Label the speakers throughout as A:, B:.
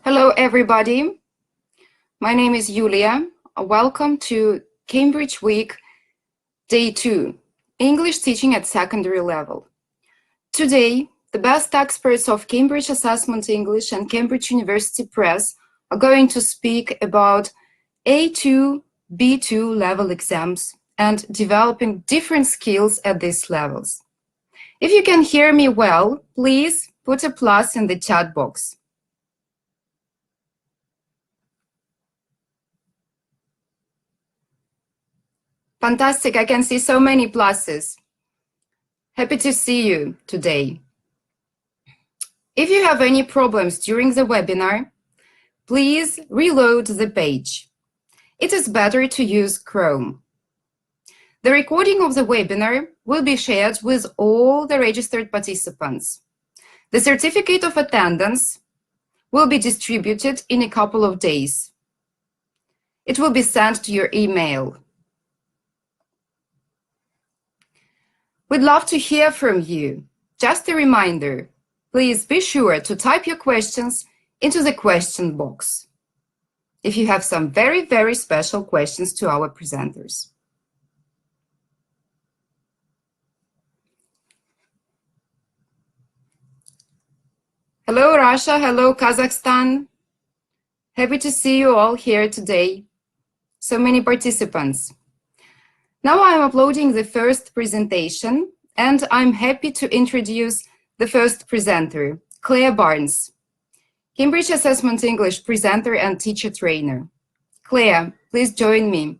A: Hello, everybody. My name is Julia. Welcome to Cambridge Week, Day 2, English Teaching at Secondary Level. Today, the best experts of Cambridge Assessment English and Cambridge University Press are going to speak about A2, B2 level exams and developing different skills at these levels. If you can hear me well, please put a plus in the chat box. Fantastic, I can see so many pluses. Happy to see you today. If you have any problems during the webinar, please reload the page. It is better to use Chrome. The recording of the webinar will be shared with all the registered participants. The certificate of attendance will be distributed in a couple of days. It will be sent to your email. We'd love to hear from you. Just a reminder, please be sure to type your questions into the question box if you have some very, very special questions to our presenters. Hello, Russia. Hello, Kazakhstan. Happy to see you all here today. So many participants. Now I'm uploading the first presentation, and I'm happy to introduce the first presenter, Claire Barnes, Cambridge Assessment English presenter and teacher trainer. Claire, please join me.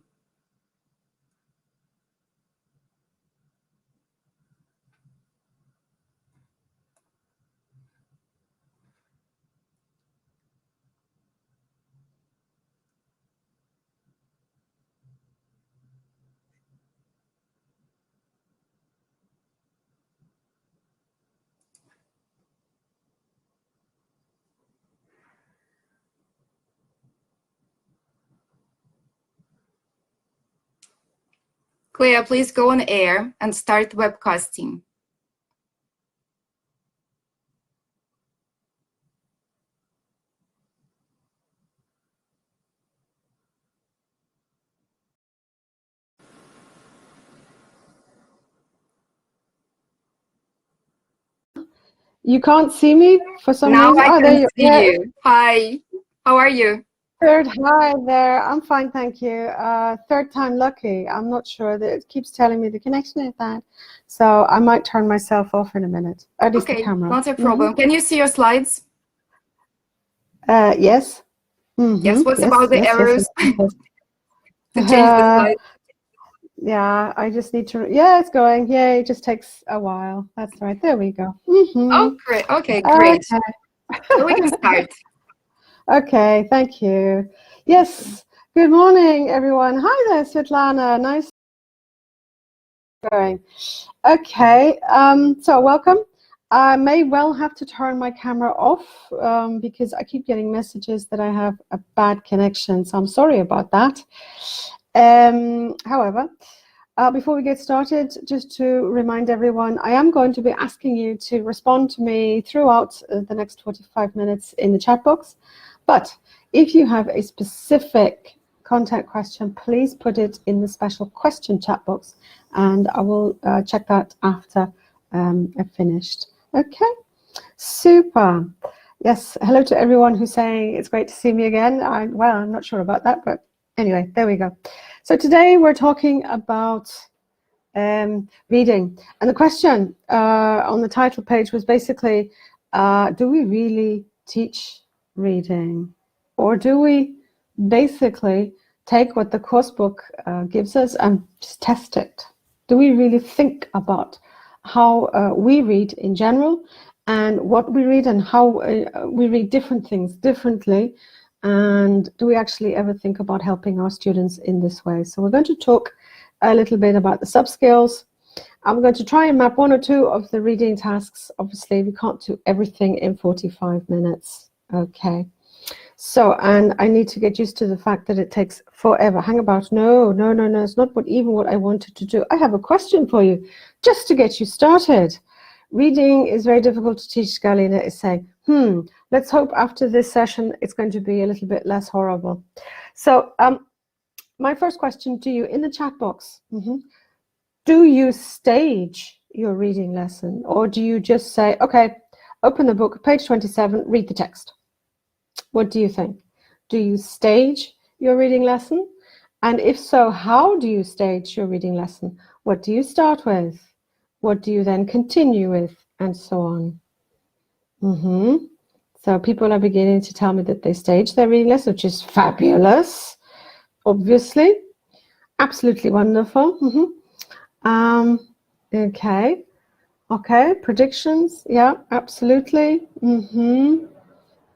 A: Claire, please go on air and start webcasting.
B: You can't see me for some
A: now
B: reason?
A: I can see you. Hi, how are you?
B: Third, hi there. I'm fine, thank you. Third time lucky. I'm not sure that it keeps telling me the connection is bad. So I might turn myself off in a minute, at least the camera.
A: Not a problem. Can you see your slides?
B: Yes.
A: Yes, what's about the errors? To change the slide.
B: Yeah, I just need to, yeah, it's going. Yeah, it just takes a while. That's right. There we go.
A: Oh, great. Okay, great.
B: Okay.
A: So we can start.
B: Okay, thank you. Yes, good morning, everyone. Hi there, Svetlana. Nice going. Okay, so welcome. I may well have to turn my camera off because I keep getting messages that I have a bad connection, so I'm sorry about that. However, before we get started, just to remind everyone, I am going to be asking you to respond to me throughout the next 45 minutes in the chat box. But if you have a specific content question, please put it in the special question chat box, and I will check that after I've finished. Okay, super. Yes, hello to everyone who's saying it's great to see me again. Well, I'm not sure about that, but anyway, there we go. So today we're talking about reading. And the question on the title page was basically, do we really teach reading? Or do we basically take what the course book gives us and just test it? Do we really think about how we read in general and what we read and how we read different things differently? And do we actually ever think about helping our students in this way? So we're going to talk a little bit about the sub-skills. I'm going to try and map one or two of the reading tasks. Obviously, we can't do everything in 45 minutes. Okay. So, and I need to get used to the fact that it takes forever. Hang about. No. It's not even what I wanted to do. I have a question for you, just to get you started. Reading is very difficult to teach, Galina is saying. Let's hope after this session it's going to be a little bit less horrible. So my first question to you in the chat box, do you stage your reading lesson, or do you just say, okay, open the book, page 27, read the text? What do you think? Do you stage your reading lesson? And if so, how do you stage your reading lesson? What do you start with? What do you then continue with? And so on. So people are beginning to tell me that they stage their reading lesson, which is fabulous, obviously. Absolutely wonderful. Okay. Predictions. Yeah, absolutely.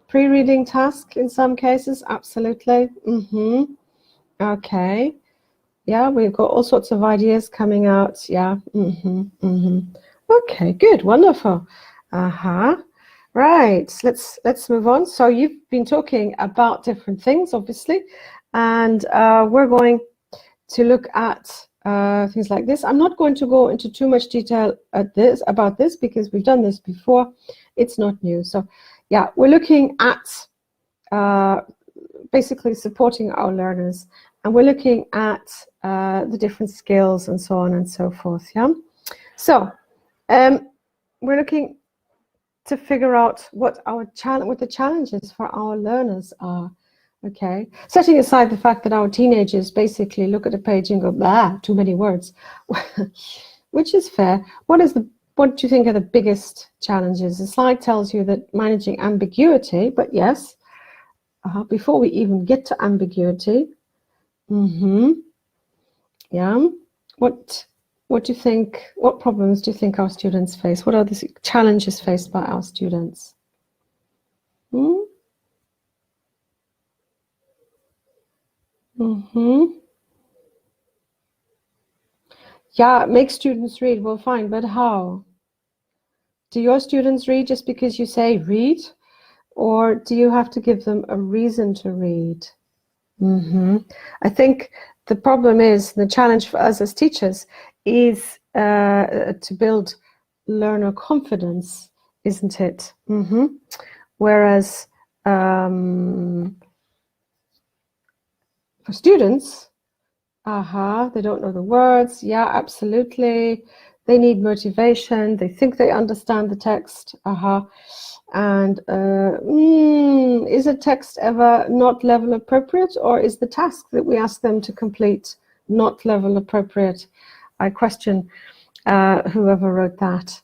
B: Pre-reading task in some cases. Absolutely. Okay. Yeah, we've got all sorts of ideas coming out. Yeah. Okay, good. Wonderful. Right. Let's move on. So you've been talking about different things, obviously, and we're going to look at things like this. I'm not going to go into too much detail about this because we've done this before. It's not new. So yeah, we're looking at basically supporting our learners, and we're looking at the different skills and so on and so forth. Yeah. So we're looking to figure out what the challenges for our learners are. Okay, setting aside the fact that our teenagers basically look at a page and go, "Ah, too many words," which is fair. What do you think are the biggest challenges? The slide tells you that managing ambiguity, but yes, before we even get to ambiguity, yeah, what do you think? What problems do you think our students face? What are the challenges faced by our students? Yeah, make students read. Well, fine, but how? Do your students read just because you say read? Or do you have to give them a reason to read? I think the problem is, the challenge for us as teachers is to build learner confidence, isn't it? Whereas for students, they don't know the words. Yeah, absolutely. They need motivation. They think they understand the text. And is a text ever not level appropriate, or is the task that we ask them to complete not level appropriate? I question whoever wrote that.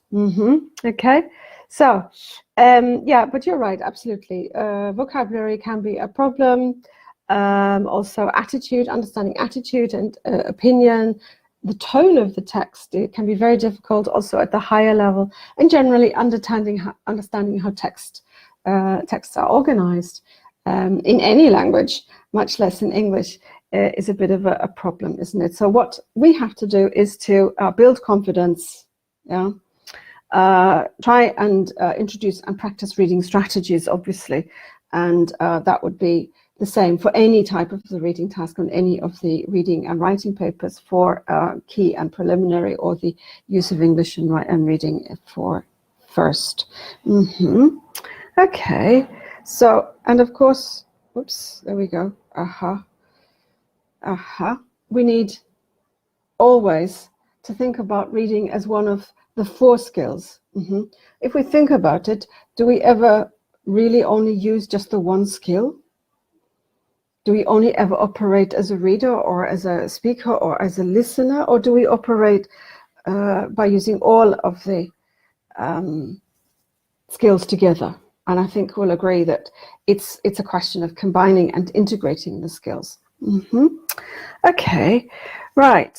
B: Okay, so yeah, but you're right, absolutely. Vocabulary can be a problem. Also attitude, understanding attitude and opinion, the tone of the text, it can be very difficult also at the higher level, and generally understanding how texts are organized in any language, much less in English, is a bit of a problem, isn't it? So what we have to do is to build confidence, try and introduce and practice reading strategies, obviously, and that would be the same for any type of the reading task on any of the reading and writing papers for key and preliminary, or the use of English and reading for first. Okay, so, and of course, oops, there we go. We need always to think about reading as one of the 4 skills. If we think about it, do we ever really only use just the one skill? Do we only ever operate as a reader or as a speaker or as a listener, or do we operate by using all of the skills together? And I think we'll agree that it's a question of combining and integrating the skills. Okay, right.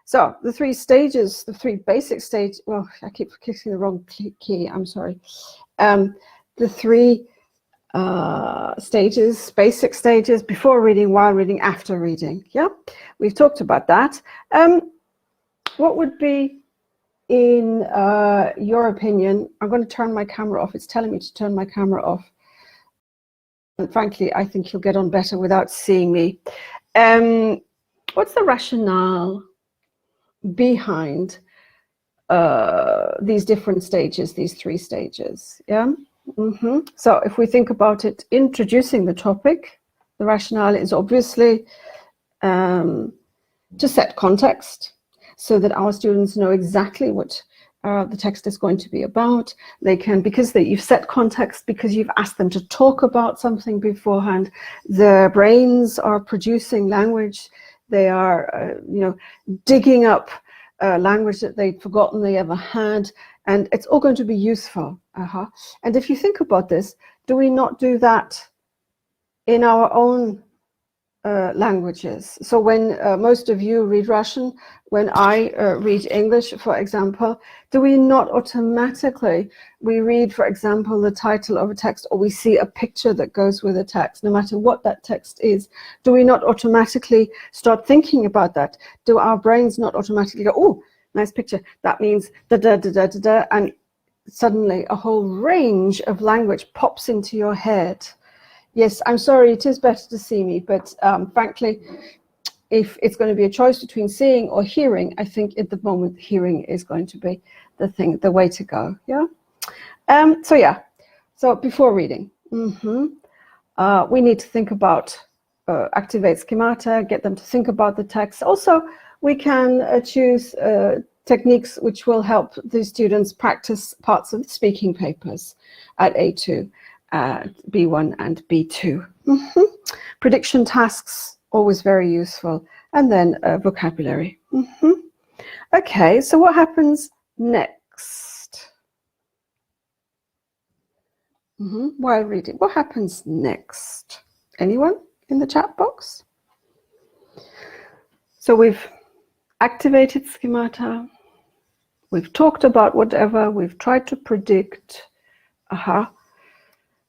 B: So the 3 stages, the 3 basic stages. Well, I keep kicking the wrong key. I'm sorry. The 3 stages, basic stages: before reading, while reading, after reading. Yeah, we've talked about that. What would be, in your opinion, I'm going to turn my camera off. It's telling me to turn my camera off. And frankly, I think you'll get on better without seeing me. What's the rationale behind these different stages, these 3 stages? Yeah. So if we think about it, introducing the topic, the rationale is obviously to set context so that our students know exactly what the text is going to be about. They can, because you've set context, because you've asked them to talk about something beforehand, their brains are producing language. They are, digging up language that they'd forgotten they ever had, and it's all going to be useful. And if you think about this, do we not do that in our own languages? So when most of you read Russian, when I read English, for example, do we not automatically, we read, for example, the title of a text, or we see a picture that goes with a text, no matter what that text is, do we not automatically start thinking about that? Do our brains not automatically go, oh, nice picture, that means da da da da da da, and suddenly a whole range of language pops into your head? Yes, I'm sorry, it is better to see me, but frankly, if it's going to be a choice between seeing or hearing, I think at the moment hearing is going to be the way to go. Yeah. So before reading, we need to think about activate schemata, get them to think about the text. Also, we can choose techniques which will help the students practice parts of speaking papers at A2. B1 and B2. Prediction tasks, always very useful. And then vocabulary. Okay, so what happens next? While reading, what happens next? Anyone in the chat box? So we've activated schemata. We've talked about whatever. We've tried to predict.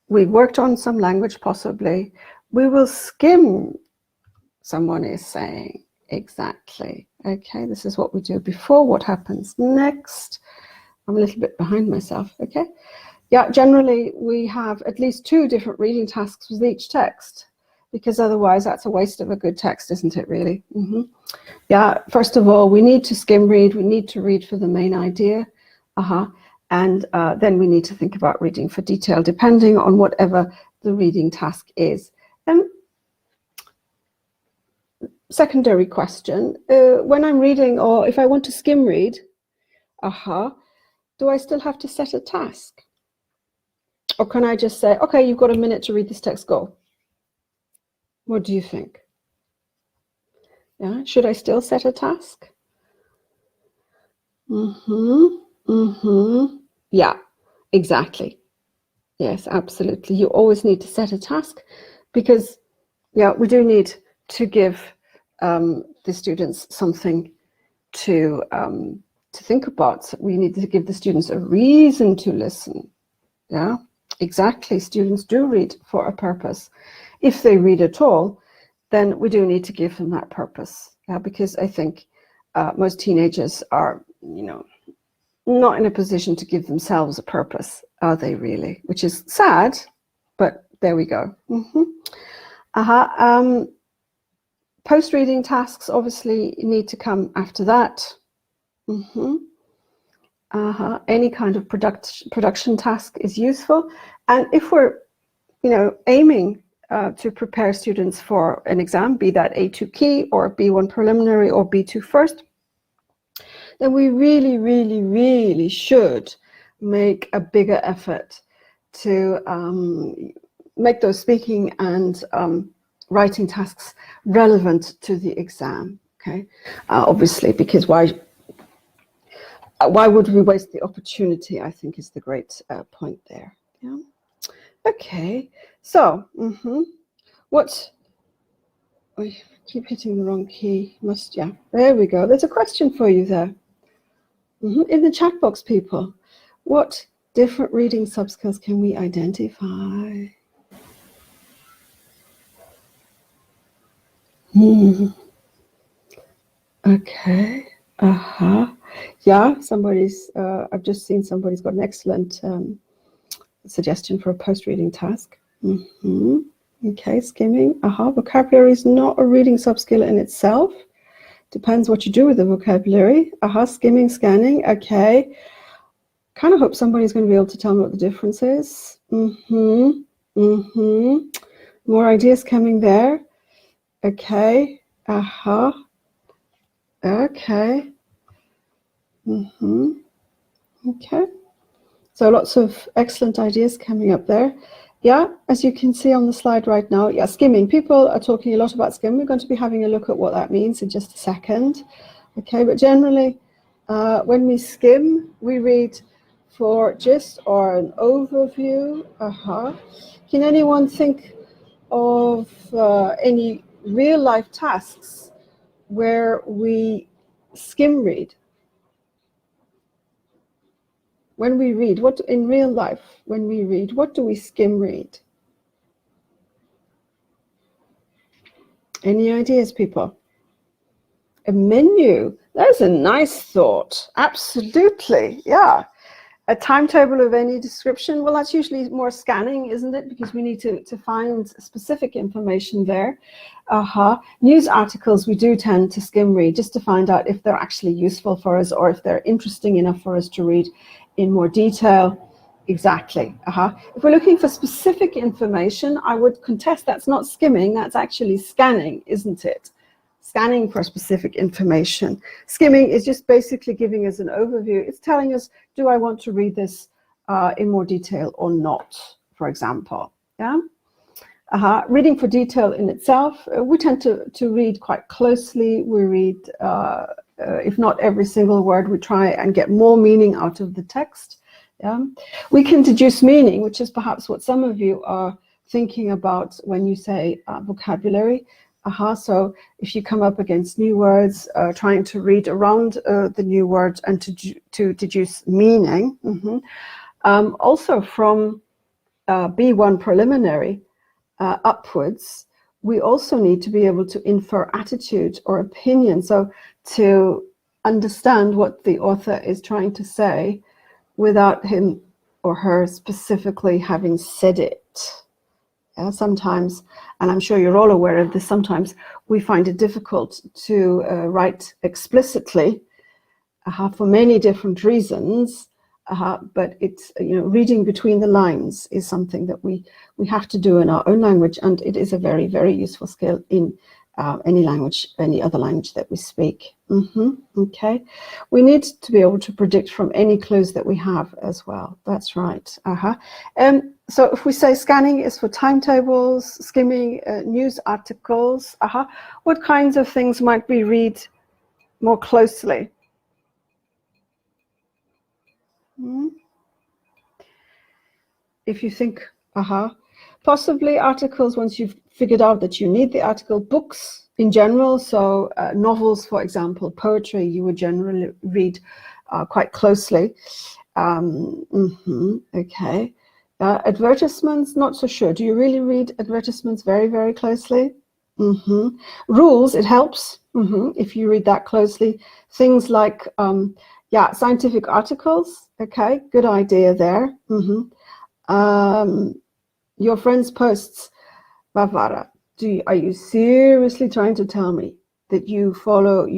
B: We worked on some language, possibly. We will skim, someone is saying. Exactly. Okay, this is what we do before. What happens next? I'm a little bit behind myself, okay? Yeah, generally we have at least 2 different reading tasks with each text, because otherwise that's a waste of a good text, isn't it, really? Yeah, first of all, we need to skim read. We need to read for the main idea. And then we need to think about reading for detail, depending on whatever the reading task is. Secondary question, when I'm reading, or if I want to skim read, do I still have to set a task? Or can I just say, okay, you've got a minute to read this text, go? What do you think? Yeah, should I still set a task? Yeah, exactly. Yes, absolutely. You always need to set a task, because, yeah, we do need to give the students something to think about. We need to give the students a reason to listen. Yeah, exactly. Students do read for a purpose. If they read at all, then we do need to give them that purpose. Yeah, because I think most teenagers are, not in a position to give themselves a purpose, are they really? Which is sad, but there we go. Post-reading tasks obviously need to come after that. Any kind of production task is useful. And if we're, aiming to prepare students for an exam, be that A2 key or B1 preliminary or B2 first, then we really, really, really should make a bigger effort to make those speaking and writing tasks relevant to the exam. Okay, obviously, because why would we waste the opportunity? I think is the great point there. Yeah. Okay. So, what? I keep hitting the wrong key. There we go. There's a question for you there. In the chat box, people, what different reading subskills can we identify? Okay. Yeah, I've just seen somebody's got an excellent suggestion for a post-reading task. Okay, skimming. Vocabulary is not a reading subskill in itself. Depends what you do with the vocabulary. Skimming, scanning. Okay. kind of hope somebody's going to be able to tell me what the difference is. More ideas coming there. Okay. Okay. Okay. So lots of excellent ideas coming up there. Yeah, as you can see on the slide right now, yeah, skimming. People are talking a lot about skimming. We're going to be having a look at what that means in just a second. Okay, but generally, when we skim, we read for gist or an overview. Can anyone think of any real-life tasks where we skim read? When we read, what in real life, when we read, what do we skim read? Any ideas, people? A menu. That's a nice thought. Absolutely. Yeah. A timetable of any description. Well, that's usually more scanning, isn't it? Because we need to find specific information there. News articles we do tend to skim read just to find out if they're actually useful for us or if they're interesting enough for us to read in more detail. Exactly. If we're looking for specific information, I would contest that's not skimming, that's actually scanning, isn't it? Scanning for specific information. Skimming is just basically giving us an overview. It's telling us, do I want to read this in more detail or not, for example. Yeah. Reading for detail in itself, we tend to read quite closely. We read, if not every single word, we try and get more meaning out of the text. Yeah. We can deduce meaning, which is perhaps what some of you are thinking about when you say vocabulary. So if you come up against new words, trying to read around the new words and to deduce meaning. Also from B1 preliminary upwards, we also need to be able to infer attitude or opinion. So to understand what the author is trying to say without him or her specifically having said it. Yeah, sometimes, and I'm sure you're all aware of this, sometimes we find it difficult to write explicitly for many different reasons, but it's, reading between the lines is something that we have to do in our own language, and it is a very, very useful skill in any language, any other language that we speak. Okay, we need to be able to predict from any clues that we have as well. That's right. So if we say scanning is for timetables, skimming, news articles, what kinds of things might we read more closely? If you think, possibly articles once you've figured out that you need the article, books in general, so novels, for example, poetry, you would generally read quite closely. Okay. Advertisements, not so sure. Do you really read advertisements very, very closely? Rules, it helps if you read that closely. Things like, scientific articles. Okay, good idea there. Your friend's posts, Barbara, are you seriously trying to tell me that you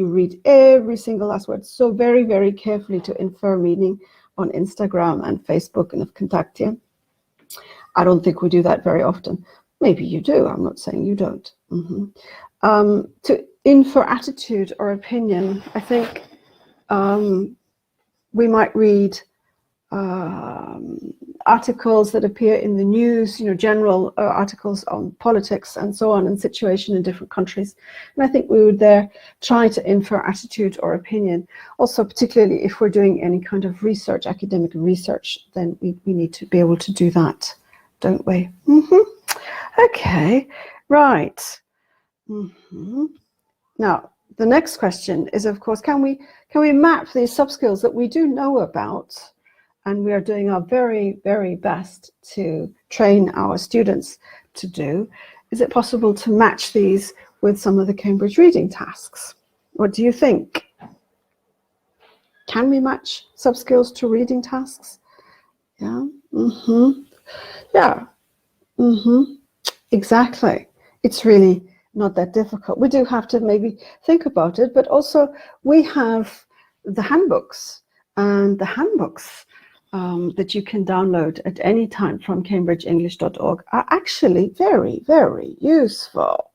B: read every single last word so very, very carefully to infer meaning on Instagram and Facebook and of contact you? I don't think we do that very often. Maybe you do. I'm not saying you don't. To infer attitude or opinion, I think we might read articles that appear in the news, general articles on politics and so on, and situation in different countries. And I think we would there try to infer attitude or opinion. Also, particularly if we're doing any kind of research, academic research, then we need to be able to do that, don't we? Okay, right. Now, the next question is, of course, can we map these sub-skills that we do know about, and we are doing our very, very best to train our students to do? Is it possible to match these with some of the Cambridge reading tasks? What do you think? Can we match sub-skills to reading tasks? Yeah. Yeah. Exactly. It's really not that difficult. We do have to maybe think about it, but also we have the handbooks, and the handbooks that you can download at any time from cambridgeenglish.org are actually very, very useful.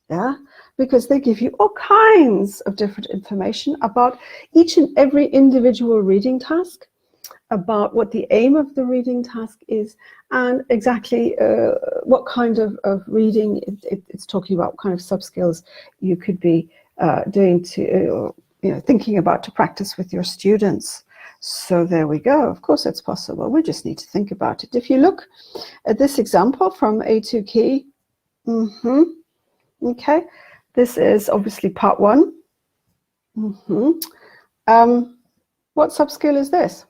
B: Yeah, because they give you all kinds of different information about each and every individual reading task, about what the aim of the reading task is, and exactly what kind of reading it's talking about, what kind of sub-skills you could be doing to, thinking about to practice with your students. So there we go. Of course it's possible. We just need to think about it. If you look at this example from A2 Key, okay, this is obviously part 1. What sub-skill is this?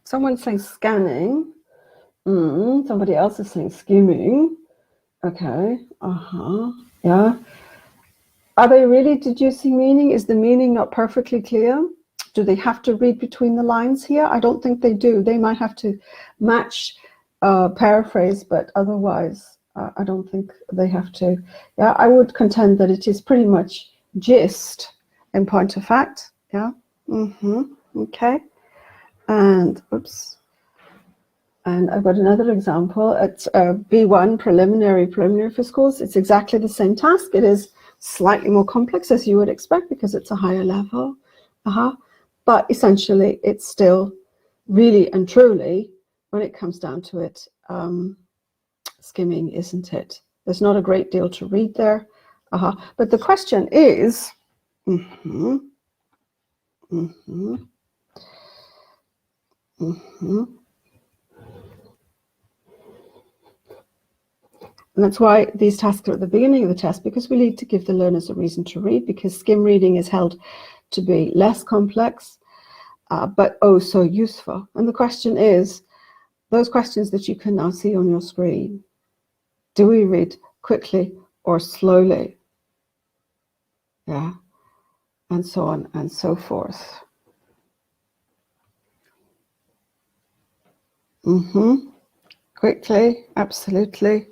B: Someone's saying scanning. Somebody else is saying skimming. Okay. Yeah. Are they really deducing meaning? Is the meaning not perfectly clear? Do they have to read between the lines here? I don't think they do. They might have to match, paraphrase, but otherwise, I don't think they have to. Yeah, I would contend that it is pretty much gist in point of fact. Yeah. Okay. And oops. And I've got another example at B1 preliminary for schools. It's exactly the same task. It is slightly more complex, as you would expect, because it's a higher level. But essentially, it's still really and truly, when it comes down to it, skimming, isn't it? There's not a great deal to read there. But the question is, And that's why these tasks are at the beginning of the test, because we need to give the learners a reason to read, because skim reading is held to be less complex, but oh so useful. And the question is, those questions that you can now see on your screen, do we read quickly or slowly? Yeah, and so on and so forth. Quickly, absolutely.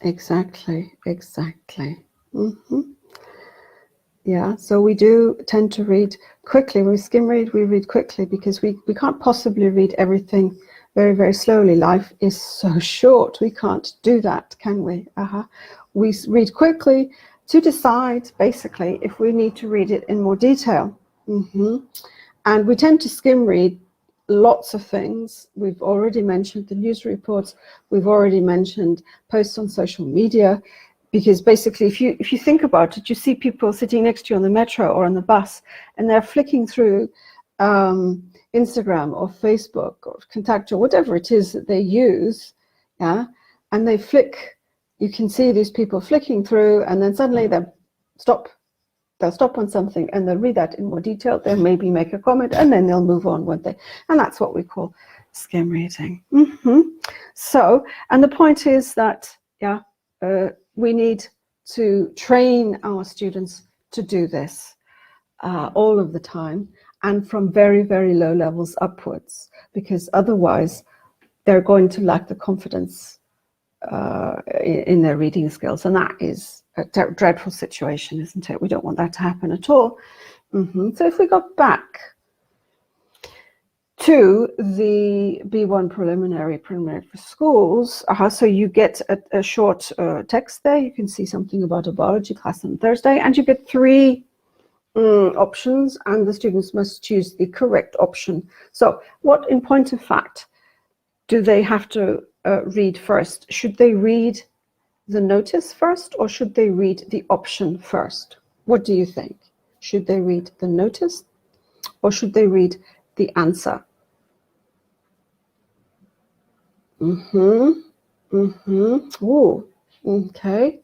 B: Exactly. Yeah, so we do tend to read quickly. When we skim read, we read quickly, because we can't possibly read everything very, very slowly. Life is so short. We can't do that, can we? We read quickly to decide, basically, if we need to read it in more detail. And we tend to skim read lots of things. We've already mentioned the news reports. We've already mentioned posts on social media. Because basically, if you think about it, you see people sitting next to you on the metro or on the bus, and they're flicking through Instagram or Facebook or Contact or whatever it is that they use, yeah, and they flick. You can see these people flicking through, and then suddenly they'll stop on something, and they'll read that in more detail. They'll maybe make a comment, and then they'll move on, won't they? And that's what we call skim reading. So, and the point is that, yeah, we need to train our students to do this all of the time, and from very, very low levels upwards, because otherwise they're going to lack the confidence in their reading skills, and that is a dreadful situation, isn't it? We don't want that to happen at all. So if we go back to the B1 preliminary for schools, so you get a short text there. You can see something about a biology class on Thursday, and you get 3 options, and the students must choose the correct option. So what, in point of fact, do they have to read first? Should they read the notice first, or should they read the option first? What do you think? Should they read the notice, or should they read the answer? Oh, okay.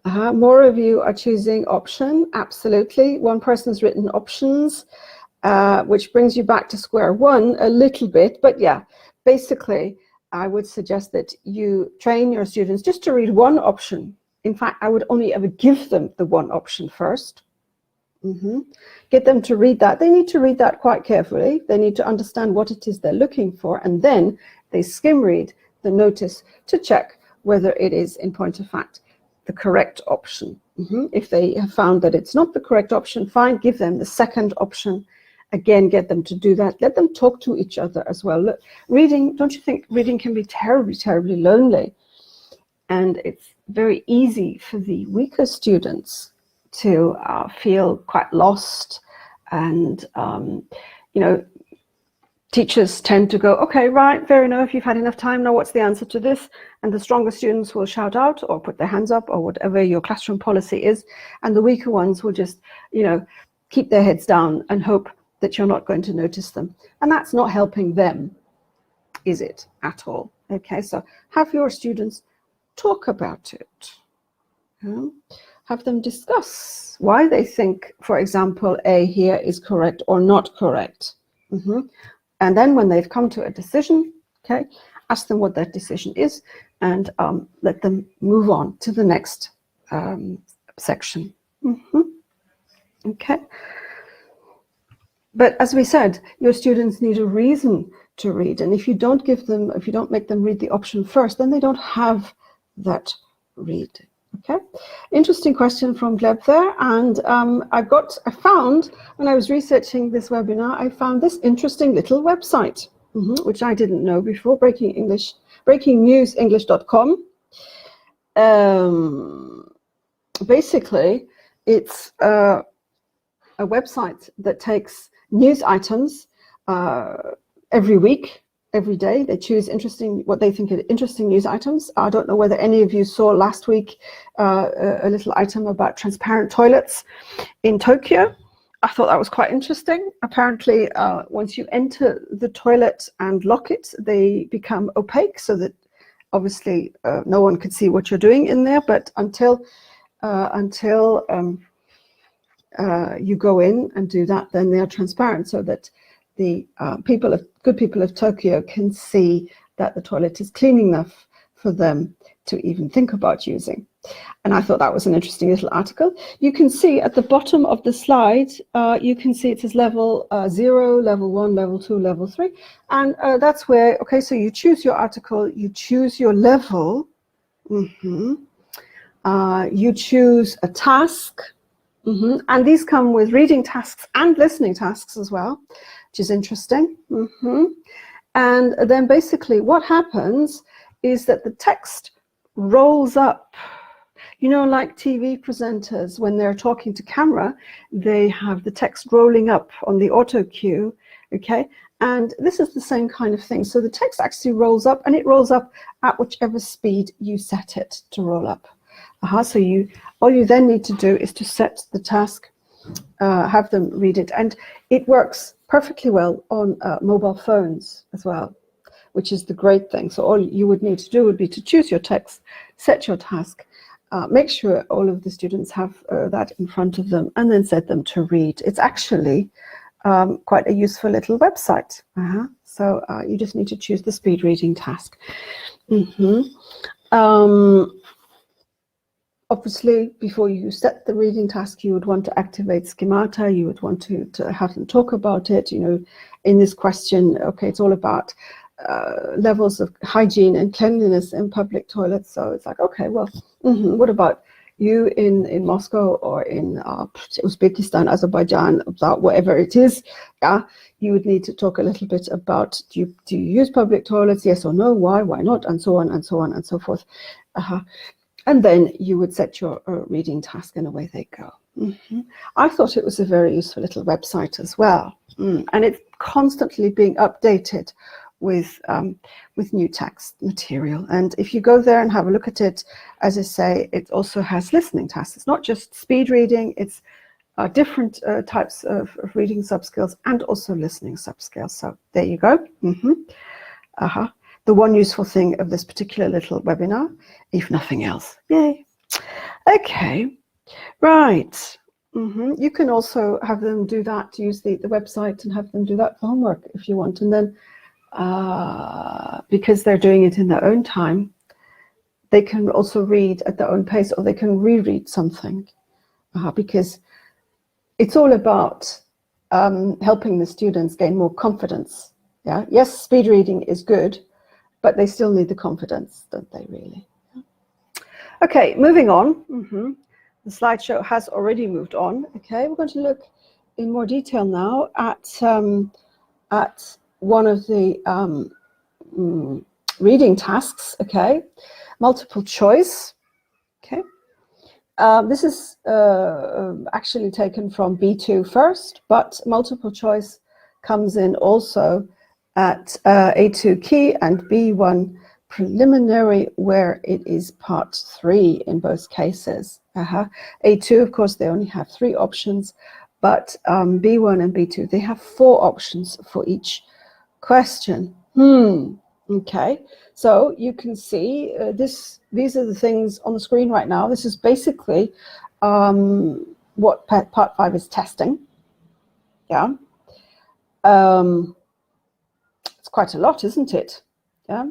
B: More of you are choosing option. Absolutely. One person's written options, which brings you back to square one a little bit. But yeah, basically, I would suggest that you train your students just to read one option In fact, I would only ever give them the one option first. Get them to read that. They need to read that quite carefully. They need to understand what it is they're looking for, and then they skim read the notice to check whether it is, in point of fact, the correct option. If they have found that it's not the correct option, fine, give them the second option. Again, get them to do that. Let them talk to each other as well. Look, reading, don't you think reading can be terribly, terribly lonely? And it's very easy for the weaker students to feel quite lost. And, you know, teachers tend to go, okay, right, fair enough, you've had enough time, now what's the answer to this? And the stronger students will shout out or put their hands up or whatever your classroom policy is. And the weaker ones will just, you know, keep their heads down and hope that you're not going to notice them. And that's not helping them, is it, at all? Okay, so have your students talk about it. Have them discuss why they think, for example, A here is correct or not correct. And then when they've come to a decision, okay, ask them what that decision is and let them move on to the next section. Okay. But as we said, your students need a reason to read. And if you don't give them, if you don't make them read the option first, then they don't have that read. Okay, interesting question from Gleb there. And I found, when I was researching this webinar, I found this interesting little website, which I didn't know before, breakingnewsenglish.com. Basically, it's a website that takes news items every week, every day. They choose what they think are interesting news items. I don't know whether any of you saw last week a little item about transparent toilets in Tokyo. I thought that was quite interesting. Apparently, once you enter the toilet and lock it, they become opaque so that obviously no one can see what you're doing in there. But until you go in and do that, then they are transparent so that the good people of Tokyo can see that the toilet is clean enough for them to even think about using. And I thought that was an interesting little article. You can see at the bottom of the slide, you can see it says level 0, level 1, level 2, level 3. And that's where, okay, so you choose your article, you choose your level, you choose a task, and these come with reading tasks and listening tasks as well, which is interesting. And then basically what happens is that the text rolls up. You know, like TV presenters, when they're talking to camera, they have the text rolling up on the auto cue, okay? And this is the same kind of thing. So the text actually rolls up, and it rolls up at whichever speed you set it to roll up. So all you then need to do is to set the task, have them read it. And it works perfectly well on mobile phones as well, which is the great thing. So all you would need to do would be to choose your text, set your task, make sure all of the students have that in front of them, and then set them to read. It's actually quite a useful little website. So you just need to choose the speed reading task. Obviously, before you set the reading task, you would want to activate schemata. You would want to have them talk about it. You know, in this question, okay, it's all about levels of hygiene and cleanliness in public toilets. So it's like, okay, well, what about you in Moscow or in Uzbekistan, Azerbaijan, about whatever it is? You would need to talk a little bit about, do you use public toilets? Yes or no? Why not? And so on and so on and so forth. And then you would set your reading task, and away they go. I thought it was a very useful little website as well. And it's constantly being updated with new text material. And if you go there and have a look at it, as I say, it also has listening tasks. It's not just speed reading, it's different types of reading subskills and also listening subskills. So there you go. The one useful thing of this particular little webinar, if nothing else. Yay. Okay, right. You can also have them do that, use the website and have them do that for homework if you want. And then because they're doing it in their own time, they can also read at their own pace, or they can reread something, because it's all about helping the students gain more confidence. Yeah. Yes, speed reading is good, but they still need the confidence, don't they, really? Okay, moving on. The slideshow has already moved on. Okay, we're going to look in more detail now at one of the reading tasks. Okay, multiple choice. Okay, this is actually taken from B2 first, but multiple choice comes in also at A2 key and B1 preliminary, where it is part 3 in both cases. A2, of course, they only have 3 options, but B1 and B2, they have 4 options for each question. Okay, so you can see these are the things on the screen right now. This is basically what part 5 is testing. Yeah. It's quite a lot, isn't it? Yeah.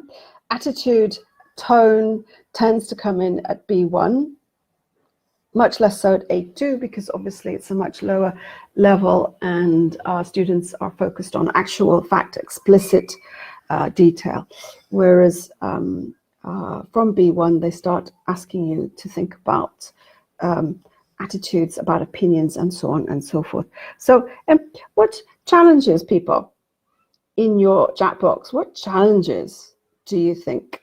B: Attitude, tone tends to come in at B1, much less so at A2, because obviously it's a much lower level and students are focused on actual fact, explicit detail. Whereas from B1, they start asking you to think about attitudes, about opinions, and so on and so forth. So what challenges, people, in your chat box, what challenges do you think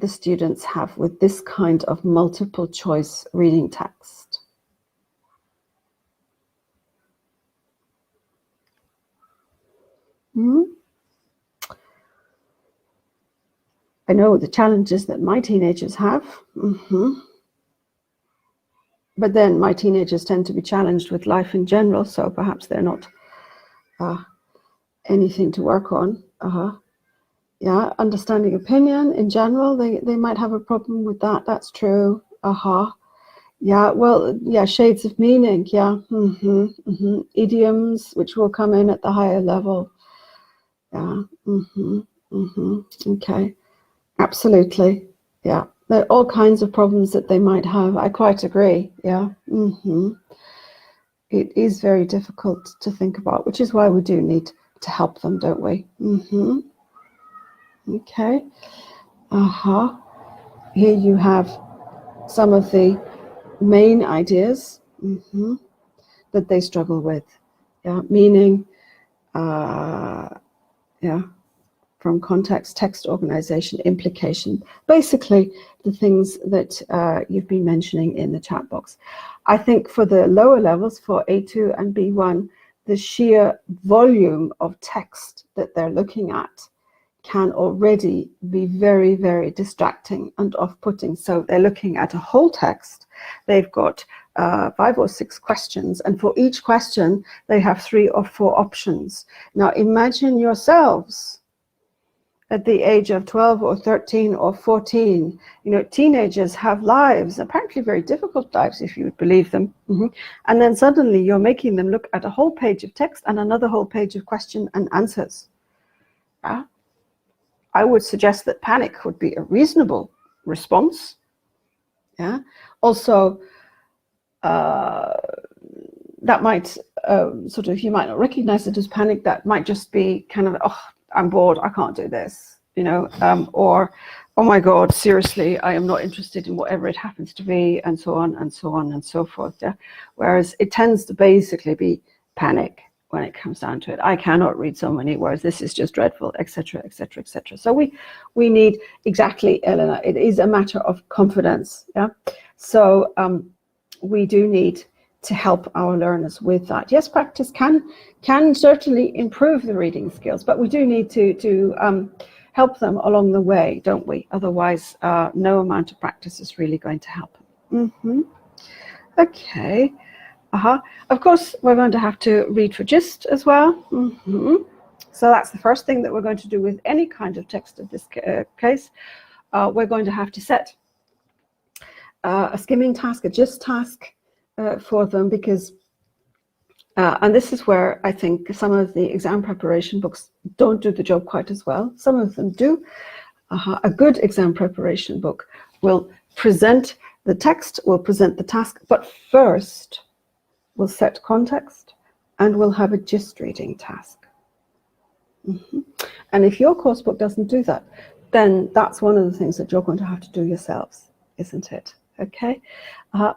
B: the students have with this kind of multiple choice reading text? I know the challenges that my teenagers have. But then my teenagers tend to be challenged with life in general, so perhaps they're not anything to work on. Yeah, understanding opinion in general, they might have a problem with that. That's true. Yeah, well, yeah, shades of meaning. Yeah. Idioms, which will come in at the higher level. Yeah. Okay. Absolutely. Yeah. There are all kinds of problems that they might have. I quite agree. Yeah. It is very difficult to think about, which is why we do need to help them, don't we? Okay. Here you have some of the main ideas that they struggle with. Yeah. Meaning, yeah, from context, text organization, implication, basically the things that you've been mentioning in the chat box. I think for the lower levels, for A2 and B1, the sheer volume of text that they're looking at can already be very, very distracting and off-putting. So they're looking at a whole text. They've got 5 or 6 questions, and for each question, they have 3 or 4 options. Now imagine yourselves at the age of 12 or 13 or 14, teenagers have lives, apparently very difficult lives, if you would believe them. And then suddenly you're making them look at a whole page of text and another whole page of question and answers. I would suggest that panic would be a reasonable response. Yeah. Also, that might you might not recognize it as panic. That might just be kind of, oh, I'm bored, I can't do this, or, oh my God, seriously, I am not interested in whatever it happens to be, and so on and so on and so forth. Yeah. Whereas it tends to basically be panic when it comes down to it. I cannot read so many words, this is just dreadful, etc., etc., etc. So we need, exactly, Elena, it is a matter of confidence. Yeah. So we do need to help our learners with that. Yes, practice can certainly improve the reading skills, but we do need to help them along the way, don't we? Otherwise, no amount of practice is really going to help. Okay. Of course, we're going to have to read for gist as well. So that's the first thing that we're going to do with any kind of text of this case. We're going to have to set a skimming task, a gist task, for them, because and this is where I think some of the exam preparation books don't do the job quite as well. Some of them do, A good exam preparation book will present the text, will present the task, but first will set context and will have a gist reading task. And if your course book doesn't do that, then that's one of the things that you're going to have to do yourselves, isn't it? Okay,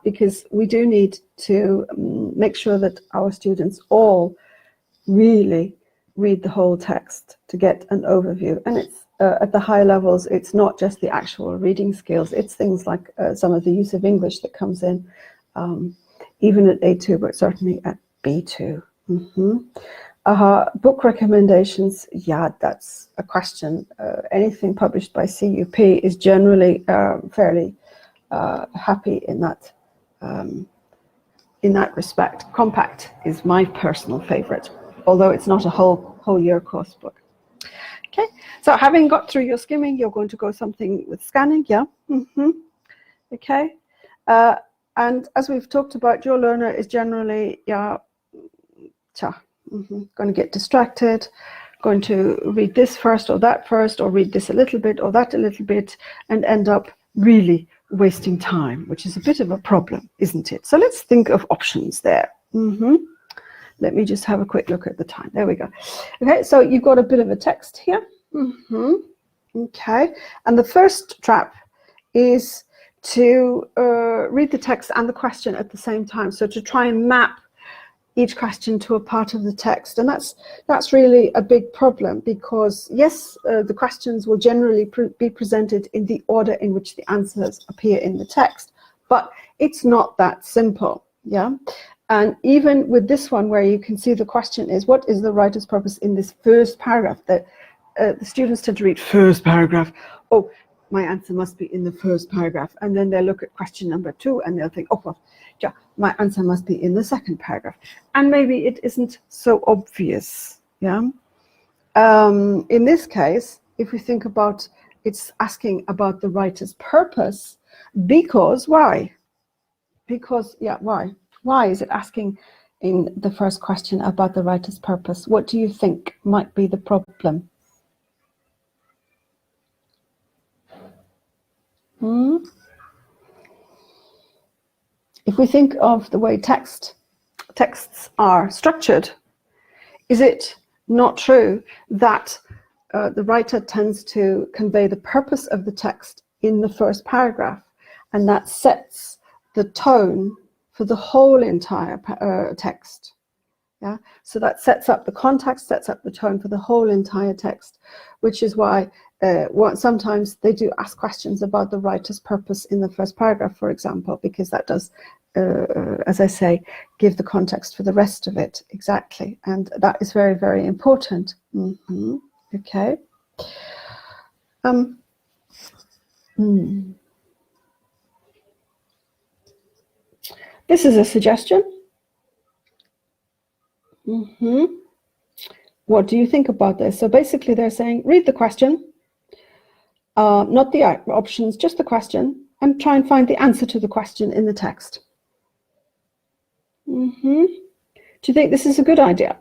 B: because we do need to make sure that our students all really read the whole text to get an overview. And it's at the high levels, it's not just the actual reading skills, it's things like some of the use of English that comes in, even at A2, but certainly at B2. Book recommendations, yeah, that's a question. Anything published by CUP is generally fairly happy in that respect. Compact is my personal favorite, although it's not a whole year course book. Okay, so having got through your skimming, you're going to go something with scanning, yeah? Okay, and as we've talked about, your learner is generally, yeah, going to get distracted, going to read this first, or read this a little bit, or that a little bit, and end up really wasting time, which is a bit of a problem, isn't it? So let's think of options there. Let me just have a quick look at the time. There we go. Okay, so you've got a bit of a text here. Okay, and the first trap is to read the text and the question at the same time. So to try and map each question to a part of the text, and that's really a big problem, because yes, the questions will generally be presented in the order in which the answers appear in the text, but it's not that simple. Yeah, and even with this one, where you can see the question is, what is the writer's purpose in this first paragraph? That the students tend to read first paragraph, oh, my answer must be in the first paragraph, and then they'll look at question number 2 and they'll think, oh well, yeah, my answer must be in the second paragraph, and maybe it isn't so obvious. Yeah, in this case, if we think about, it's asking about the writer's purpose, because why? Because, yeah, why is it asking in the first question about the writer's purpose? What do you think might be the problem? If we think of the way texts are structured, is it not true that the writer tends to convey the purpose of the text in the first paragraph, and that sets the tone for the whole entire text? Yeah, so that sets up the context, sets up the tone for the whole entire text, which is why sometimes they do ask questions about the writer's purpose in the first paragraph, for example, because that does, as I say, give the context for the rest of it. Exactly, and that is very, very important. Okay. This is a suggestion. What do you think about this? So basically they're saying, read the question, not the options, just the question, and try and find the answer to the question in the text. Do you think this is a good idea?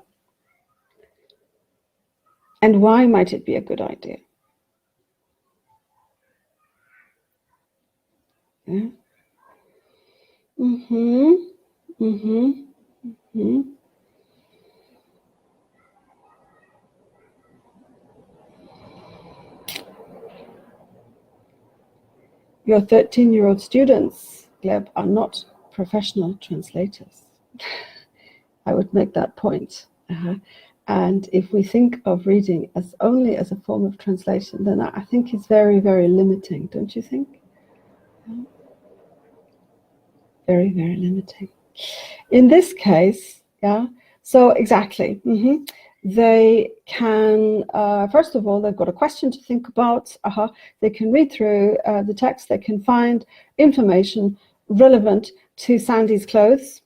B: And why might it be a good idea? Yeah. Your 13-year-old students, Gleb, are not professional translators. I would make that point. And if we think of reading as only as a form of translation, then I think it's very, very limiting, don't you think? Very, very limiting. In this case, yeah, so exactly. They can, first of all, they've got a question to think about. They can read through the text. They can find information relevant to Sandy's clothes.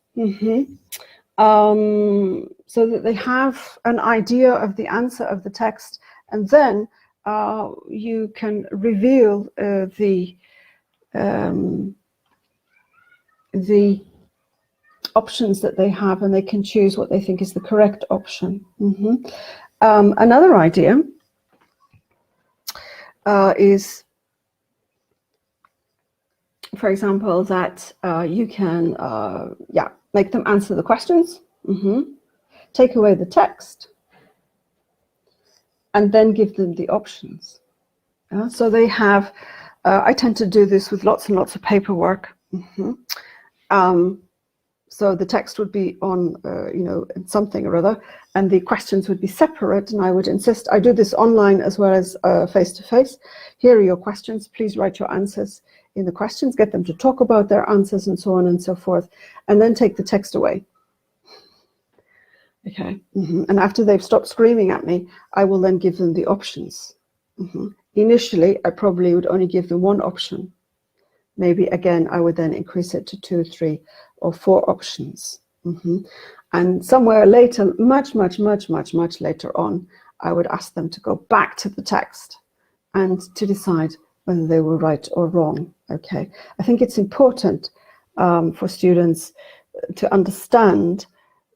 B: So that they have an idea of the answer of the text, and then you can reveal the options that they have, and they can choose what they think is the correct option. Another idea is, for example, that you can make them answer the questions, take away the text, and then give them the options. So they have, I tend to do this with lots and lots of paperwork. So the text would be on, something or other, and the questions would be separate. And I would insist, I do this online as well as face-to-face. Here are your questions. Please write your answers in the questions, get them to talk about their answers and so on and so forth, and then take the text away. Okay. And after they've stopped screaming at me, I will then give them the options. Initially, I probably would only give them one option. Maybe again, I would then increase it to 2, 3, or 4 options. And somewhere later, much later on, I would ask them to go back to the text and to decide whether they were right or wrong. Okay. I think it's important for students to understand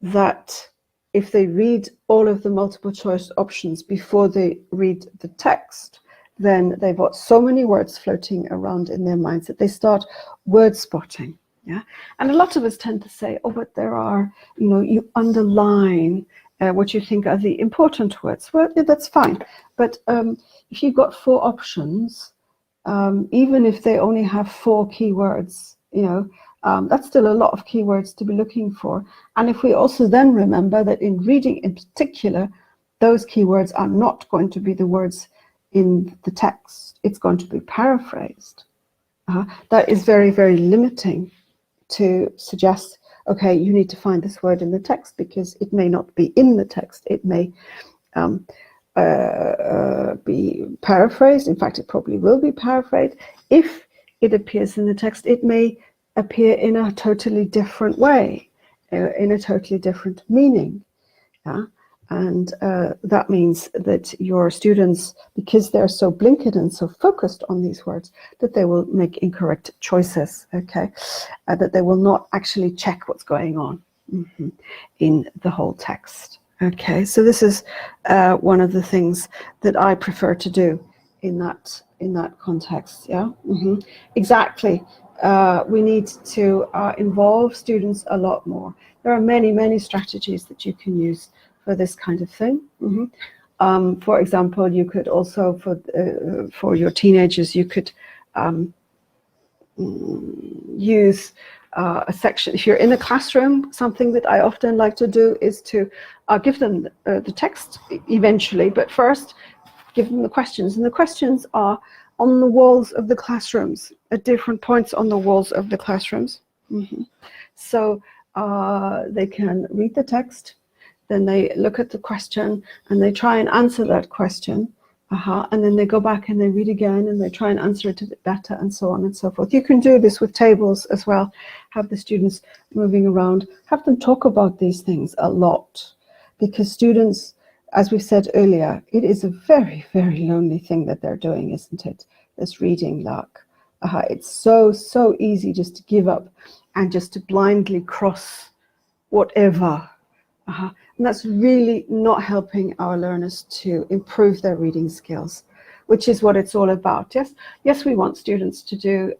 B: that if they read all of the multiple choice options before they read the text, then they've got so many words floating around in their minds that they start word spotting. Yeah, and a lot of us tend to say, oh, but there are, you underline what you think are the important words. Well, yeah, that's fine. But if you've got 4 options, even if they only have 4 keywords, that's still a lot of keywords to be looking for. And if we also then remember that in reading in particular, those keywords are not going to be the words in the text. It's going to be paraphrased. That is very, very limiting to suggest, okay, you need to find this word in the text because it may not be in the text. It may be paraphrased. In fact, it probably will be paraphrased. If it appears in the text, it may appear in a totally different way, in a totally different meaning. Yeah? And that means that your students, because they're so blinkered and so focused on these words, that they will make incorrect choices, okay? That they will not actually check what's going on in the whole text. Okay, so this is one of the things that I prefer to do in that context. Yeah, exactly. We need to involve students a lot more. There are many strategies that you can use for this kind of thing. For example, you could also, for your teenagers, you could use a section. If you're in a classroom, something that I often like to do is to give them the text eventually, but first give them the questions. And the questions are on the walls of the classrooms, at different points on the walls of the classrooms. So they can read the text, then they look at the question and they try and answer that question. And then they go back and they read again and they try and answer it a bit better, and so on and so forth. You can do this with tables as well. Have the students moving around. Have them talk about these things a lot, because students, as we said earlier, it is a very, very lonely thing that they're doing, isn't it? This reading lark. It's so easy just to give up and just to blindly cross whatever. And that's really not helping our learners to improve their reading skills, which is what it's all about. Yes, we want students to do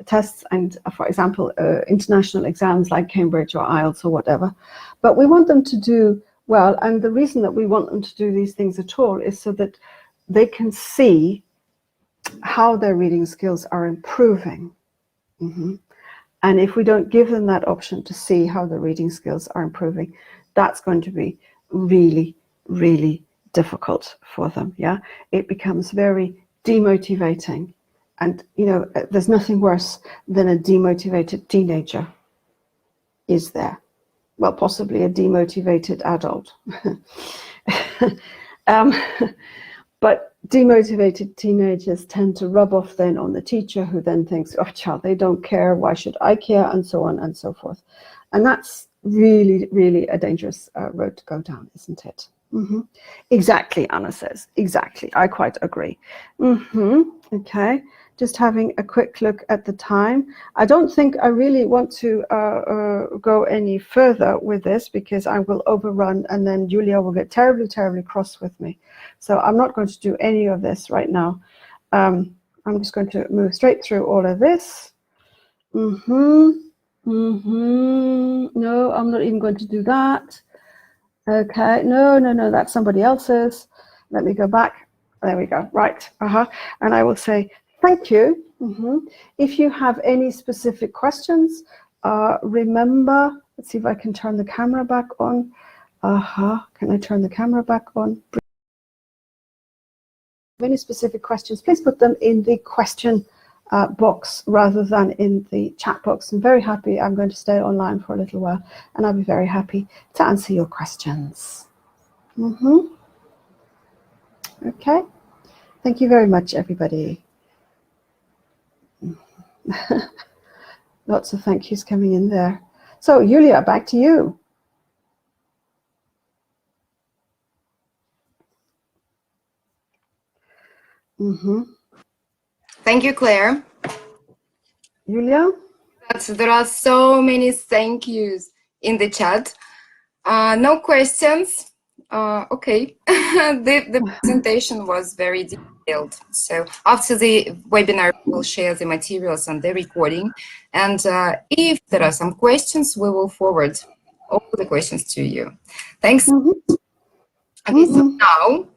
B: tests and, for example, international exams like Cambridge or IELTS or whatever, but we want them to do well. And the reason that we want them to do these things at all is so that they can see how their reading skills are improving. And if we don't give them that option to see how the reading skills are improving, that's going to be really, really difficult for them. Yeah, it becomes very demotivating. And, there's nothing worse than a demotivated teenager, is there? Well, possibly a demotivated adult. But demotivated teenagers tend to rub off then on the teacher, who then thinks, oh, child, they don't care, why should I care, and so on and so forth. And that's really, really a dangerous road to go down, isn't it? Exactly, Anna says. Exactly. I quite agree. Okay. just having a quick look at the time. I don't think I really want to go any further with this because I will overrun and then Julia will get terribly, terribly cross with me. So I'm not going to do any of this right now. I'm just going to move straight through all of this. No, I'm not even going to do that. Okay, no, that's somebody else's. Let me go back. There we go. Right. And I will say thank you. If you have any specific questions, remember, let's see if I can turn the camera back on. Can I turn the camera back on? Any specific questions, please put them in the question box rather than in the chat box. I'm very happy. I'm going to stay online for a little while and I'll be very happy to answer your questions. Okay. Thank you very much, everybody. Lots of thank yous coming in there. So, Julia, back to you.
A: Thank you, Claire.
B: Julia?
A: There are so many thank yous in the chat. No questions. Okay. The presentation was very detailed. So after the webinar, we'll share the materials and the recording. And if there are some questions, we will forward all the questions to you. Thanks. Okay, so now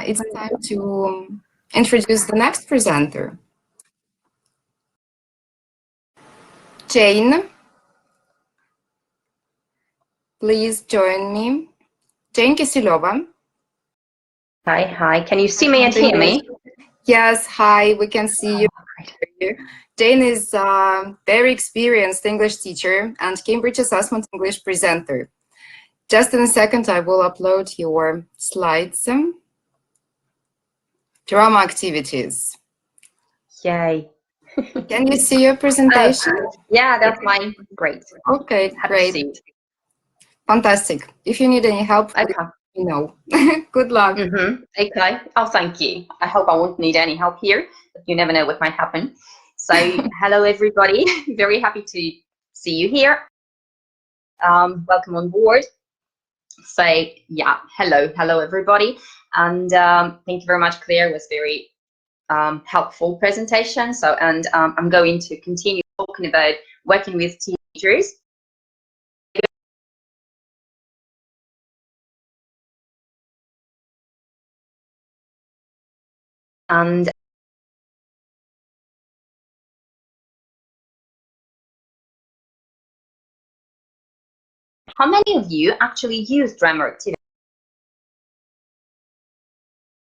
A: it's time to introduce the next presenter. Jane, please join me. Jane Kisilova.
C: Hi. Can you see me and hear me?
A: Yes, hi, we can see you. Jane is a very experienced English teacher and Cambridge Assessment English presenter. Just in a second, I will upload your slides. Drama activities.
C: Yay.
A: Can you see your presentation?
C: Yeah, that's mine. Great.
A: Okay, great. Fantastic. If you need any help, please let me know. Good luck.
C: Okay. Oh, thank you. I hope I won't need any help here, but you never know what might happen. So, hello, everybody. Very happy to see you here. Welcome on board. So, yeah, hello, everybody. And thank you very much, Claire. It was very helpful presentation. So, and I'm going to continue talking about working with teenagers. And how many of you actually use grammar activity?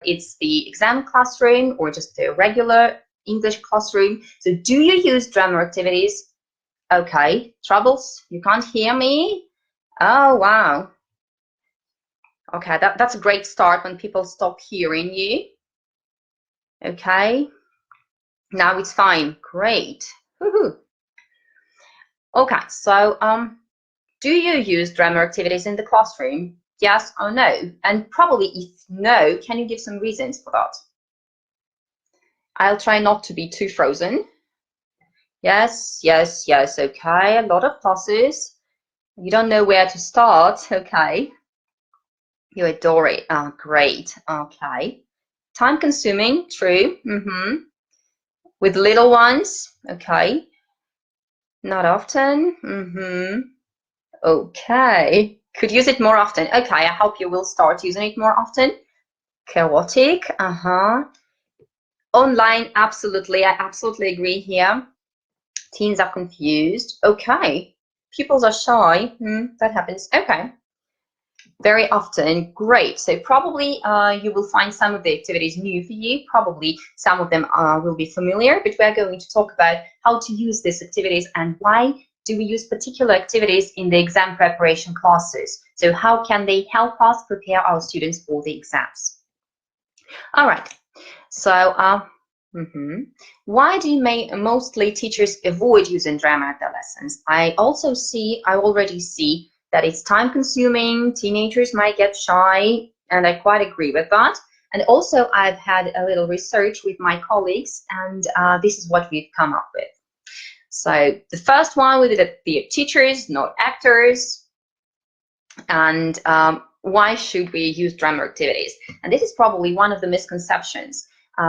C: It's the exam classroom or just the regular English classroom. So do you use grammar activities? Okay, troubles, you can't hear me? Oh, wow. Okay, that's a great start when people stop hearing you. Okay, now it's fine, great. Woohoo. Okay, so do you use grammar activities in the classroom? Yes or no? And probably if no, can you give some reasons for that? I'll try not to be too frozen. Yes, okay, a lot of pluses. You don't know where to start, okay. You adore it, oh, great, okay. Time consuming, true, With little ones, okay. Not often, Okay. Could use it more often. Okay, I hope you will start using it more often. Chaotic, Online, absolutely, I absolutely agree here. Teens are confused. Okay. Pupils are shy. That happens. Okay. Very often. Great. So probably you will find some of the activities new for you. Probably some of them will be familiar, but we're going to talk about how to use these activities and why do we use particular activities in the exam preparation classes. So how can they help us prepare our students for the exams? All right. So why do mostly teachers avoid using drama at their lessons? I already see that it's time consuming, teenagers might get shy, and I quite agree with that. And also I've had a little research with my colleagues, and this is what we've come up with. So the first one, we did the teachers, not actors. And why should we use drama activities? And this is probably one of the misconceptions.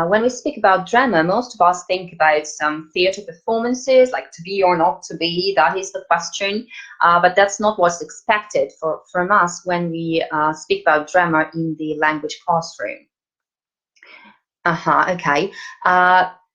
C: When we speak about drama, most of us think about some theater performances, like to be or not to be, that is the question. But that's not what's expected from us when we speak about drama in the language classroom. Okay.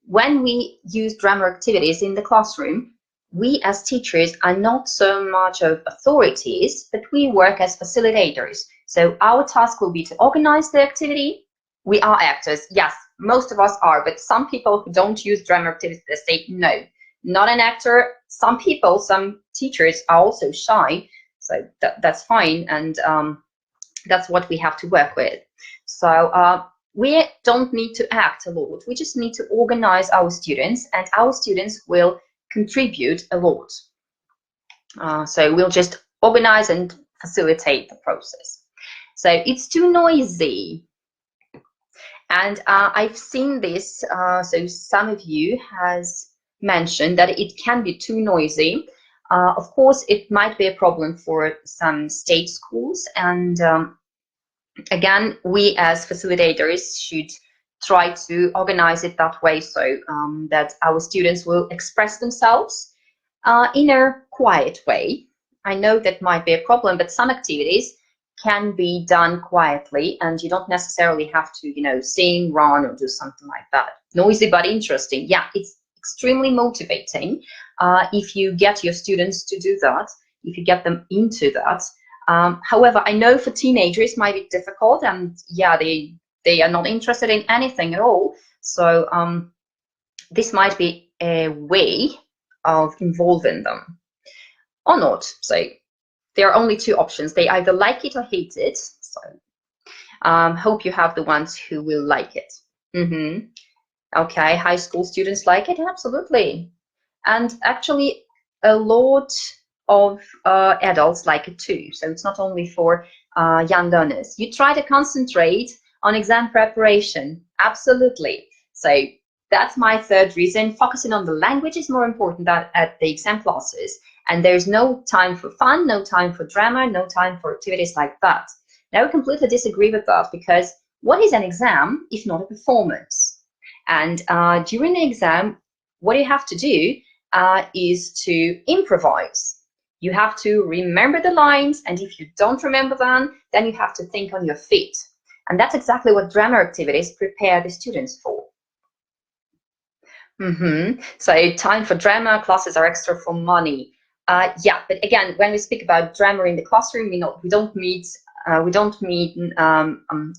C: When we use drama activities in the classroom, we as teachers are not so much of authorities, but we work as facilitators. So our task will be to organize the activity. We are actors. Yes, most of us are, but some people who don't use drama activities, they say, no, not an actor. Some people, some teachers are also shy. So that's fine. And that's what we have to work with. So we don't need to act a lot. We just need to organize our students, and our students will contribute a lot. So we'll just organize and facilitate the process. So it's too noisy. And I've seen this, so some of you has mentioned that it can be too noisy. Of course, it might be a problem for some state schools, and again, we as facilitators should try to organize it that way, so that our students will express themselves in a quiet way. I know that might be a problem, but some activities can be done quietly, and you don't necessarily have to, you know, sing, run, or do something like that. Noisy but interesting. Yeah, it's extremely motivating if you get your students to do that, if you get them into that. However, I know for teenagers it might be difficult, and yeah, they are not interested in anything at all. So this might be a way of involving them or not. So there are only two options. They either like it or hate it. So hope you have the ones who will like it. Okay, high school students like it? Absolutely. And actually, a lot of adults like it too. So it's not only for young learners. You try to concentrate on exam preparation. Absolutely. So that's my third reason. Focusing on the language is more important than at the exam classes. And there's no time for fun, no time for drama, no time for activities like that. Now, I completely disagree with that, because what is an exam if not a performance? And during the exam, what you have to do is to improvise. You have to remember the lines, and if you don't remember them, then you have to think on your feet. And that's exactly what drama activities prepare the students for. So time for drama, classes are extra for money. Yeah, but again, when we speak about drama in the classroom, we don't mean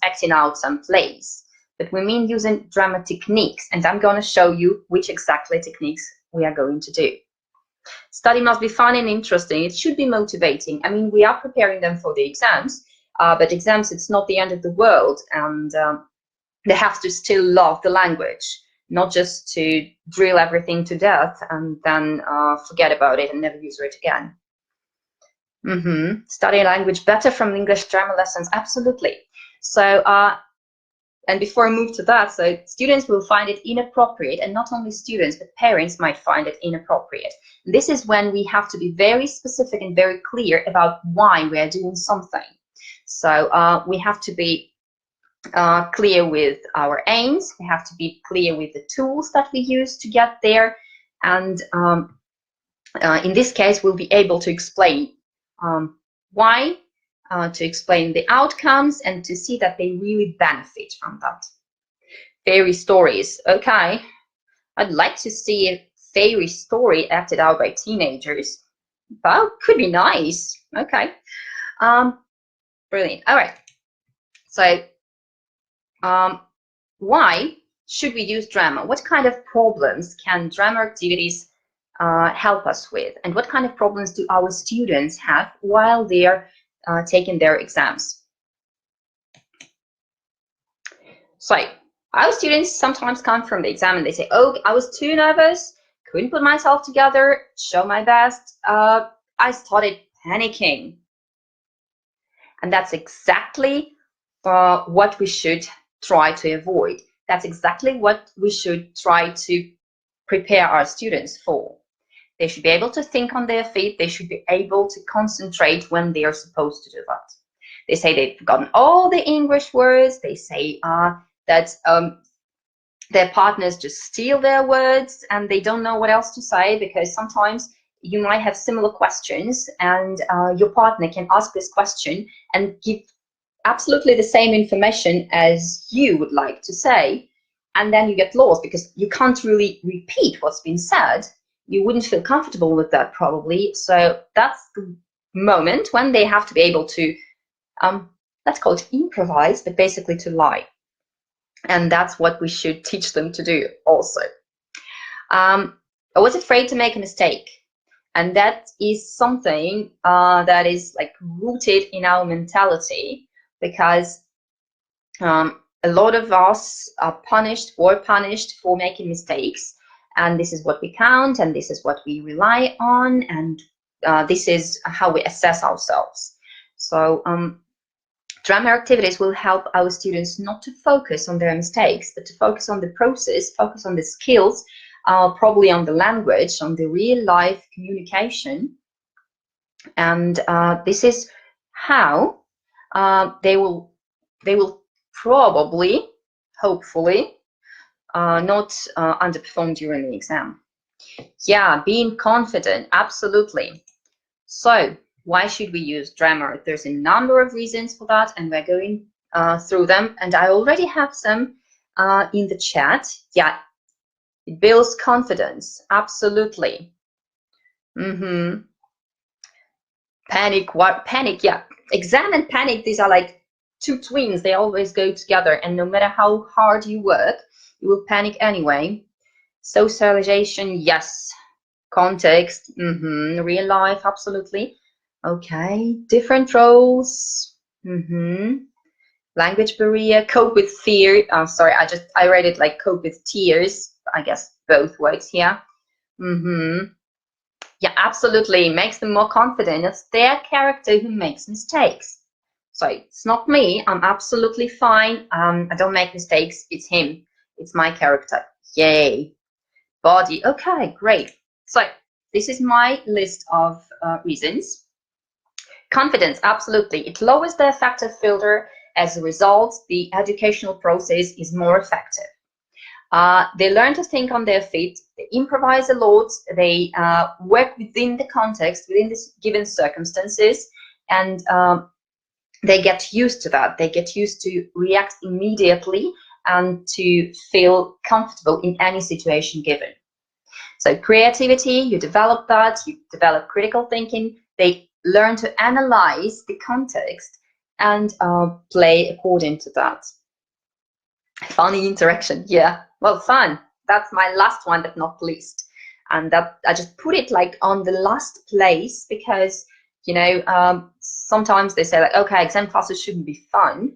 C: acting out some plays, but we mean using drama techniques, and I'm going to show you which exactly techniques we are going to do. Study must be fun and interesting. It should be motivating. I mean, we are preparing them for the exams, but exams, it's not the end of the world, and they have to still love the language, not just to drill everything to death and then forget about it and never use it again. Study language better from English drama lessons, absolutely. So, and before I move to that, so students will find it inappropriate, and not only students, but parents might find it inappropriate. And this is when we have to be very specific and very clear about why we are doing something. So we have to be clear with our aims. We have to be clear with the tools that we use to get there. And in this case, we'll be able to explain why, to explain the outcomes, and to see that they really benefit from that. Fairy stories. Okay, I'd like to see a fairy story acted out by teenagers. Well, could be nice. Okay, brilliant. All right. So why should we use drama? What kind of problems can drama activities help us with? And what kind of problems do our students have while they're taking their exams? So our students sometimes come from the exam and they say, oh, I was too nervous, couldn't put myself together, show my best. I started panicking. And that's exactly what we should try to avoid. That's exactly what we should try to prepare our students for. They should be able to think on their feet. They should be able to concentrate when they are supposed to do that. They say they've forgotten all the English words. They say that their partners just steal their words and they don't know what else to say, because sometimes you might have similar questions and your partner can ask this question and give absolutely the same information as you would like to say, and then you get lost because you can't really repeat what's been said. You wouldn't feel comfortable with that probably. So that's the moment when they have to be able to, let's call it improvise, but basically to lie. And that's what we should teach them to do also. I was afraid to make a mistake. And that is something that is like rooted in our mentality, because a lot of us are punished for making mistakes. And this is what we count, and this is what we rely on, and this is how we assess ourselves. So drama activities will help our students not to focus on their mistakes, but to focus on the process, focus on the skills, probably on the language, on the real life communication. And this is how they will probably, hopefully, not underperform during the exam. Yeah, being confident, absolutely. So why should we use drama? There's a number of reasons for that, and we're going through them. And I already have some in the chat. Yeah, it builds confidence, absolutely. Panic, what? Panic, yeah. Exam and panic, these are like two twins. They always go together, and no matter how hard you work, you will panic anyway. Socialization, yes. Context, real life, absolutely. Okay, different roles, language barrier, cope with fear. Sorry, I read it like cope with tears. I guess both works here. Yeah, absolutely, makes them more confident. It's their character who makes mistakes. So it's not me. I'm absolutely fine. I don't make mistakes. It's him. It's my character. Yay. Body. Okay, great. So this is my list of reasons. Confidence, absolutely. It lowers the affective filter. As a result, the educational process is more effective. They learn to think on their feet, they improvise a lot, they work within the context, within the given circumstances, and they get used to that. They get used to react immediately and to feel comfortable in any situation given. So creativity, you develop that, you develop critical thinking, they learn to analyze the context and play according to that. Funny interaction, yeah, well, fun. That's my last one, but not least. And that I just put it like on the last place because, you know, sometimes they say like, okay, exam classes shouldn't be fun.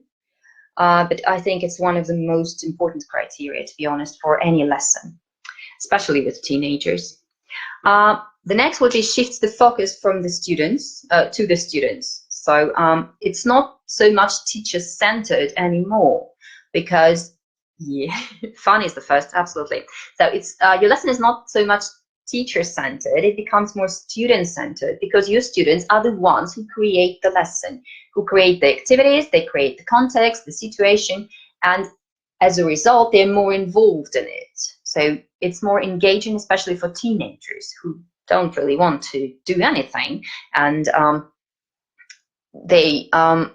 C: But I think it's one of the most important criteria, to be honest, for any lesson, especially with teenagers. The next would be shifts the focus from the students to the students. So it's not so much teacher-centered anymore, because yeah, fun is the first, absolutely. So it's your lesson is not so much teacher-centered, it becomes more student-centered, because your students are the ones who create the lesson, who create the activities, they create the context, the situation, and as a result, they're more involved in it. So it's more engaging, especially for teenagers who don't really want to do anything, and they are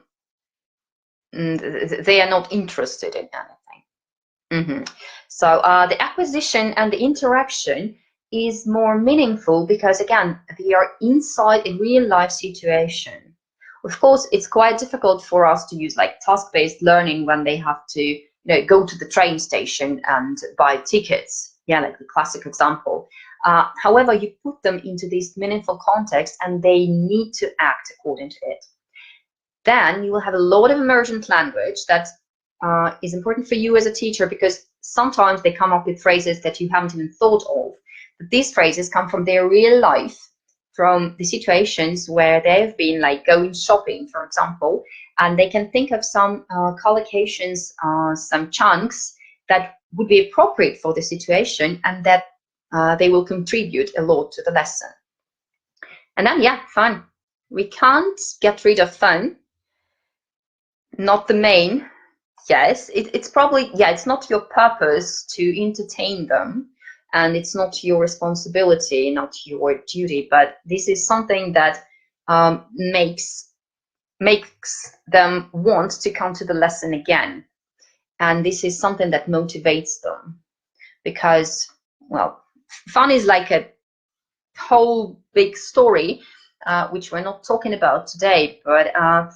C: not interested in anything. So the acquisition and the interaction is more meaningful because, again, they are inside a real life situation. Of course, it's quite difficult for us to use like task-based learning when they have to, go to the train station and buy tickets. Yeah, like the classic example. However, you put them into this meaningful context and they need to act according to it. Then you will have a lot of emergent language that is important for you as a teacher, because sometimes they come up with phrases that you haven't even thought of. But these phrases come from their real life, from the situations where they've been like going shopping, for example, and they can think of some collocations, some chunks that would be appropriate for the situation, and that they will contribute a lot to the lesson. And then, yeah, fun. We can't get rid of fun. Not the main. Yes, it's probably, yeah, it's not your purpose to entertain them, and it's not your responsibility, not your duty, but this is something that makes them want to come to the lesson again. And this is something that motivates them, because, well, fun is like a whole big story, which we're not talking about today, but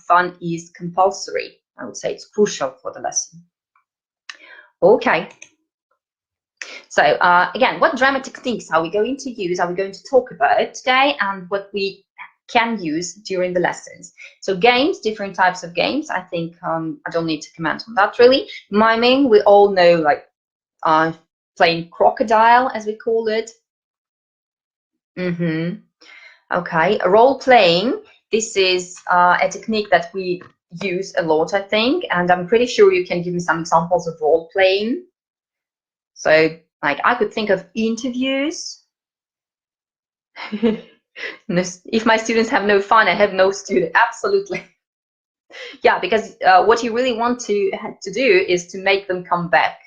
C: fun is compulsory. I would say it's crucial for the lesson. Okay. So again, what drama techniques are we going to use, are we going to talk about today, and what we can use during the lessons? So games, different types of games. I think I don't need to comment on that really. Miming, we all know, like playing crocodile, as we call it. Okay, role playing. This is a technique that we use a lot, I think, and I'm pretty sure you can give me some examples of role playing. So, like, I could think of interviews. If my students have no fun, I have no student. Absolutely. Yeah, because what you really want to do is to make them come back.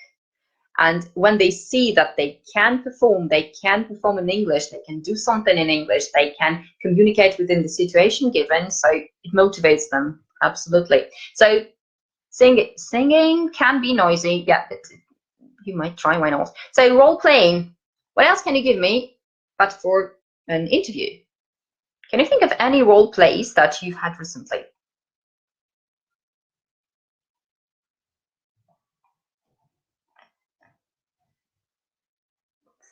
C: And when they see that they can perform in English, they can do something in English, they can communicate within the situation given, so it motivates them. Absolutely. So singing can be noisy. Yeah, you might try, why not? So role playing, what else can you give me but for an interview? Can you think of any role plays that you've had recently?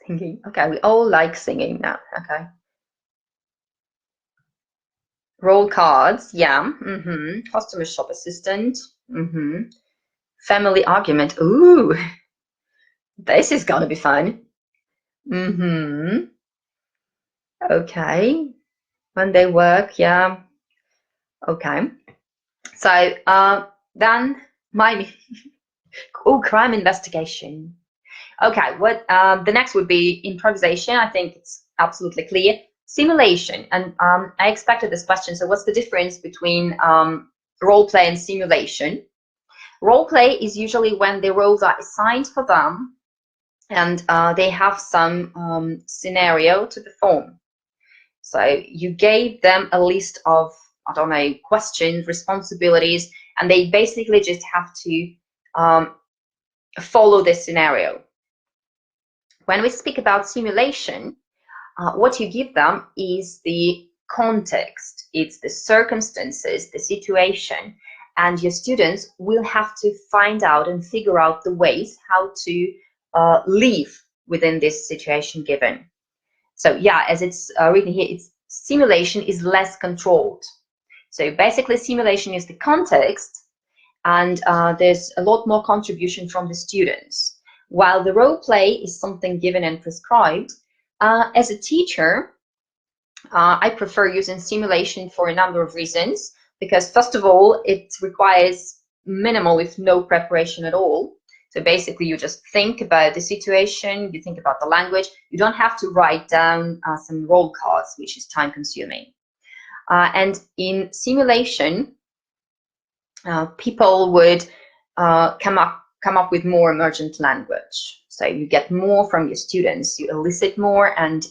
C: Singing. Okay, we all like singing now. Okay. Roll cards, yeah. Customer shop assistant. Family argument. Ooh, this is gonna be fun. Okay. When they work, yeah. Okay. So then crime investigation. Okay, what the next would be improvisation. I think it's absolutely clear. Simulation, and I expected this question. So what's the difference between role play and simulation? Role play is usually when the roles are assigned for them, and they have some scenario to perform. So you gave them a list of, I don't know, questions, responsibilities, and they basically just have to follow this scenario. When we speak about simulation, what you give them is the context, it's the circumstances, the situation, and your students will have to find out and figure out the ways how to live within this situation given. So yeah, as it's written here, it's simulation is less controlled. So basically simulation is the context, and there's a lot more contribution from the students. While the role play is something given and prescribed, as a teacher, I prefer using simulation for a number of reasons, because first of all, it requires minimal, if no preparation at all. So basically, you just think about the situation, you think about the language. You don't have to write down some role cards, which is time consuming. And in simulation, people would come up with more emergent language. So you get more from your students, you elicit more, and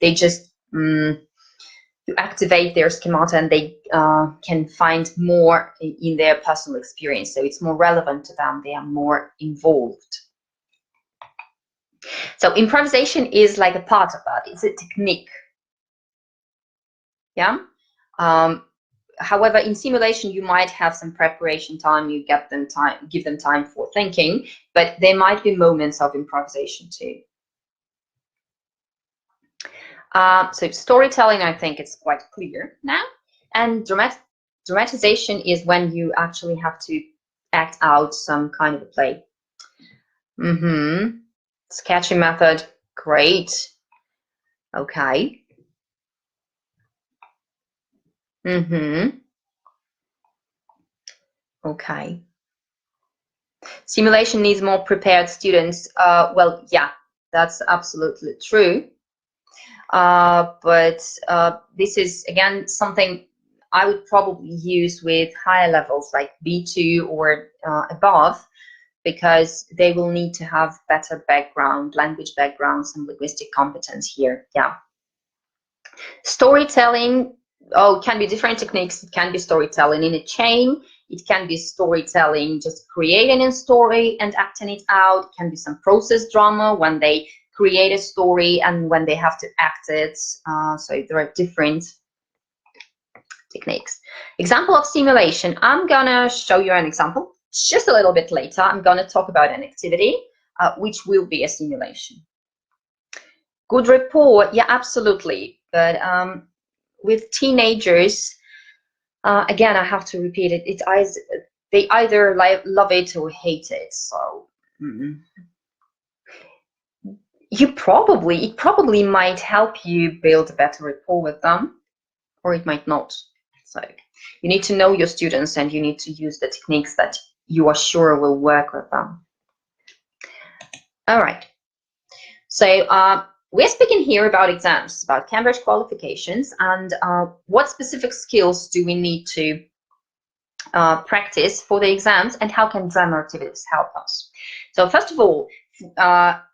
C: they just you activate their schemata, and they can find more in their personal experience. So it's more relevant to them, they are more involved. So improvisation is like a part of that, it's a technique. Yeah. However, in simulation, you might have some preparation time, you give them time for thinking, but there might be moments of improvisation too. So storytelling, I think it's quite clear now. And dramatization is when you actually have to act out some kind of a play. Sketching method, great. Okay. Okay. Simulation needs more prepared students. Well, yeah, that's absolutely true. But this is, again, something I would probably use with higher levels like B2 or above, because they will need to have better background, language backgrounds and linguistic competence here. Yeah. Storytelling, oh, it can be different techniques. It can be storytelling in a chain. It can be storytelling, just creating a story and acting it out. It can be some process drama when they create a story and when they have to act it. So there are different techniques. Example of simulation. I'm gonna show you an example just a little bit later. I'm gonna talk about an activity which will be a simulation. Good rapport, yeah, absolutely. But with teenagers, again, I have to repeat it. They either love it or hate it. So it probably might help you build a better rapport with them, or it might not. So you need to know your students and you need to use the techniques that you are sure will work with them. All right. So we're speaking here about exams, about Cambridge qualifications, and what specific skills do we need to practice for the exams, and how can drama activities help us? So first of all,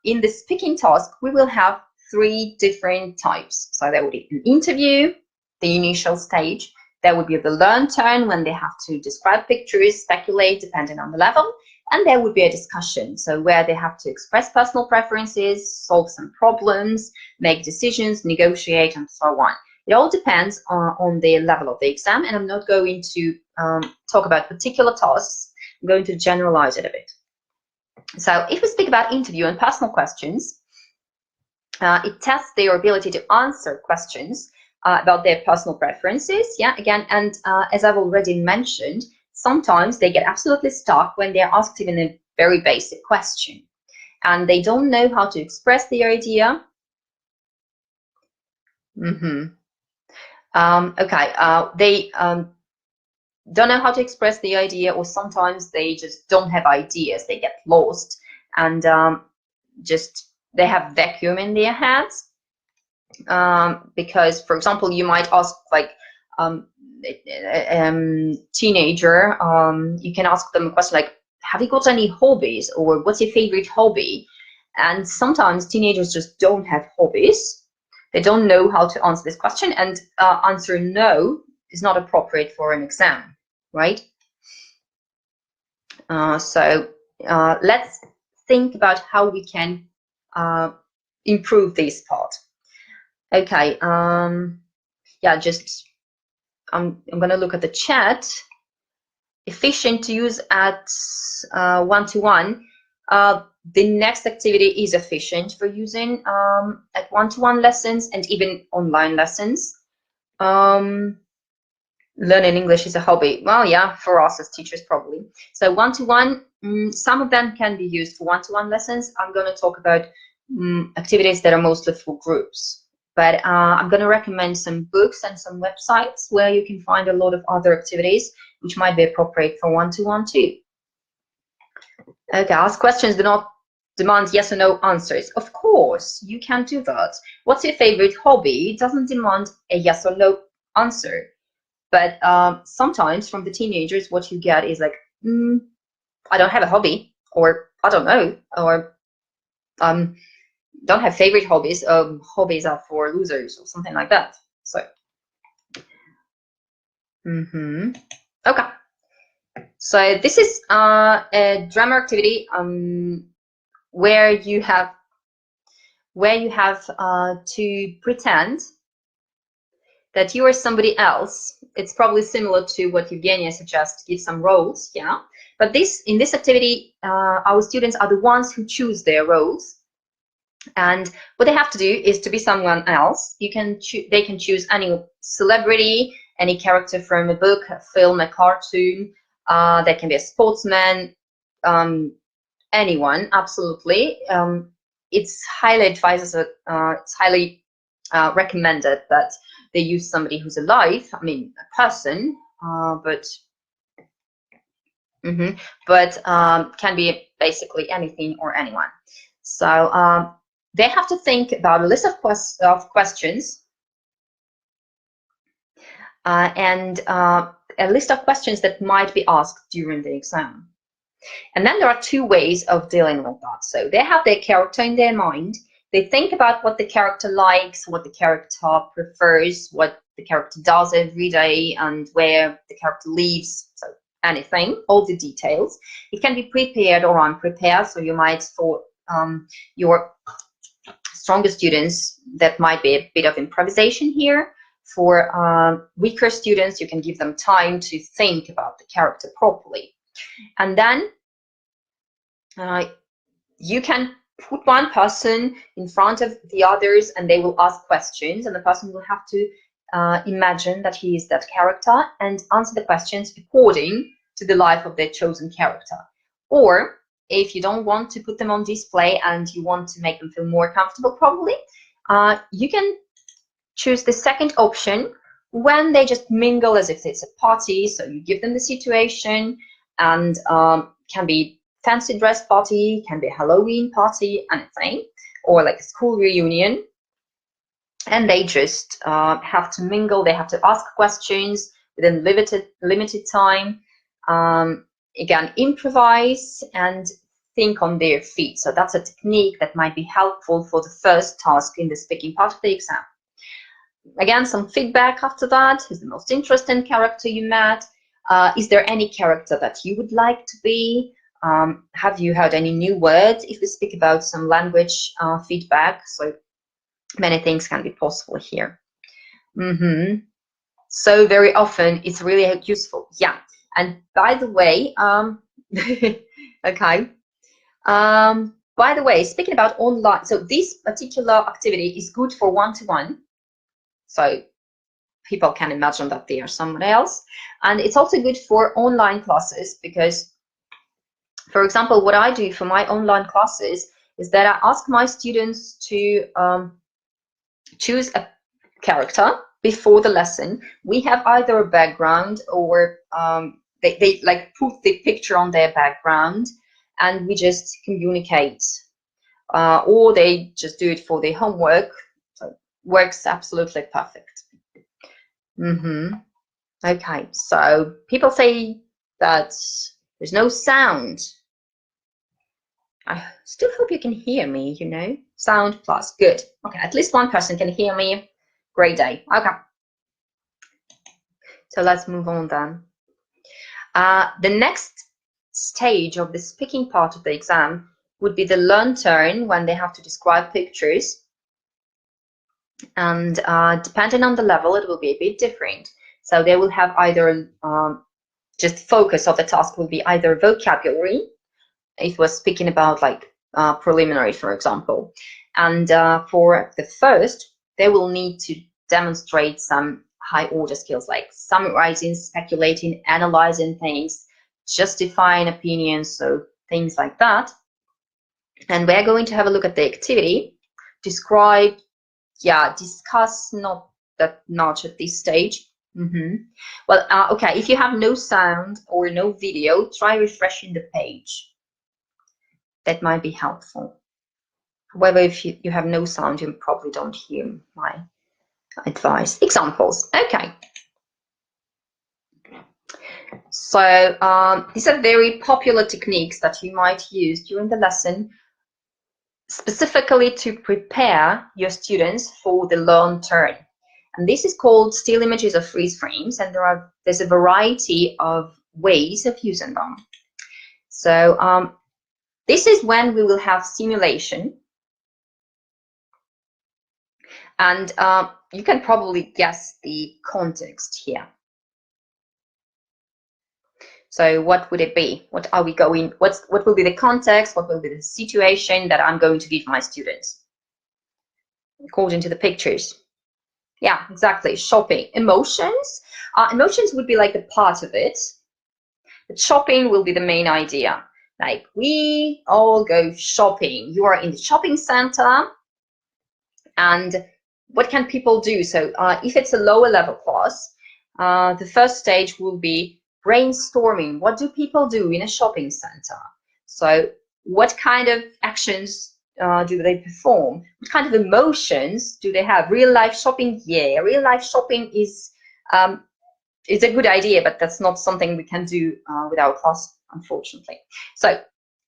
C: in the speaking task, we will have 3 different types. So there will be an interview, the initial stage. There would be the learn turn when they have to describe pictures, speculate depending on the level, and there would be a discussion, so where they have to express personal preferences, solve some problems, make decisions, negotiate, and so on. It all depends on the level of the exam, and I'm not going to talk about particular tasks. I'm going to generalize it a bit. So if we speak about interview and personal questions, it tests their ability to answer questions about their personal preferences. Yeah, again, and as I've already mentioned, sometimes they get absolutely stuck when they're asked even a very basic question and they don't know how to express the idea. Okay, they don't know how to express the idea, or sometimes they just don't have ideas. They get lost and just they have vacuum in their heads. Because, for example, you might ask like teenager, you can ask them a question like, have you got any hobbies, or what's your favorite hobby? And sometimes teenagers just don't have hobbies. They don't know how to answer this question, and answer no is not appropriate for an exam, right? So let's think about how we can improve this part. Okay, yeah, just I'm going to look at the chat. Efficient to use at one-to-one. The next activity is efficient for using at one-to-one lessons and even online lessons. Learning English is a hobby. Well, yeah, for us as teachers probably. So one-to-one, some of them can be used for one-to-one lessons. I'm going to talk about activities that are mostly for groups. But I'm going to recommend some books and some websites where you can find a lot of other activities which might be appropriate for one-to-one too. Okay, ask questions do not demand yes or no answers. Of course, you can do that. What's your favorite hobby? It doesn't demand a yes or no answer. But sometimes from the teenagers, what you get is like, I don't have a hobby, or I don't know, or don't have favorite hobbies. Hobbies are for losers, or something like that. So, okay. So this is a drama activity where you have to pretend that you are somebody else. It's probably similar to what Evgenia suggests, give some roles, yeah. But in this activity, our students are the ones who choose their roles. And what they have to do is to be someone else. They can choose any celebrity, any character from a book, a film, a cartoon. They can be a sportsman, anyone, absolutely. It's highly advised, it's highly recommended that they use somebody who's alive, I mean a person, but But can be basically anything or anyone. So they have to think about a list of questions and a list of questions that might be asked during the exam. And then there are two ways of dealing with that. So they have their character in their mind. They think about what the character likes, what the character prefers, what the character does every day, and where the character lives. So anything, all the details. It can be prepared or unprepared. So you might, for your stronger students, that might be a bit of improvisation here. For weaker students, you can give them time to think about the character properly. And then you can put one person in front of the others and they will ask questions, and the person will have to imagine that he is that character and answer the questions according to the life of their chosen character. Or if you don't want to put them on display and you want to make them feel more comfortable, probably, you can choose the second option, when they just mingle as if it's a party. So you give them the situation, and can be fancy dress party, can be a Halloween party, anything, or like a school reunion. And they just have to mingle, they have to ask questions within limited time. Again, improvise and think on their feet. So that's a technique that might be helpful for the first task in the speaking part of the exam. Again, some feedback after that. Who's the most interesting character you met? Is there any character that you would like to be? Have you heard any new words? If we speak about some language feedback, so many things can be possible here. So very often it's really useful. Yeah. And by the way, okay. By the way, speaking about online, so this particular activity is good for one-to-one. So people can imagine that they are someone else. And it's also good for online classes because, for example, what I do for my online classes is that I ask my students to choose a character before the lesson. We have either a background or they like put the picture on their background and we just communicate. Or they just do it for their homework. So it works absolutely perfect. Okay, so people say that there's no sound. I still hope you can hear me, you know. Sound plus, good. Okay, at least one person can hear me. Great day. Okay. So let's move on then. The next stage of the speaking part of the exam would be the learn turn, when they have to describe pictures. And depending on the level, it will be a bit different. So they will have either just focus of the task will be either vocabulary, if we're speaking about like preliminary, for example. And for the first, they will need to demonstrate some high order skills like summarizing, speculating, analyzing things, justifying opinions, so things like that. And we're going to have a look at the activity. Describe, discuss, not that much at this stage. Well, okay, if you have no sound or no video, try refreshing the page. That might be helpful. However, if you have no sound, you probably don't hear my advice. Examples. Okay. So these are very popular techniques that you might use during the lesson, specifically to prepare your students for the learn turn. And this is called still images or freeze frames, and there's a variety of ways of using them. So this is when we will have simulation. And you can probably guess the context here. So what would it be? What are we going, what will be the context? What will be the situation that I'm going to give my students? According to the pictures. Yeah, exactly. Shopping. Emotions. Emotions would be like a part of it. But shopping will be the main idea. Like, we all go shopping. You are in the shopping center. And what can people do? So if it's a lower level class, the first stage will be brainstorming. What do people do in a shopping center? So what kind of actions do they perform? What kind of emotions do they have? Real life shopping? Yeah, real life shopping is it's a good idea, but that's not something we can do with our class, unfortunately. So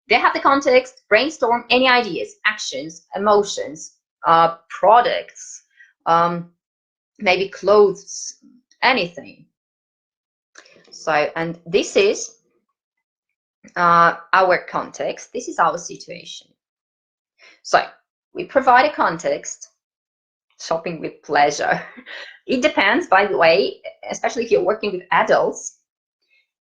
C: they have the context, brainstorm any ideas, actions, emotions, products, maybe clothes, anything. So, and this is our context. This is our situation. So we provide a context, shopping with pleasure. It depends, by the way, especially if you're working with adults,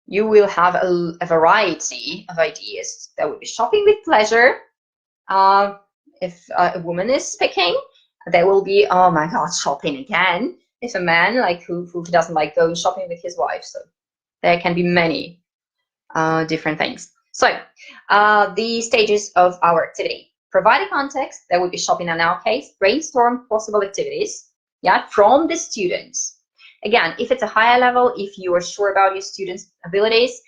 C: you will have a variety of ideas. There will be shopping with pleasure. If a woman is speaking, there will be, oh my God, shopping again. If a man, like who doesn't like going shopping with his wife. So there can be many different things. So the stages of our activity. Provide a context. There will be shopping in our case. Brainstorm possible activities, yeah, from the students. Again, if it's a higher level, if you are sure about your students' abilities,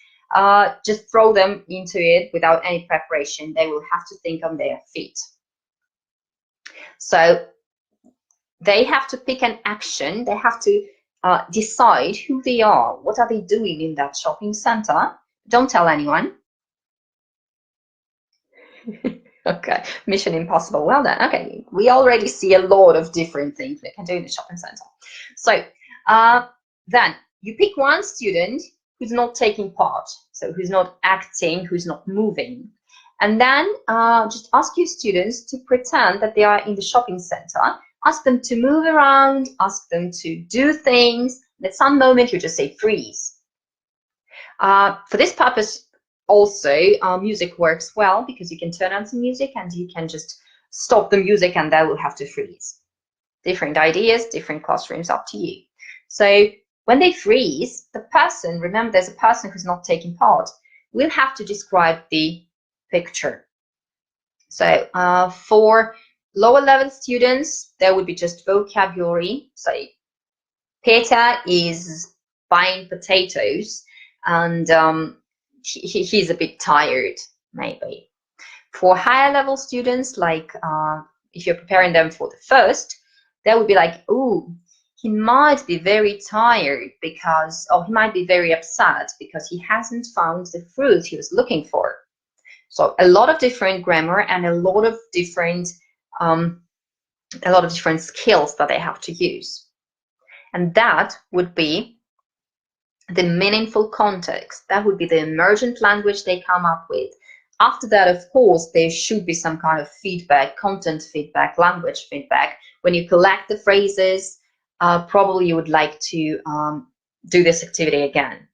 C: just throw them into it without any preparation. They will have to think on their feet. So they have to pick an action. They have to decide who they are. What are they doing in that shopping center? Don't tell anyone. Okay, mission impossible. Well done. Okay, we already see a lot of different things they can do in the shopping center. So then you pick one student who's not taking part, so who's not acting, who's not moving. And then just ask your students to pretend that they are in the shopping center. Ask them to move around, ask them to do things. And at some moment, you just say freeze. For this purpose, also, music works well because you can turn on some music and you can just stop the music and they will have to freeze. Different ideas, different classrooms, up to you. So when they freeze, the person, remember there's a person who's not taking part, will have to describe the picture. So for lower level students, there would be just vocabulary. Say, Peter is buying potatoes and he's a bit tired, maybe. For higher level students, like if you're preparing them for the first, that would be like, oh, he might be very tired because, or he might be very upset because he hasn't found the fruit he was looking for. So a lot of different grammar and a lot of different skills that they have to use. And that would be the meaningful context. That would be the emergent language they come up with. After that, of course, there should be some kind of feedback, content feedback, language feedback. When you collect the phrases, probably you would like to do this activity again.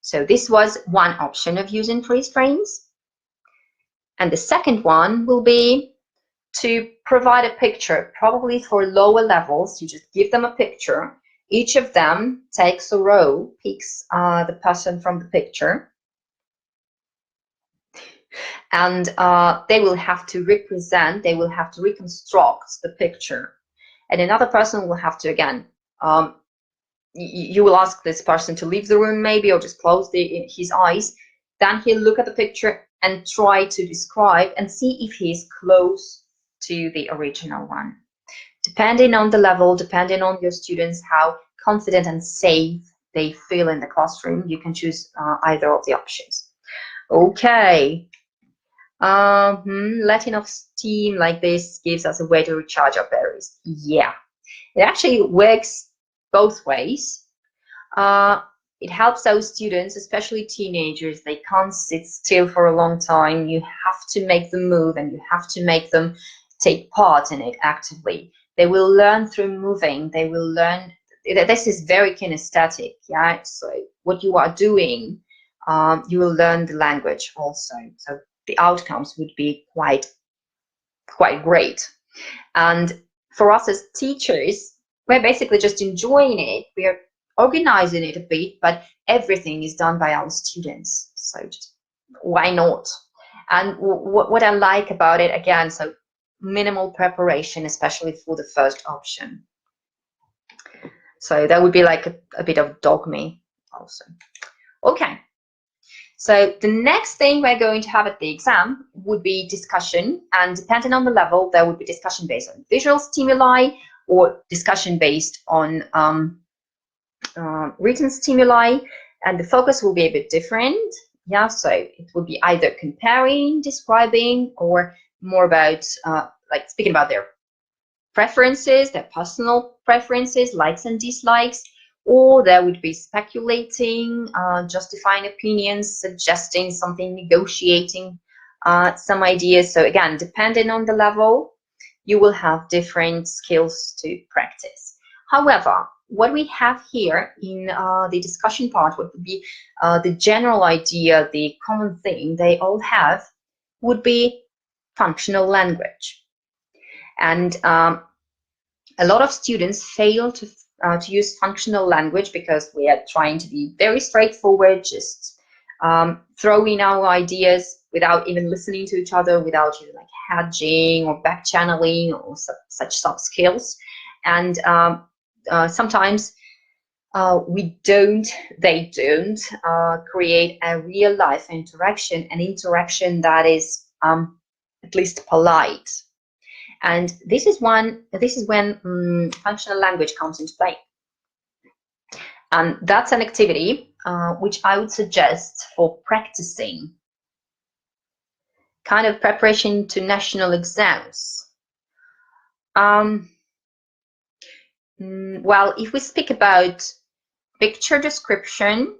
C: So this was one option of using freeze frames. And the second one will be to provide a picture, probably for lower levels. You just give them a picture. Each of them takes a row, picks the person from the picture, and they will have to represent, they will have to reconstruct the picture. And another person will have to, again, you will ask this person to leave the room maybe, or just close his eyes. Then he'll look at the picture and try to describe and see if he's close to the original one. Depending on the level, depending on your students, how confident and safe they feel in the classroom, you can choose either of the options. Okay. Letting off steam like this gives us a way to recharge our batteries. Yeah, it actually works both ways. It helps those students, especially teenagers. They can't sit still for a long time. You have to make them move and you have to make them take part in it actively. They will learn through moving. They will learn. This is very kinesthetic, yeah? So what you are doing, you will learn the language also. So the outcomes would be quite great. And for us as teachers, we're basically just enjoying it. We're organizing it a bit, but everything is done by our students. So just why not? And what I like about it, again, so minimal preparation, especially for the first option. So that would be like a bit of dogme also. Okay. So the next thing we're going to have at the exam would be discussion, and depending on the level, there would be discussion based on visual stimuli or discussion based on written stimuli, and the focus will be a bit different. Yeah, so it would be either comparing, describing, or more about like speaking about their preferences, their personal preferences, likes and dislikes, or there would be speculating, justifying opinions, suggesting something, negotiating some ideas. So again, depending on the level, you will have different skills to practice. However, what we have here in the discussion part, what would be the general idea, the common thing they all have, would be functional language. And a lot of students fail to use functional language because we are trying to be very straightforward, just throwing our ideas without even listening to each other, without like hedging or back channeling or such soft skills. And sometimes they don't create a real life interaction, an interaction that is at least polite. And this is when functional language comes into play. And that's an activity which I would suggest for practicing, kind of preparation to national exams. Well, if we speak about picture description,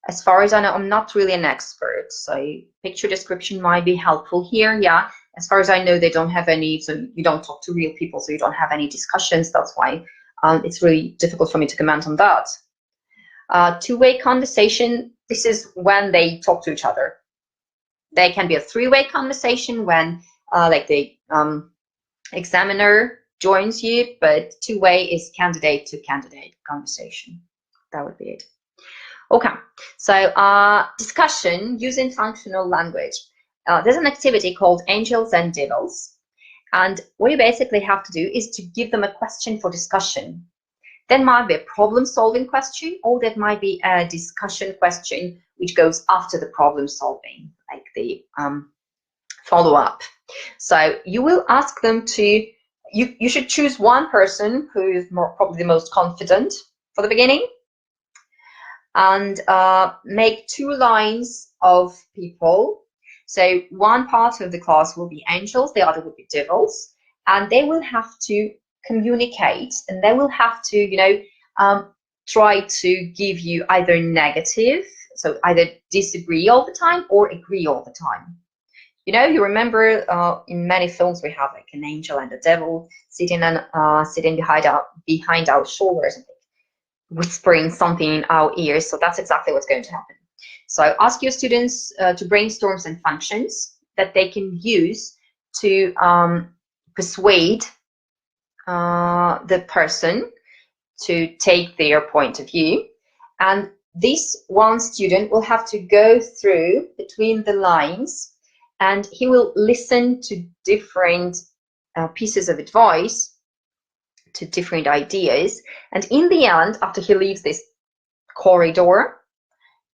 C: as far as I know, I'm not really an expert, so picture description might be helpful here. Yeah, as far as I know, they don't have any, so you don't talk to real people, so you don't have any discussions. That's why it's really difficult for me to comment on that. Two-way conversation, this is when they talk to each other. There can be a three-way conversation when like the examiner joins you, but two-way is candidate to candidate conversation. That would be it. Okay, so discussion using functional language. There's an activity called Angels and Devils, and what you basically have to do is to give them a question for discussion. That might be a problem-solving question, or that might be a discussion question which goes after the problem-solving, like the follow-up. So you will ask them to, you should choose one person who is probably the most confident for the beginning, and make two lines of people. So one part of the class will be angels, the other will be devils, and they will have to communicate, and they will have to, try to give you either negative, so either disagree all the time or agree all the time. You remember in many films we have like an angel and a devil sitting behind our shoulders, whispering something in our ears. So that's exactly what's going to happen. So ask your students to brainstorm some functions that they can use to persuade the person to take their point of view. And this one student will have to go through between the lines, and he will listen to different pieces of advice, to different ideas, and in the end, after he leaves this corridor,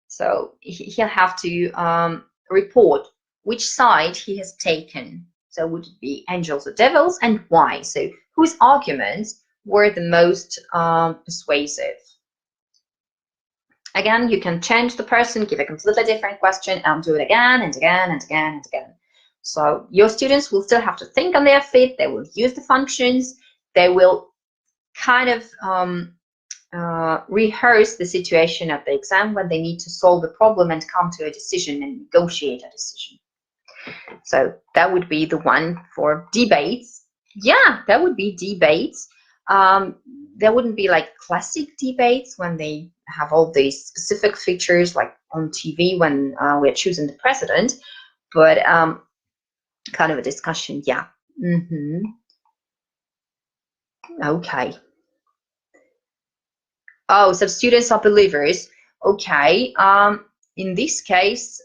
C: so he'll have to report which side he has taken. So would it be angels or devils, and why? So whose arguments were the most persuasive? Again, you can change the person, give a completely different question, and do it again and again and again and again. So your students will still have to think on their feet. They will use the functions. They will kind of rehearse the situation at the exam when they need to solve a problem and come to a decision and negotiate a decision. So that would be the one for debates. Yeah, that would be debates. There wouldn't be like classic debates when they have all these specific features like on TV when we're choosing the president, but kind of a discussion, yeah. Okay. Oh, so students are believers. Okay. In this case,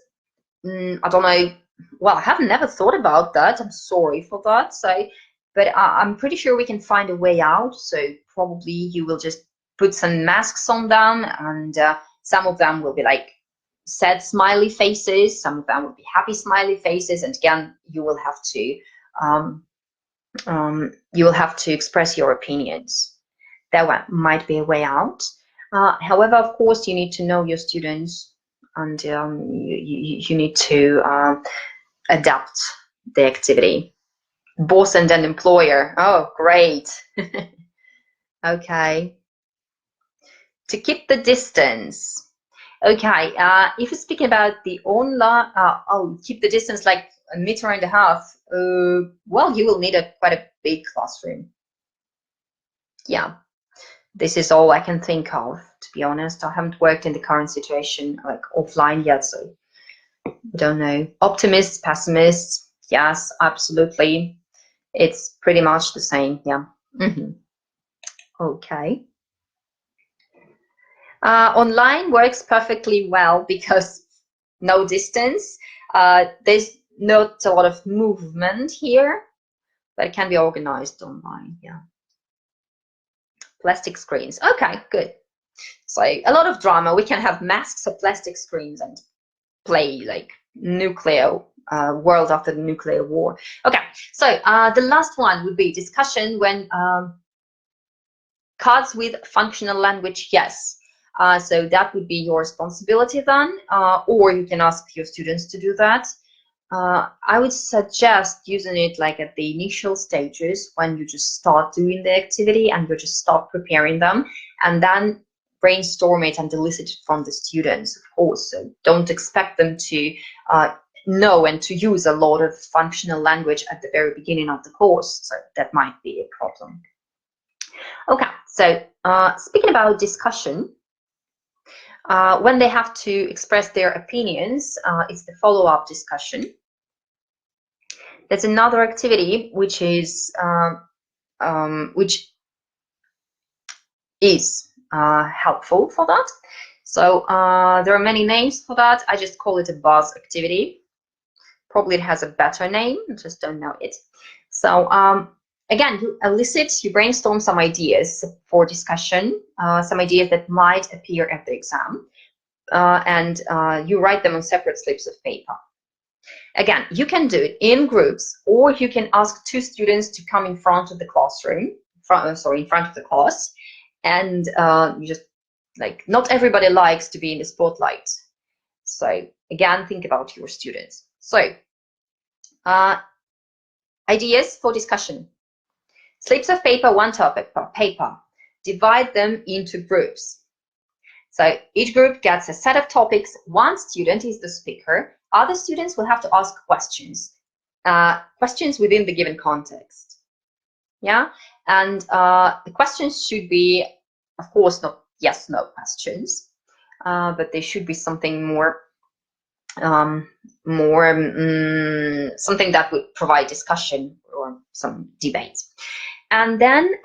C: I don't know. Well, I have never thought about that. I'm sorry for that. So, but I'm pretty sure we can find a way out. So probably you will just put some masks on them, and some of them will be like sad smiley faces, some of them will be happy smiley faces, and again, you will have to express your opinions. That might be a way out. However, of course, you need to know your students, and you need to adapt the activity. Boss and an employer. Oh, great. Okay. To keep the distance. Okay, if you speak about the online, keep the distance like 1.5 meters. Well, you will need quite a big classroom. Yeah, this is all I can think of, to be honest. I haven't worked in the current situation like offline yet, so I don't know. Optimists, pessimists, yes, absolutely. It's pretty much the same, yeah. Okay. Online works perfectly well because no distance. There's not a lot of movement here, but it can be organized online, yeah. Plastic screens. Okay, good. So a lot of drama. We can have masks of plastic screens and play like nuclear world after the nuclear war. Okay, so the last one would be discussion when cards with functional language, yes. So that would be your responsibility then, or you can ask your students to do that. I would suggest using it like at the initial stages when you just start doing the activity and you just start preparing them, and then brainstorm it and elicit it from the students, of course. So don't expect them to know and to use a lot of functional language at the very beginning of the course. So that might be a problem. Okay, so speaking about discussion, when they have to express their opinions, it's the follow-up discussion. There's another activity which is helpful for that. So there are many names for that. I just call it a buzz activity. Probably it has a better name, I just don't know it. So again, you elicit, you brainstorm some ideas for discussion, some ideas that might appear at the exam, and you write them on separate slips of paper. Again, you can do it in groups, or you can ask 2 students to come in front of the classroom, in front of the class, and you just like, not everybody likes to be in the spotlight. So again, think about your students. So ideas for discussion. Slips of paper, 1 topic per paper. Divide them into groups. So each group gets a set of topics. 1 student is the speaker. Other students will have to ask questions, questions within the given context. Yeah, and the questions should be, of course, not yes/no questions, but they should be something more, something that would provide discussion or some debate. And then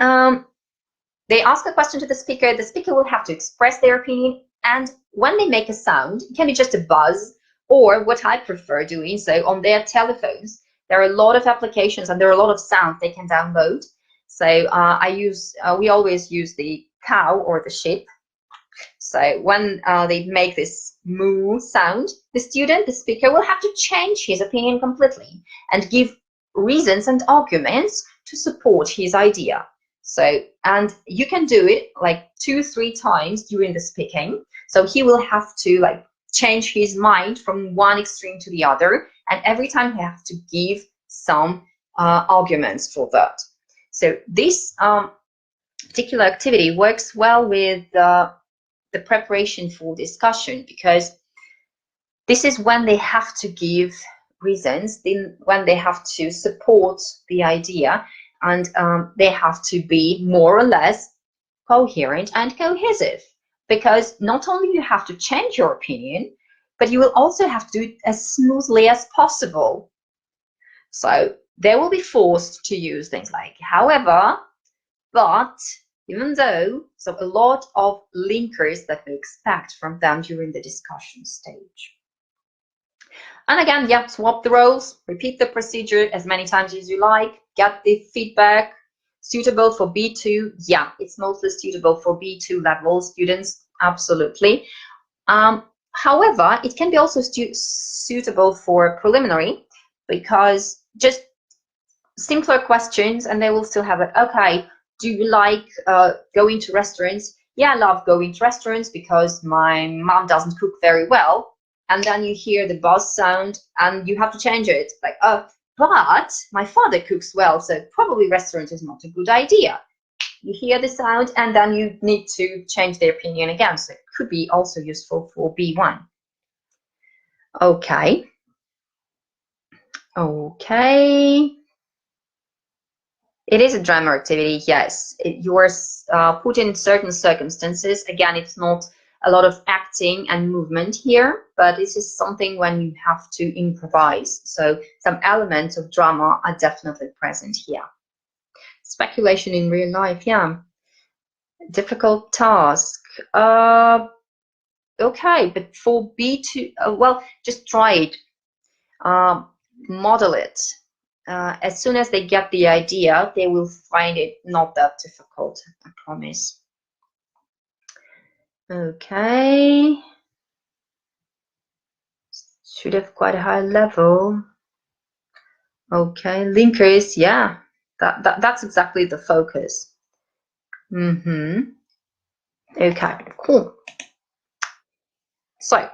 C: they ask a question to the speaker. The speaker will have to express their opinion, and when they make a sound, it can be just a buzz, or what I prefer doing, so on their telephones, there are a lot of applications and there are a lot of sounds they can download. So we always use the cow or the sheep. So when they make this moo sound, the speaker will have to change his opinion completely and give reasons and arguments to support his idea. So, and you can do it like 2-3 times during the speaking. So he will have to like change his mind from one extreme to the other, and every time he has to give some arguments for that. So this particular activity works well with the preparation for discussion, because this is when they have to give reasons, when they have to support the idea, and they have to be more or less coherent and cohesive, because not only you have to change your opinion, but you will also have to do it as smoothly as possible. So they will be forced to use things like however, but, even though, so a lot of linkers that we expect from them during the discussion stage. And again, yeah, swap the roles, repeat the procedure as many times as you like, get the feedback. Suitable for B2, yeah, it's mostly suitable for B2 level students, absolutely. However, it can be also suitable for preliminary, because just simpler questions, and they will still have it. Okay, do you like going to restaurants? Yeah, I love going to restaurants because my mom doesn't cook very well. And then you hear the buzz sound and you have to change it. Like, but my father cooks well, so probably restaurant is not a good idea. You hear the sound and then you need to change the opinion again. So it could be also useful for B1. Okay. Okay. It is a drama activity, yes. You are put in certain circumstances. Again, it's not a lot of acting and movement here, but this is something when you have to improvise. So some elements of drama are definitely present here. Speculation in real life, yeah. Difficult task. Okay, but for B2, well, just try it. Model it. As soon as they get the idea, they will find it not that difficult, I promise. Okay. Should have quite a high level. Okay, linkers, yeah, that's exactly the focus. Okay, cool. So,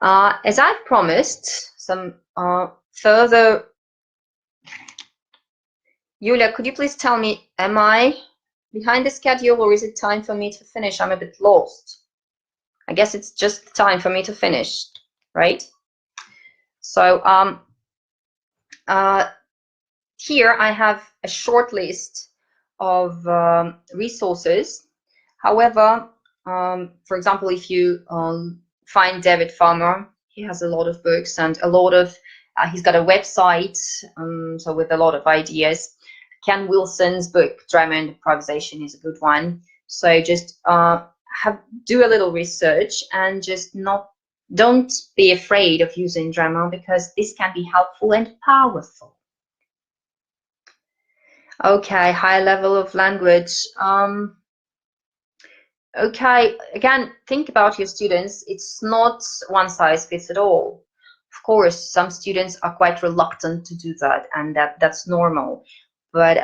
C: as I've promised, some further. Yulia, could you please tell me, am I behind the schedule or is it time for me to finish? I'm a bit lost. I guess it's just time for me to finish, right? So here I have a short list of resources. However, for example, if you find David Farmer, he has a lot of books and a lot of, he's got a website, so with a lot of ideas. Ken Wilson's book, Drama and Improvisation, is a good one. So just do a little research and just don't be afraid of using drama, because this can be helpful and powerful. Okay, high level of language. Okay, again, think about your students. It's not one size fits it all. Of course, some students are quite reluctant to do that, and that's normal. But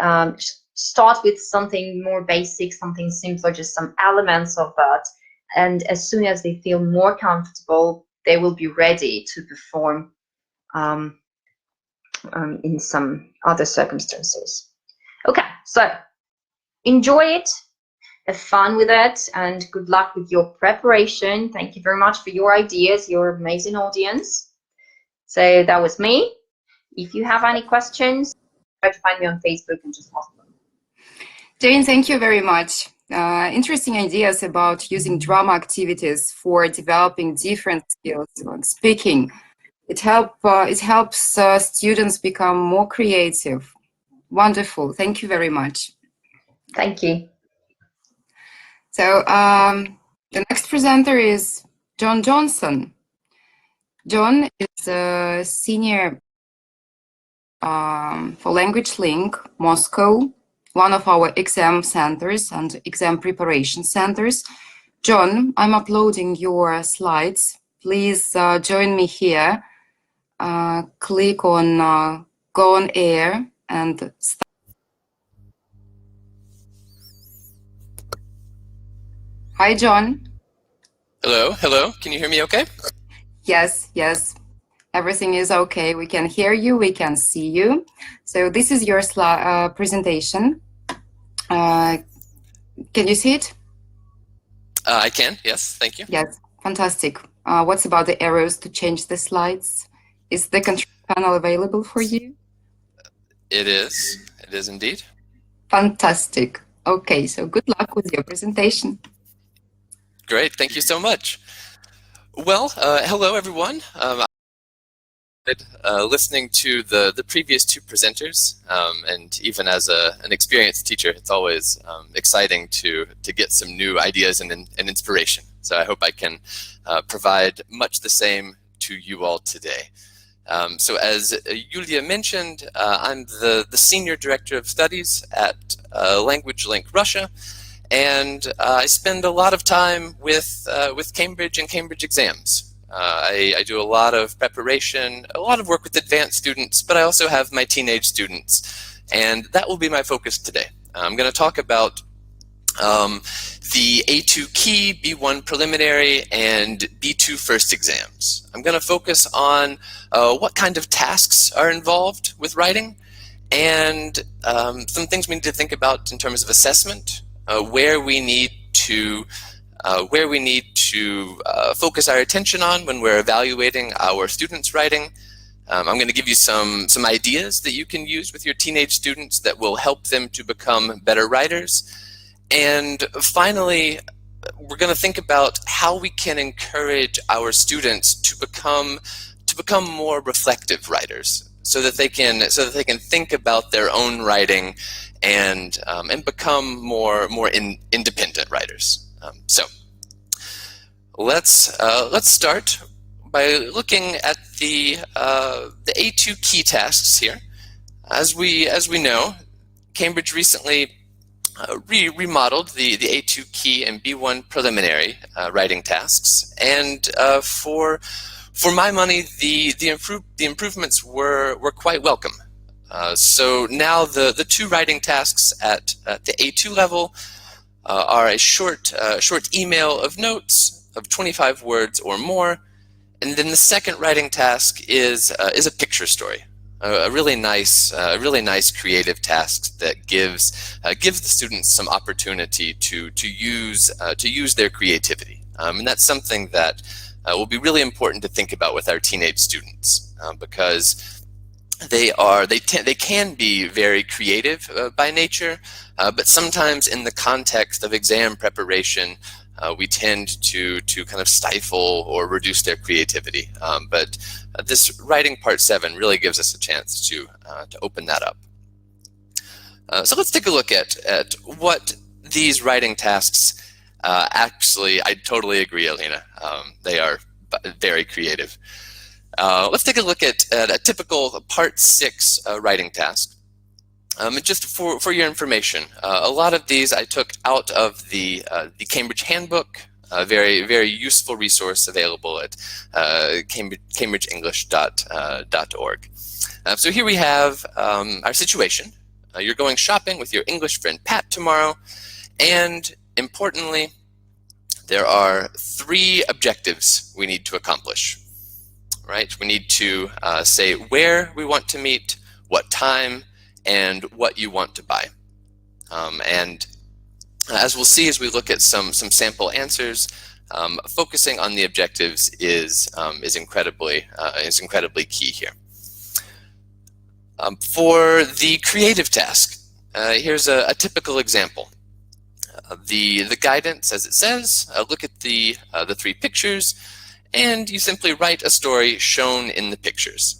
C: start with something more basic, something simpler, just some elements of that. And as soon as they feel more comfortable, they will be ready to perform in some other circumstances. Okay, so enjoy it, have fun with it, and good luck with your preparation. Thank you very much for your ideas, your amazing audience. So that was me. If you have any questions, try to find me on Facebook and just ask them.
A: Jane, thank you very much. Interesting ideas about using drama activities for developing different skills, like speaking. It helps students become more creative. Wonderful. Thank you very much.
C: Thank you.
A: So the next presenter is John Johnson. John is a senior for Language Link, Moscow, one of our exam centers and exam preparation centers. John, I'm uploading your slides. Please join me here. Click on Go on Air and start. Hi, John.
D: Hello, hello. Can you hear me okay?
A: Yes, yes. Everything is okay. We can hear you. We can see you. So this is your presentation. Can you see it?
D: I can, yes. Thank you.
A: Yes, fantastic. What's about the arrows to change the slides? Is the control panel available for you?
D: It is. It is indeed.
A: Fantastic. Okay, so good luck with your presentation.
D: Great. Thank you so much. Well, hello, everyone. Listening to the previous two presenters, and even as an experienced teacher, it's always exciting to get some new ideas and inspiration. So I hope I can provide much the same to you all today. So as Yulia mentioned, I'm the Senior Director of Studies at Language Link Russia, and I spend a lot of time with Cambridge and Cambridge exams. I do a lot of preparation, a lot of work with advanced students, but I also have my teenage students, and that will be my focus today. I'm going to talk about the A2 key, B1 preliminary, and B2 first exams. I'm going to focus on what kind of tasks are involved with writing, and some things we need to think about in terms of assessment, where we need to focus our attention on when we're evaluating our students' writing. I'm going to give you some ideas that you can use with your teenage students that will help them to become better writers. And finally, we're going to think about how we can encourage our students to become more reflective writers, so that they can think about their own writing and become more independent writers. So let's start by looking at the A2 key tasks here. As we know, Cambridge recently remodeled the A2 key and B1 preliminary writing tasks, and for my money, the improvements were quite welcome. So now the two writing tasks at the A2 level are a short email of notes of 25 words or more, and then the second writing task is a picture story. A really nice creative task that gives the students some opportunity to use their creativity, and that's something that will be really important to think about with our teenage students, because they can be very creative by nature, but sometimes in the context of exam preparation, we tend to kind of stifle or reduce their creativity. But this writing part 7 really gives us a chance to open that up. So let's take a look at what these writing tasks actually. I totally agree, Alina. They are very creative. Let's take a look at a typical part 6 writing task. Just for your information, a lot of these I took out of the Cambridge Handbook, a very useful resource available at cambridgeenglish.org. So here we have our situation. You're going shopping with your English friend Pat tomorrow, and importantly, there are 3 objectives we need to accomplish. Right? We need to say where we want to meet, what time, and what you want to buy. And as we'll see as we look at some sample answers, focusing on the objectives is incredibly key here. For the creative task, here's a typical example. The guidance, as it says, look at the 3 pictures, and you simply write a story shown in the pictures,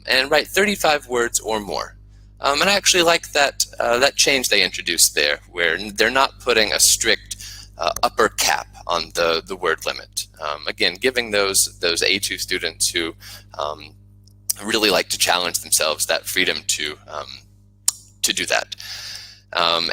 D: and write 35 words or more. And I actually like that change they introduced there, where they're not putting a strict upper cap on the word limit. Again, giving those A2 students who really like to challenge themselves that freedom to do that.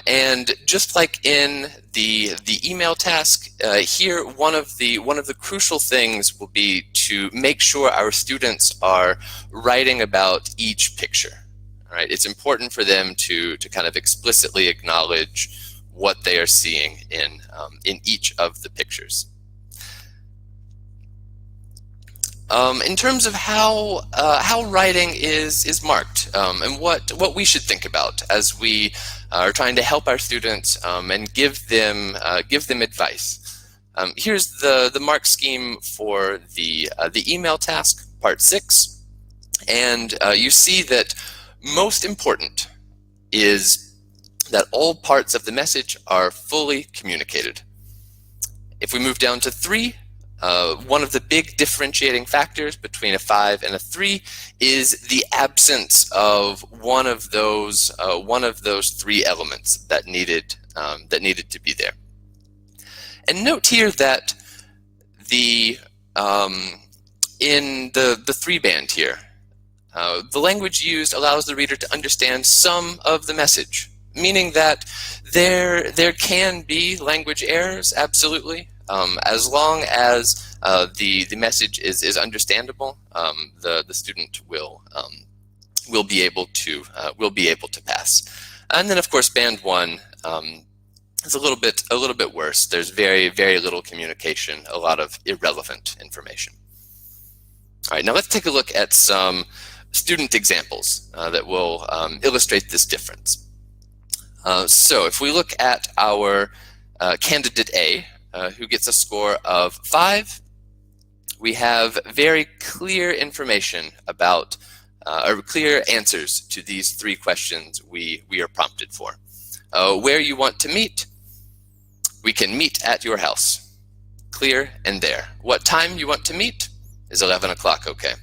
D: And just like in the email task, here one of the crucial things will be to make sure our students are writing about each picture. All right, it's important for them to kind of explicitly acknowledge what they are seeing in each of the pictures. In terms of how writing is marked, and what we should think about as we are trying to help our students and give them advice. Here's the mark scheme for the email task, part 6, and you see that most important is that all parts of the message are fully communicated. If we move down to 3, one of the big differentiating factors between a 5 and a 3 is the absence of one of those 3 elements that needed to be there. And note here that in the 3 band here, the language used allows the reader to understand some of the message, meaning that there can be language errors, absolutely, as long as the message is understandable, the student will be able to pass. And then of course band 1 is a little bit worse. There's very little communication, a lot of irrelevant information. All right, now let's take a look at some student examples that will illustrate this difference. So if we look at our candidate A, who gets a score of 5, we have very clear information about, or clear answers to these 3 questions we are prompted for. Where you want to meet, we can meet at your house. Clear and there. What time you want to meet is 11 o'clock, okay.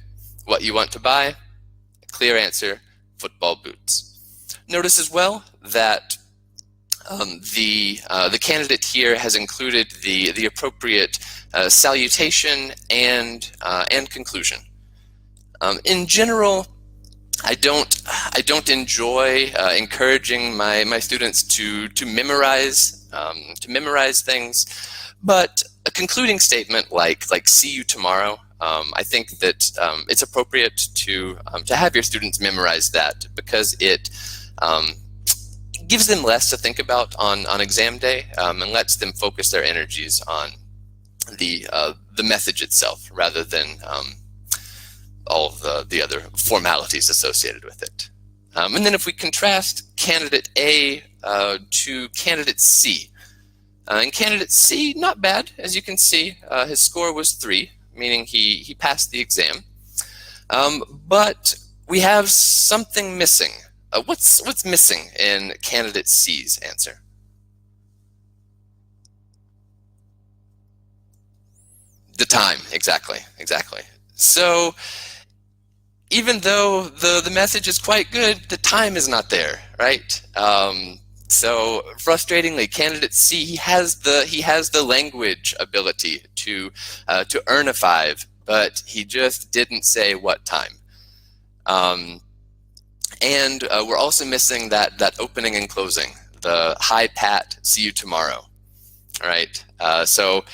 D: What you want to buy, clear answer, football boots. Notice as well that the candidate here has included the appropriate salutation and conclusion. In general, I don't enjoy encouraging my students to memorize things, but a concluding statement like "see you tomorrow," I think that it's appropriate to have your students memorize that, because it gives them less to think about on exam day, and lets them focus their energies on the message itself rather than all of the other formalities associated with it. And then if we contrast candidate A to candidate C, in candidate C, not bad, as you can see, his score was 3, meaning he passed the exam. But we have something missing. What's missing in candidate C's answer? The time, exactly. So even though the message is quite good, the time is not there, right? So frustratingly, candidate C, he has the language ability to earn a 5, but he just didn't say what time. And we're also missing that opening and closing, the "Hi Pat, see you tomorrow." All right. So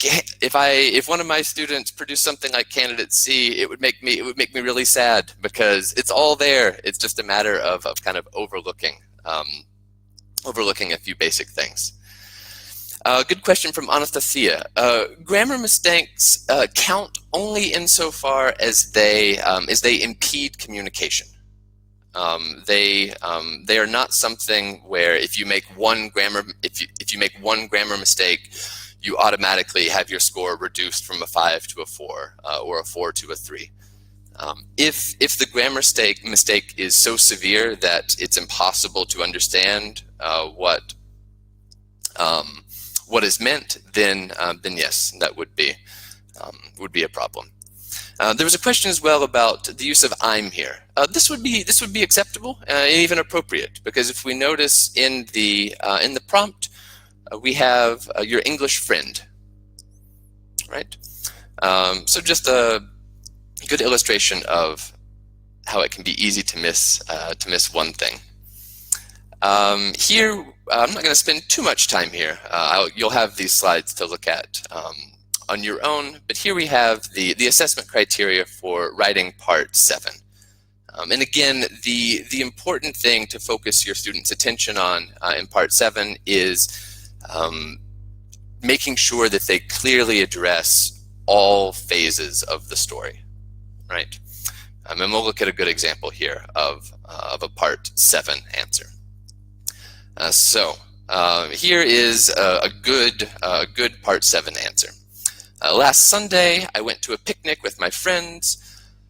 D: if one of my students produced something like candidate C, it would make me really sad, because it's all there. It's just a matter of kind of overlooking a few basic things. Good question from Anastasia. Grammar mistakes count only insofar as they impede communication. They are not something where if you make one grammar mistake, you automatically have your score reduced from a 5 to a 4 or a 4 to a 3. If the grammar mistake is so severe that it's impossible to understand what is meant, then yes, that would be a problem. There was a question as well about the use of "I'm" here. This would be acceptable and even appropriate, because if we notice in the prompt, we have your English friend, right? So just a good illustration of how it can be easy to miss one thing. Here, I'm not going to spend too much time here. You'll have these slides to look at on your own, but here we have the assessment criteria for writing part 7. And again, the important thing to focus your students' attention on in part 7 is making sure that they clearly address all phases of the story, right? And we'll look at a good example here of a part 7 answer. So here is a good part 7 answer. Last Sunday, I went to a picnic with my friends.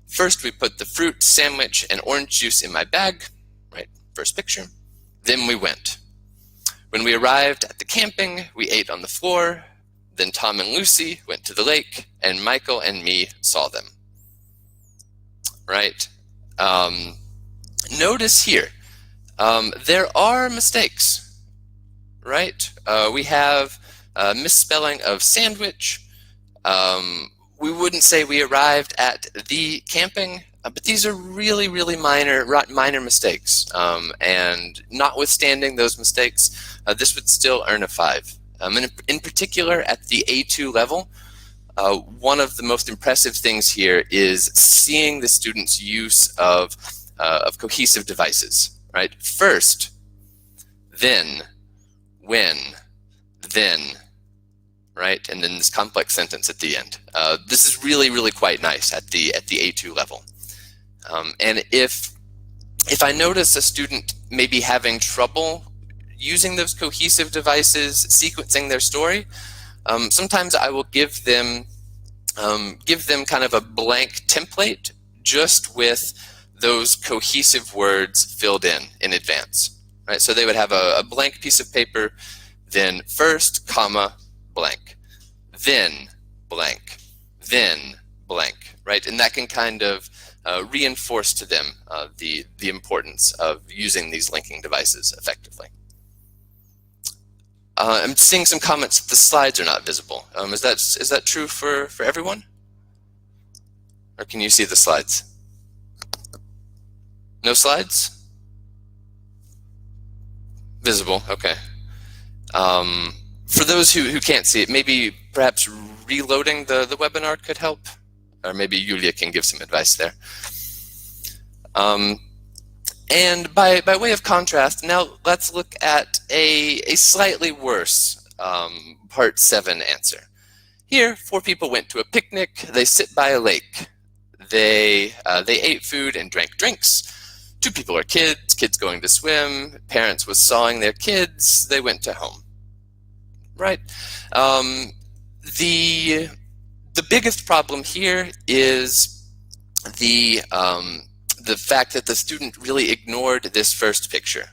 D: First, we put the fruit, sandwich, and orange juice in my bag, right? First picture. Then we went. When we arrived at the camping, we ate on the floor. Then Tom and Lucy went to the lake, and Michael and me saw them, right? Notice here, there are mistakes, right? We have misspelling of sandwich. We wouldn't say we arrived at the camping, but these are really minor mistakes. And notwithstanding those mistakes, this would still earn a 5. And in particular, at the A2 level, one of the most impressive things here is seeing the students' use of cohesive devices, right? First, then, when, then, right? And then this complex sentence at the end. This is really, really quite nice at the A2 level. And if I notice a student maybe having trouble using those cohesive devices, sequencing their story, sometimes I will give them kind of a blank template just with those cohesive words filled in advance, right? So they would have a blank piece of paper, then first, comma, blank, then blank, then blank, right? And that can kind of reinforce to them the importance of using these linking devices effectively. I'm seeing some comments that the slides are not visible. Is that true for everyone? Or can you see the slides? No slides? Visible, okay. For those who can't see it, maybe perhaps reloading the webinar could help, or maybe Julia can give some advice there. And by way of contrast, now let's look at a slightly worse part 7 answer. Here, 4 people went to a picnic. They sit by a lake. They ate food and drank drinks. 2 people are kids going to swim. Parents was sawing their kids. They went to home. Right. The biggest problem here is the fact that the student really ignored this first picture.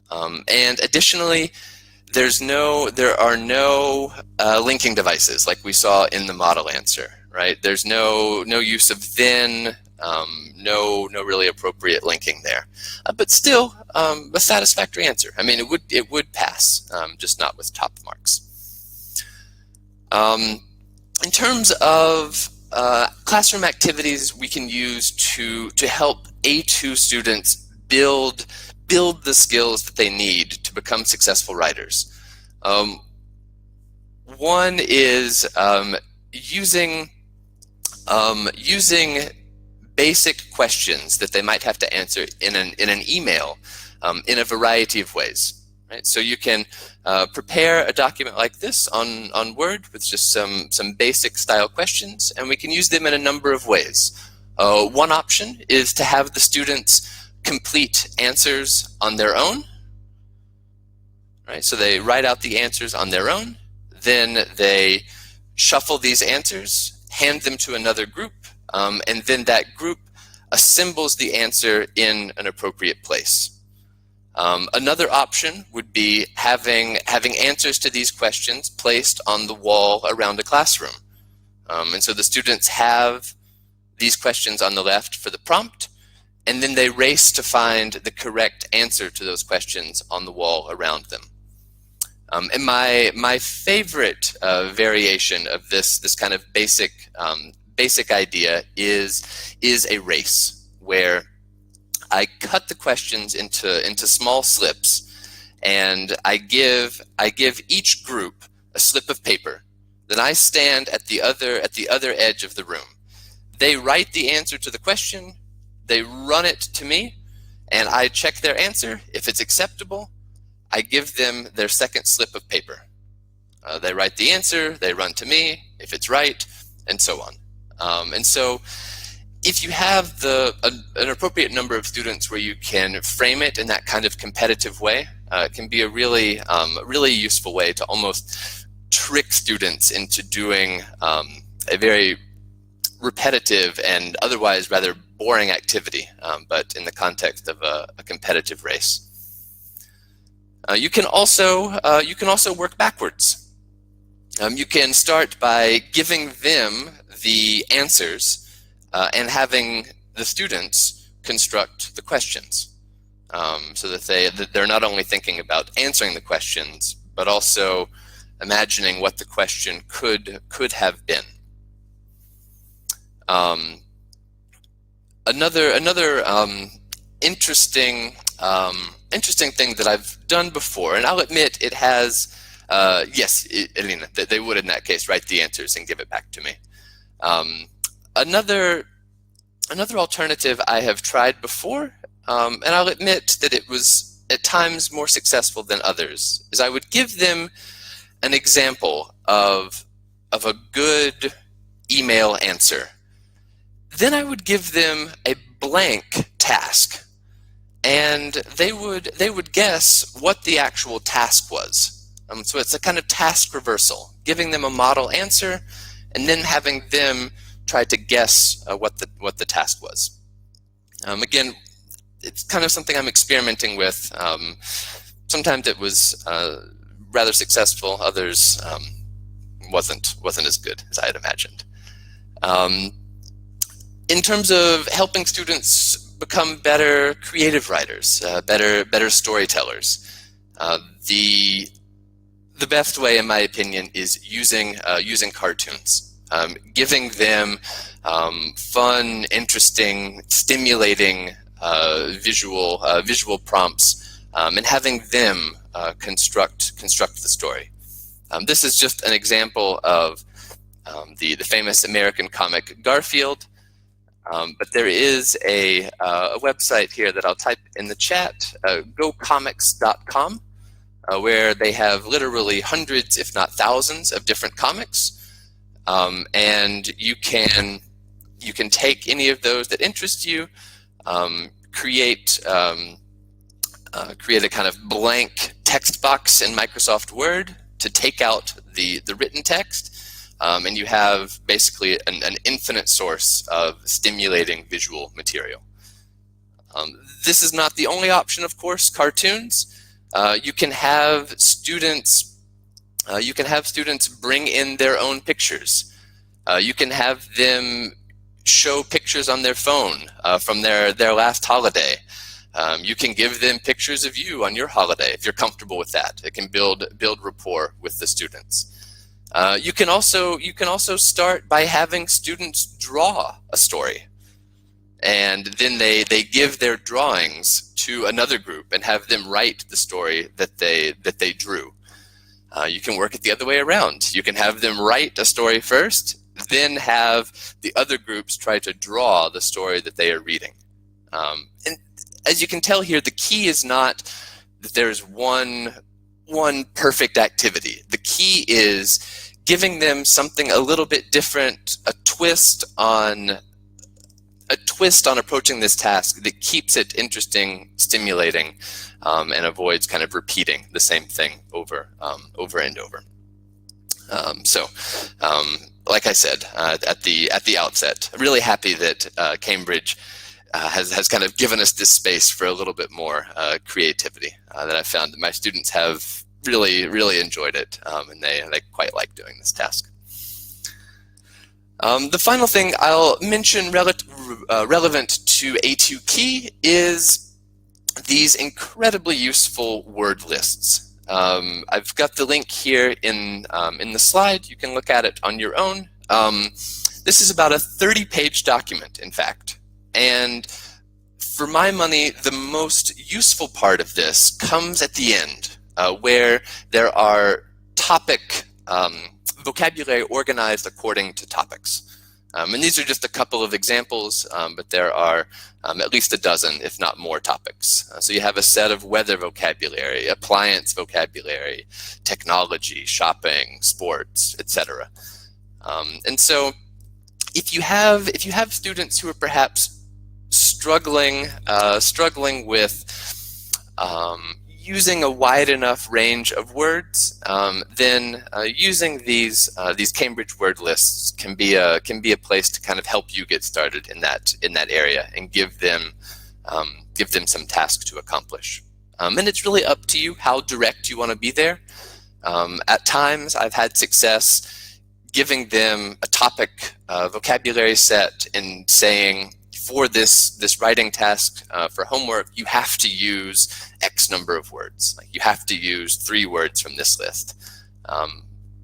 D: And additionally, there are no linking devices like we saw in the model answer, right? There's no use of then, no really appropriate linking there. But still, a satisfactory answer. I mean, it would pass, just not with top marks. In terms of classroom activities we can use to help A2 students build the skills that they need to become successful writers. One is using basic questions that they might have to answer in an email in a variety of ways. Right? So you can prepare a document like this on Word with just some basic style questions, and we can use them in a number of ways. One option is to have the students complete answers on their own. Right? So they write out the answers on their own, then they shuffle these answers, hand them to another group, and then that group assembles the answer in an appropriate place. Another option would be having answers to these questions placed on the wall around a classroom. And so the students have these questions on the left for the prompt, and then they race to find the correct answer to those questions on the wall around them. And my favorite variation of this kind of basic idea is a race, where I cut the questions into small slips, and I give each group a slip of paper. Then I stand at the other edge of the room. They write the answer to the question, they run it to me, and I check their answer. If it's acceptable, I give them their second slip of paper. They write the answer, they run to me, if it's right, and so on. And so if you have an appropriate number of students where you can frame it in that kind of competitive way, it can be a really useful way to almost trick students into doing a very repetitive and otherwise rather boring activity, but in the context of a competitive race. You can also work backwards. You can start by giving them the answers and having the students construct the questions, so that they're not only thinking about answering the questions, but also imagining what the question could have been. Another interesting thing that I've done before, and I'll admit it has Yes, Elena, they would in that case write the answers and give it back to me. Another alternative I have tried before, and I'll admit that it was at times more successful than others, is I would give them an example of a good email answer. Then I would give them a blank task, and they would guess what the actual task was. So it's a kind of task reversal, giving them a model answer, and then having them try to guess what the task was. Again, it's kind of something I'm experimenting with. Sometimes it was rather successful. Others wasn't as good as I had imagined. In terms of helping students become better creative writers, better storytellers, the best way, in my opinion, is using cartoons, giving them fun, interesting, stimulating visual prompts, and having them construct the story. This is just an example of the famous American comic Garfield. But there is a website here that I'll type in the chat, gocomics.com, where they have literally hundreds, if not thousands, of different comics, and you can take any of those that interest you, create a kind of blank text box in Microsoft Word to take out the written text. And you have basically an infinite source of stimulating visual material. This is not the only option, of course. Cartoons. You can have students bring in their own pictures. You can have them show pictures on their phone from their last holiday. You can give them pictures of you on your holiday if you're comfortable with that. It can build rapport with the students. You can also start by having students draw a story, and then they give their drawings to another group and have them write the story that they drew. You can work it the other way around. You can have them write a story first, then have the other groups try to draw the story that they are reading. And as you can tell here, the key is not that there's one perfect activity. The key is giving them something a little bit different, a twist on approaching this task that keeps it interesting, stimulating, and avoids kind of repeating the same thing over and over. Like I said at the outset, I'm really happy that Cambridge has kind of given us this space for a little bit more creativity that I found that my students have really enjoyed it, and they quite like doing this task. The final thing I'll mention relevant to A2 Key is these incredibly useful word lists. I've got the link here in the slide. You can look at it on your own. This is about a 30-page document, in fact. And for my money, the most useful part of this comes at the end, where there are vocabulary organized according to topics. And these are just a couple of examples, but there are at least a dozen, if not more, topics. So you have a set of weather vocabulary, appliance vocabulary, technology, shopping, sports, etc. And so if you have students who are perhaps struggling with using a wide enough range of words, then using these Cambridge word lists can be a place to kind of help you get started in that area and give them some tasks to accomplish. And it's really up to you how direct you want to be there. At times, I've had success giving them a topic vocabulary set and saying, for this writing task for homework, you have to use X number of words. Like you have to use 3 words from this list.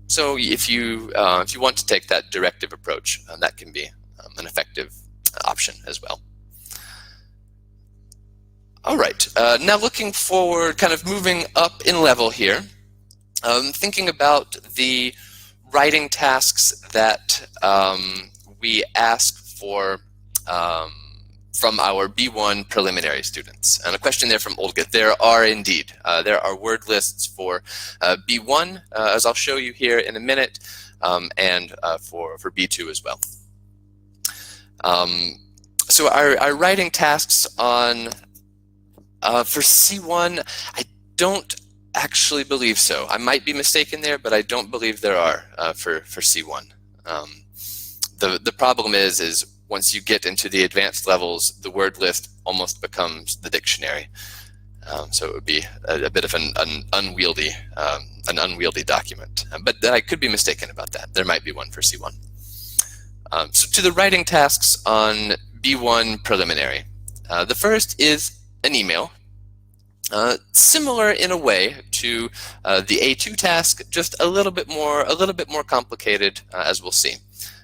D: So if you want to take that directive approach, that can be an effective option as well. All right, now looking forward, kind of moving up in level here. thinking about the writing tasks that we ask for from our B1 preliminary students. And a question there from Olga. There are indeed. There are word lists for B1, as I'll show you here in a minute, and for B2 as well. So our writing tasks on for C1, I don't actually believe so. I might be mistaken there, but I don't believe there are for C1. The problem is once you get into the advanced levels, the word list almost becomes the dictionary. So it would be a bit of an unwieldy document. But I could be mistaken about that. There might be one for C1. So to the writing tasks on B1 preliminary. The first is an email. Similar in a way to the A2 task, just a little bit more complicated, as we'll see.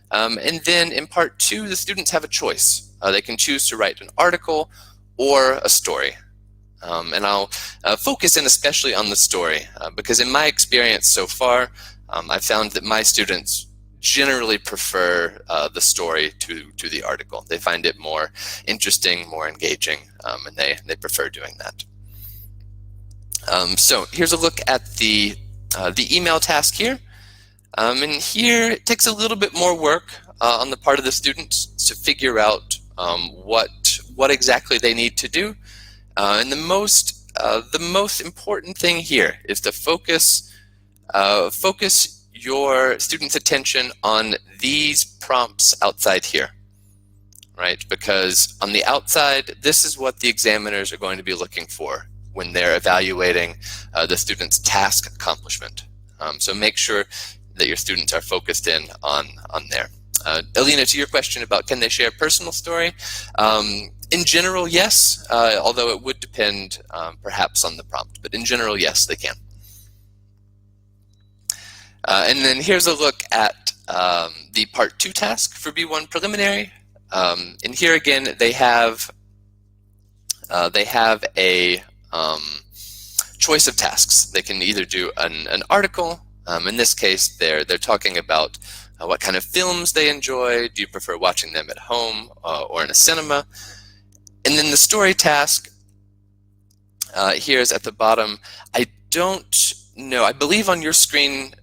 D: And then in part 2, the students have a choice. They can choose to write an article or a story. And I'll focus in especially on the story, because in my experience so far, I've found that my students generally prefer the story to the article. They find it more interesting, more engaging, and they prefer doing that. So here's a look at the email task here. And here it takes a little bit more work on the part of the students to figure out what exactly they need to do. And the most important thing here is to focus your students' attention on these prompts outside here, right? Because on the outside, this is what the examiners are going to be looking for when they're evaluating the student's task accomplishment. So make sure that your students are focused in on there. Alina, to your question about can they share a personal story? In general, yes, although it would depend perhaps on the prompt, but in general, yes, they can. And then here's a look at the part 2 task for B1 preliminary. And here again, they have a choice of tasks. They can either do an article. In this case, they're talking about what kind of films they enjoy. Do you prefer watching them at home or in a cinema? And then the story task here's at the bottom. I don't know. I believe on your screen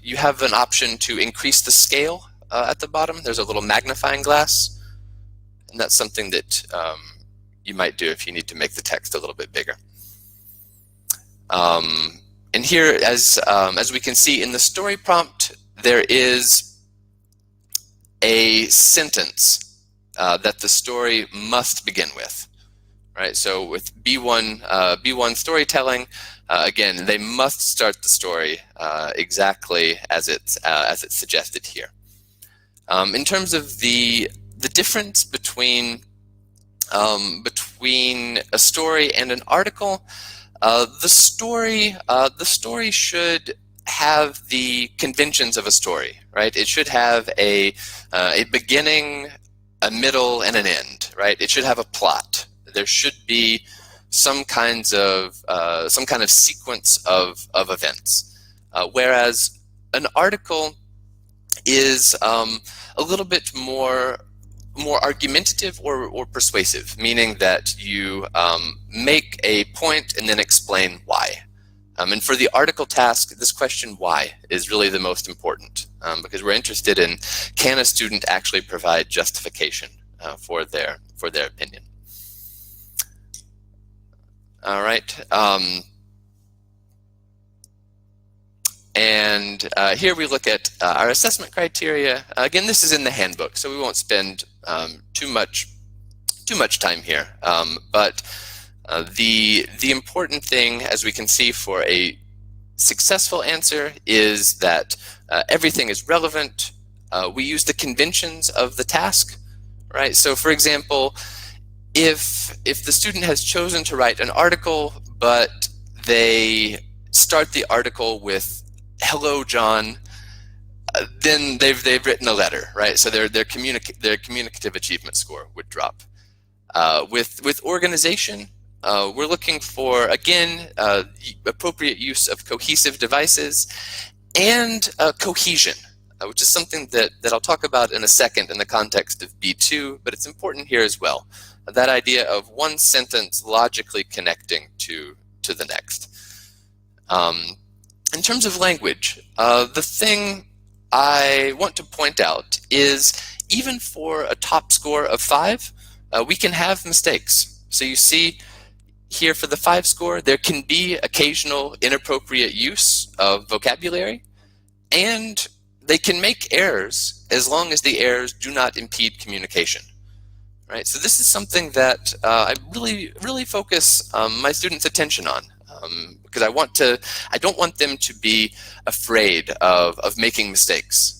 D: you have an option to increase the scale at the bottom. There's a little magnifying glass, and that's something that you might do if you need to make the text a little bit bigger. And here, as we can see in the story prompt, there is a sentence that the story must begin with, right? So with B1 storytelling, again, they must start the story exactly as it's suggested here. In terms of the difference between a story and an article, the story should have the conventions of a story, right? It should have a beginning, a middle, and an end, right? It should have a plot. There should be some kind of sequence of events, whereas an article is a little bit more argumentative or persuasive, meaning that you make a point and then explain why. And for the article task, this question why is really the most important, because we're interested in, can a student actually provide justification for their opinion. All right. And here we look at our assessment criteria. Again, this is in the handbook, so we won't spend too much time here. But the important thing, as we can see, for a successful answer is that everything is relevant. We use the conventions of the task, right? So, for example, if the student has chosen to write an article, but they start the article with "Hello, John," then they've written a letter, right? So their communicative achievement score would drop. With organization, we're looking for, again, appropriate use of cohesive devices and cohesion, which is something that I'll talk about in a second in the context of B2, but it's important here as well. That idea of one sentence logically connecting to the next. In terms of language, the thing I want to point out is even for a top score of 5, we can have mistakes. So you see here for the 5 score, there can be occasional inappropriate use of vocabulary, and they can make errors as long as the errors do not impede communication. Right? So this is something that I really focus my students' attention on, because I don't want them to be afraid of making mistakes.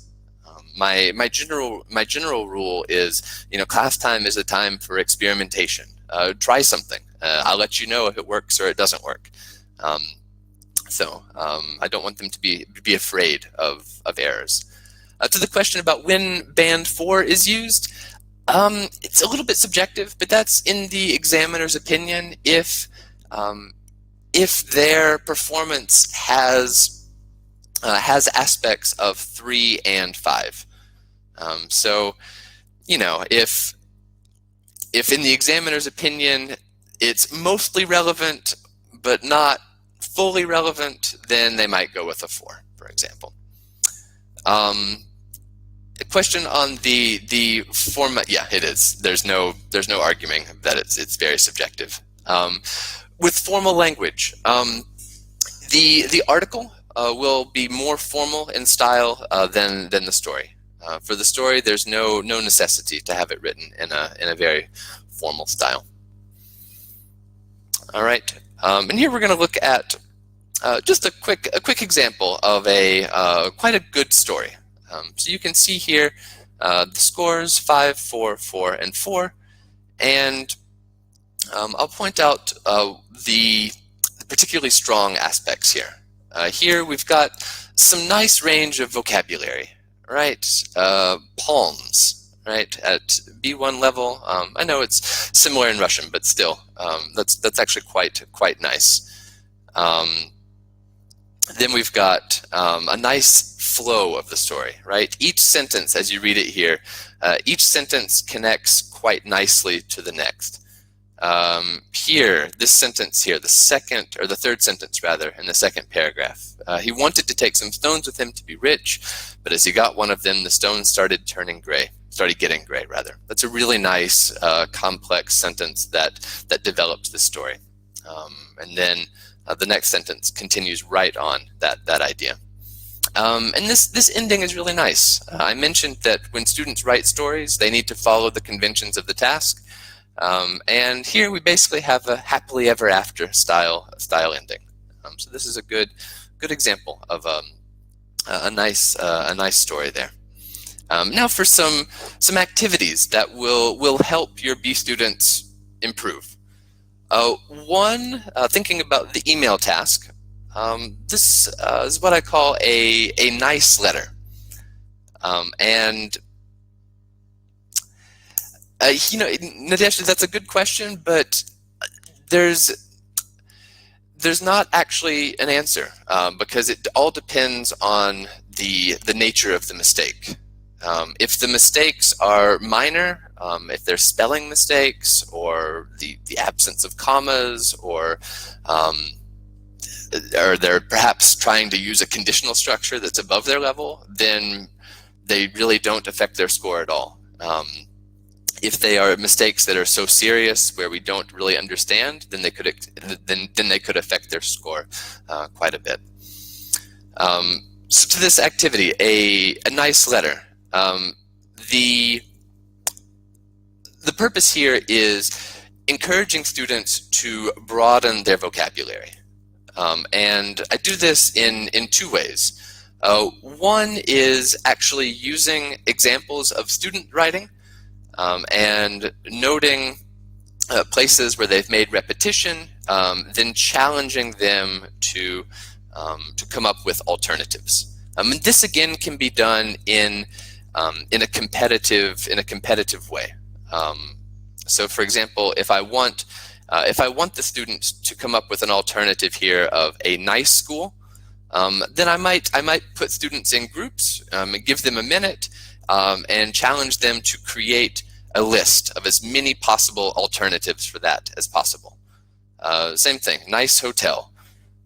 D: My general rule is, class time is a time for experimentation. Try something. I'll let you know if it works or it doesn't work. I don't want them to be afraid of errors. To the question about when band 4 is used, it's a little bit subjective, but that's in the examiner's opinion if their performance has aspects of 3 and 5. If in the examiner's opinion it's mostly relevant but not fully relevant, then they might go with a 4, for example. A question on the format. Yeah, it is. There's no arguing that it's very subjective. With formal language, the article will be more formal in style than the story. For the story, there's no necessity to have it written in a very formal style. All right, and here we're going to look at just a quick example of quite a good story. So you can see here the scores 5, 4, 4, and 4, and I'll point out the particularly strong aspects here. Here we've got some nice range of vocabulary, right? Palms, right, at B1 level. I know it's similar in Russian, but still, that's actually quite nice. Then we've got a nice flow of the story, right? Each sentence, as you read it here, each sentence connects quite nicely to the next. Here, this sentence here, the third sentence rather, in the second paragraph. He wanted to take some stones with him to be rich, but as he got one of them, the stones started getting gray rather. That's a really nice, complex sentence that develops the story. And then the next sentence continues right on that idea. And this ending is really nice. I mentioned that when students write stories, they need to follow the conventions of the task. And here we basically have a happily ever after style ending. So this is a good example of a nice story there. Now for some activities that will help your B students improve. One, thinking about the email task. This is what I call a nice letter. Nadeshda, that's a good question, but there's not actually an answer because it all depends on the nature of the mistake. If the mistakes are minor, if they're spelling mistakes or the absence of commas, or they're perhaps trying to use a conditional structure that's above their level, then they really don't affect their score at all. If they are mistakes that are so serious where we don't really understand, then they could affect their score quite a bit. So to this activity, a nice letter. The purpose here is encouraging students to broaden their vocabulary. And I do this in 2 ways. One is actually using examples of student writing and noting places where they've made repetition, then challenging them to come up with alternatives. And this again can be done in a competitive way. So for example, if I want If I want the students to come up with an alternative here of a nice school, then I might put students in groups and give them a minute and challenge them to create a list of as many possible alternatives for that as possible. Same thing, nice hotel.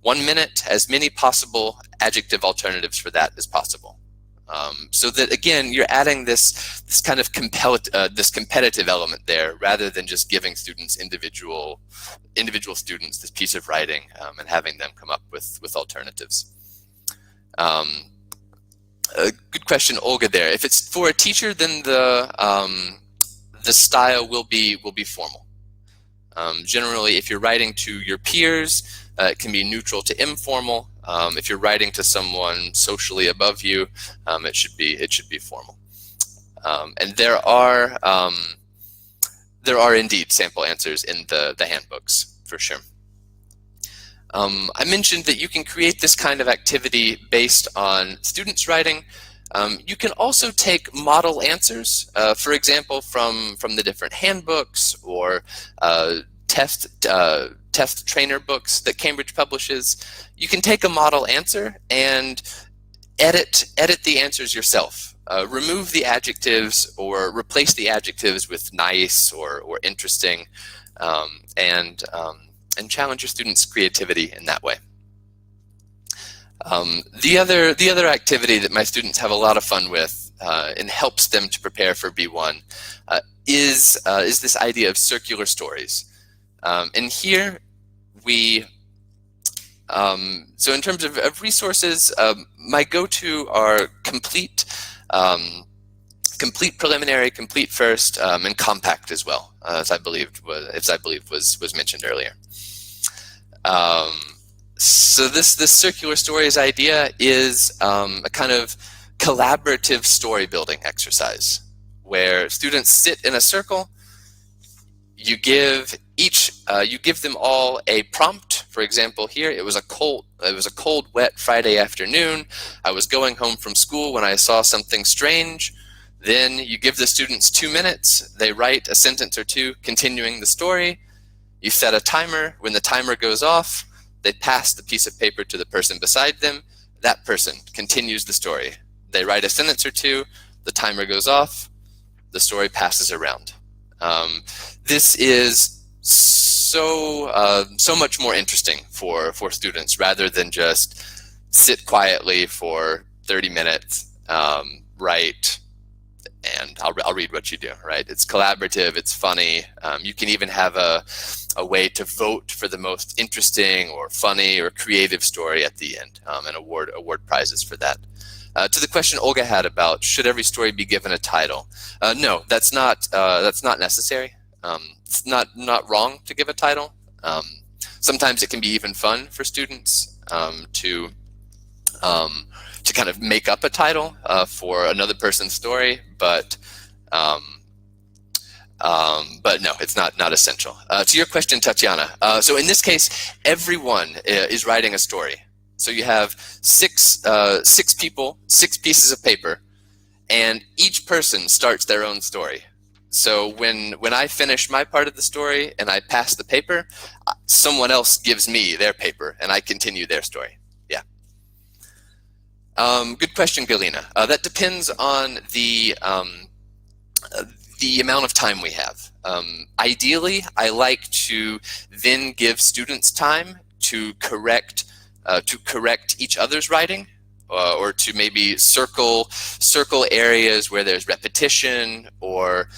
D: 1 minute, as many possible adjective alternatives for that as possible. So that again, you're adding this kind of this competitive element there, rather than just giving students individual students this piece of writing and having them come up with alternatives. A good question, Olga. There, if it's for a teacher, then the style will be formal. Generally, if you're writing to your peers, it can be neutral to informal. If you're writing to someone socially above you, it should be formal. And there are indeed sample answers in the handbooks, for sure. I mentioned that you can create this kind of activity based on students writing. You can also take model answers, for example, from the different handbooks or test trainer books that Cambridge publishes. You can take a model answer and edit the answers yourself. Remove the adjectives or replace the adjectives with nice or interesting, and challenge your students' creativity in that way. The other activity that my students have a lot of fun with and helps them to prepare for B1 is this idea of circular stories. And here we, so in terms of resources, my go-to are complete, preliminary, complete first, and compact as well, as I believe was mentioned earlier. So this circular stories idea is a kind of collaborative story building exercise where students sit in a circle. You give them all a prompt. For example, here it was a cold, wet Friday afternoon. I was going home from school when I saw something strange. Then you give the students 2 minutes. They write a sentence or two continuing the story. You set a timer. When the timer goes off, they pass the piece of paper to the person beside them. That person continues the story. They write a sentence or two. The timer goes off. The story passes around. This is so much more interesting for students, rather than just sit quietly for 30 minutes, write, and I'll read what you do, right? It's collaborative, it's funny. You can even have a way to vote for the most interesting or funny or creative story at the end, and award prizes for that. To the question Olga had about should every story be given a title, no, that's not necessary. It's not wrong to give a title. Sometimes it can be even fun for students to kind of make up a title for another person's story, but no, it's not essential. To your question, Tatiana, so in this case, everyone is writing a story. So you have six people, 6 pieces of paper, and each person starts their own story. So when I finish my part of the story and I pass the paper, someone else gives me their paper and I continue their story. Yeah. Good question, Galina. That depends on the amount of time we have. Ideally, I like to then give students time to correct each other's writing, or to maybe circle areas where there's repetition, or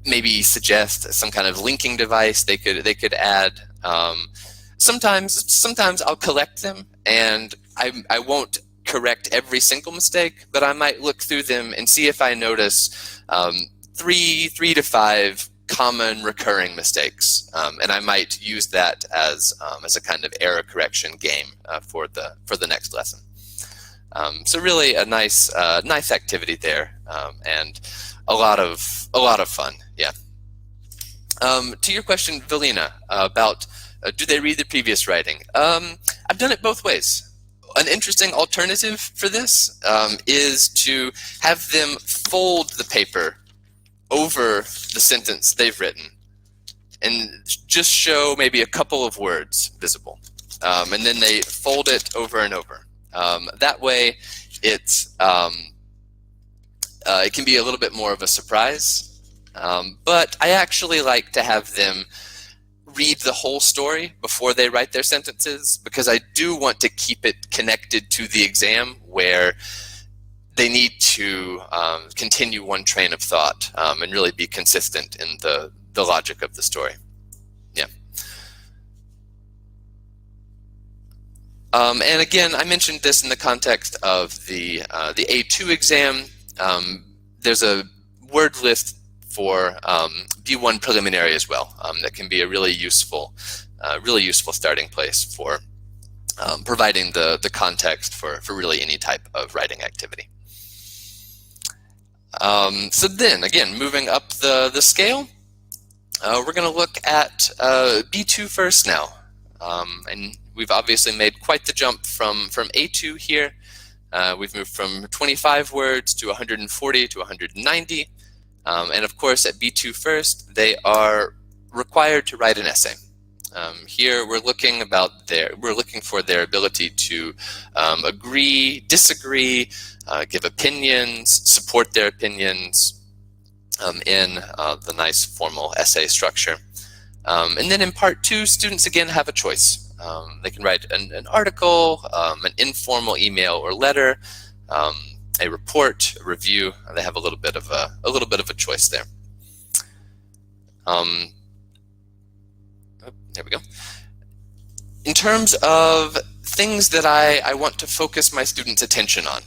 D: maybe suggest some kind of linking device they could add. Sometimes I'll collect them, and I won't correct every single mistake, but I might look through them and see if I notice 3 to 5 common recurring mistakes, and I might use that as a kind of error correction game for the next lesson. So really a nice activity there, and a lot of fun. Yeah. To your question, Velina, about do they read the previous writing? I've done it both ways. An interesting alternative for this is to have them fold the paper over the sentence they've written and just show maybe a couple of words visible. And then they fold it over and over. That way, it can be a little bit more of a surprise. But I actually like to have them read the whole story before they write their sentences, because I do want to keep it connected to the exam, where they need to continue one train of thought and really be consistent in the logic of the story. Yeah. And again, I mentioned this in the context of the A2 exam. There's a word list for B1 preliminary as well. That can be a really useful starting place for providing the context for really any type of writing activity. So then, again, moving up the scale, we're going to look at B2 first now. And we've obviously made quite the jump from A2 here. We've moved from 25 words to 140 to 190. And of course, at B2 first, they are required to write an essay. Here, we're looking for their ability to agree, disagree, give opinions, support their opinions in the nice formal essay structure. And then in part 2, students again have a choice. They can write an article, an informal email or letter, a report, a review. They have a little bit of a choice there. There we go. In terms of things that I want to focus my students' attention on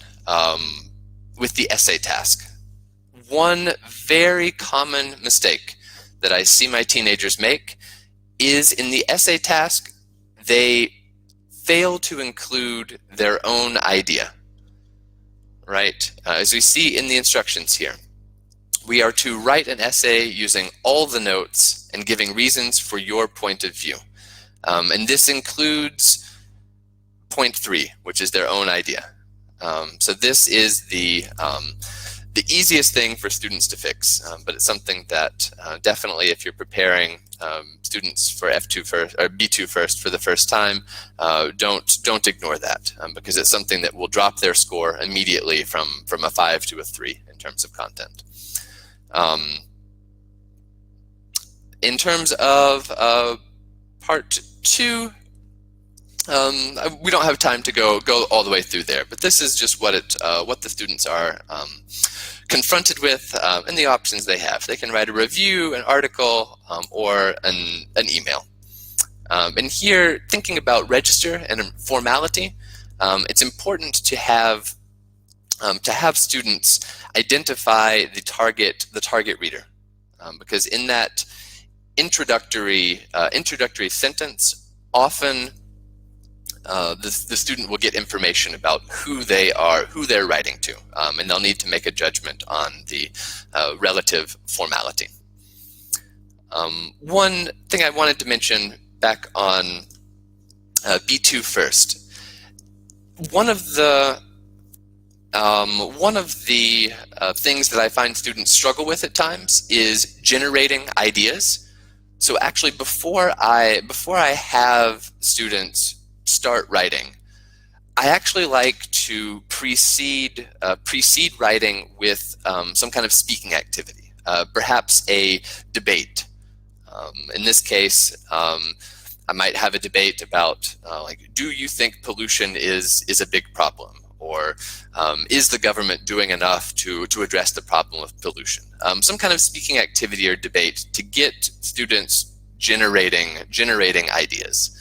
D: with the essay task, one very common mistake that I see my teenagers make is in the essay task, they fail to include their own idea, right? As we see in the instructions here, we are to write an essay using all the notes and giving reasons for your point of view. And this includes point 3, which is their own idea. So this is the easiest thing for students to fix, but it's something that definitely, if you're preparing students for F2 first or B2 first for the first time, don't ignore that, because it's something that will drop their score immediately from a 5 to a 3 in terms of content. In terms of part 2, we don't have time to go all the way through there, but this is just what the students are confronted with and the options they have. They can write a review, an article, or an email. And here, thinking about register and formality, it's important to have students identify the target reader, because in that introductory sentence, often the student will get information about who they're writing to, and they'll need to make a judgment on the relative formality. One thing I wanted to mention back on B2 first, one of the things that I find students struggle with at times is generating ideas. So actually, before I have students start writing, I actually like to precede writing with some kind of speaking activity, perhaps a debate. In this case, I might have a debate about like, do you think pollution is a big problem? Or is the government doing enough to address the problem of pollution? Some kind of speaking activity or debate to get students generating ideas.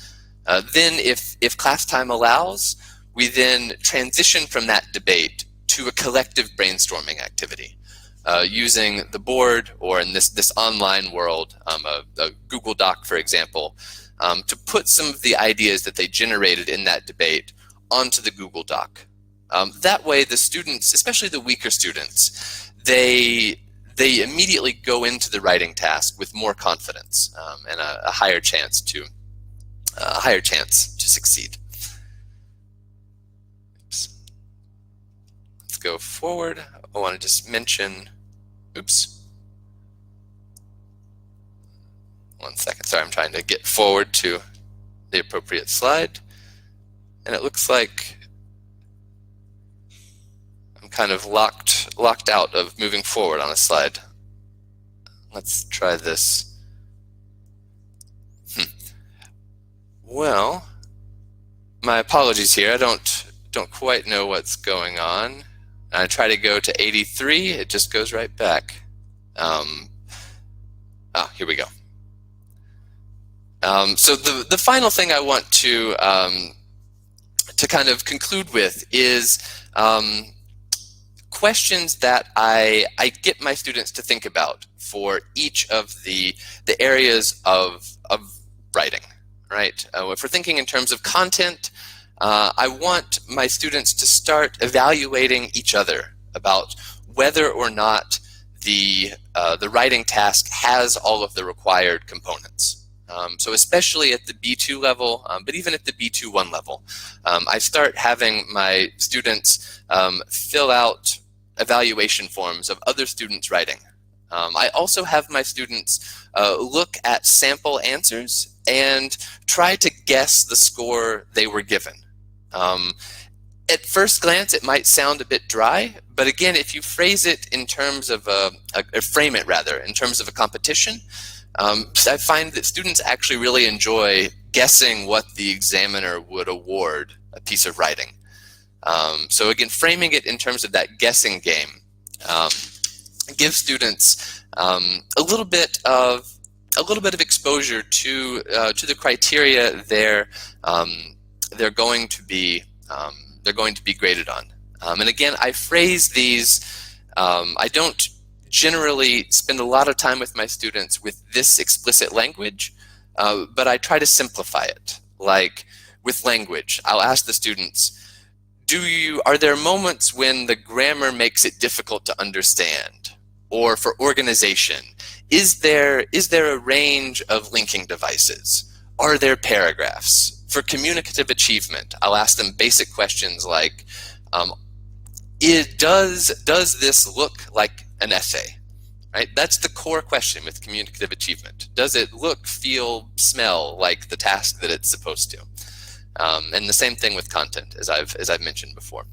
D: Then if class time allows, we then transition from that debate to a collective brainstorming activity, using the board, or in this online world, a Google Doc, for example, to put some of the ideas that they generated in that debate onto the Google Doc. That way, the students, especially the weaker students, they immediately go into the writing task with more confidence and a higher chance to succeed. Oops. Let's go forward. I want to just mention, oops. 1 second. Sorry, I'm trying to get forward to the appropriate slide. And it looks like I'm kind of locked out of moving forward on a slide. Let's try this. Well, my apologies here. I don't quite know what's going on. I try to go to 83. It just goes right back. Here we go. So the final thing I want to kind of conclude with is questions that I get my students to think about for each of the areas of writing, right? If we're thinking in terms of content, I want my students to start evaluating each other about whether or not the writing task has all of the required components. So especially at the B2 level, but even at the B2-1 level, I start having my students fill out evaluation forms of other students' writing. I also have my students look at sample answers and try to guess the score they were given. At first glance, it might sound a bit dry, but again, if you phrase it in terms of frame it rather, in terms of a competition, I find that students actually really enjoy guessing what the examiner would award a piece of writing. So again, framing it in terms of that guessing game gives students a little bit of exposure to the criteria they're going to be graded on. And again, I phrase these. I don't generally spend a lot of time with my students with this explicit language, but I try to simplify it. Like with language, I'll ask the students, are there moments when the grammar makes it difficult to understand? Or for organization, is there a range of linking devices? Are there paragraphs? For communicative achievement, I'll ask them basic questions like, does this look like an essay? Right? That's the core question with communicative achievement. Does it look, feel, smell like the task that it's supposed to? And the same thing with content, as I've mentioned before.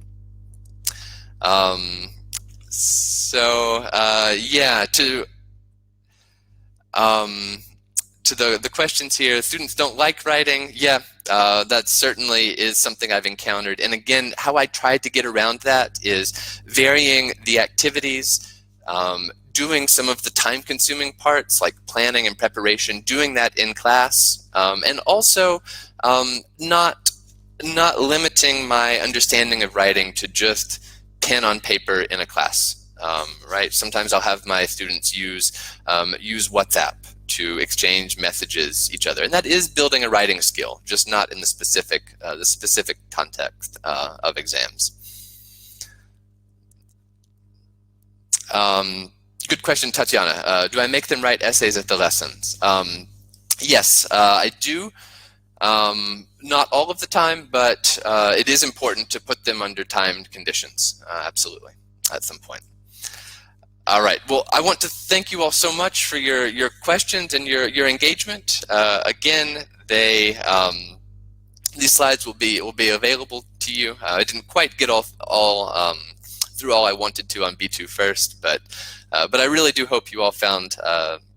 D: Yeah, to the questions here, students don't like writing. Yeah, that certainly is something I've encountered. And again, how I tried to get around that is varying the activities, doing some of the time-consuming parts like planning and preparation, doing that in class, and also not limiting my understanding of writing to just pen on paper in a class. Right? Sometimes I'll have my students use WhatsApp to exchange messages each other, and that is building a writing skill, just not in the specific context of exams. Good question, Tatiana. Do I make them write essays at the lessons? Yes, I do. Not all of the time, but it is important to put them under timed conditions. Absolutely, at some point. All right. Well, I want to thank you all so much for your questions and your engagement. Again, these slides will be available to you. I didn't quite get through all I wanted to on B2 first, but I really do hope you all found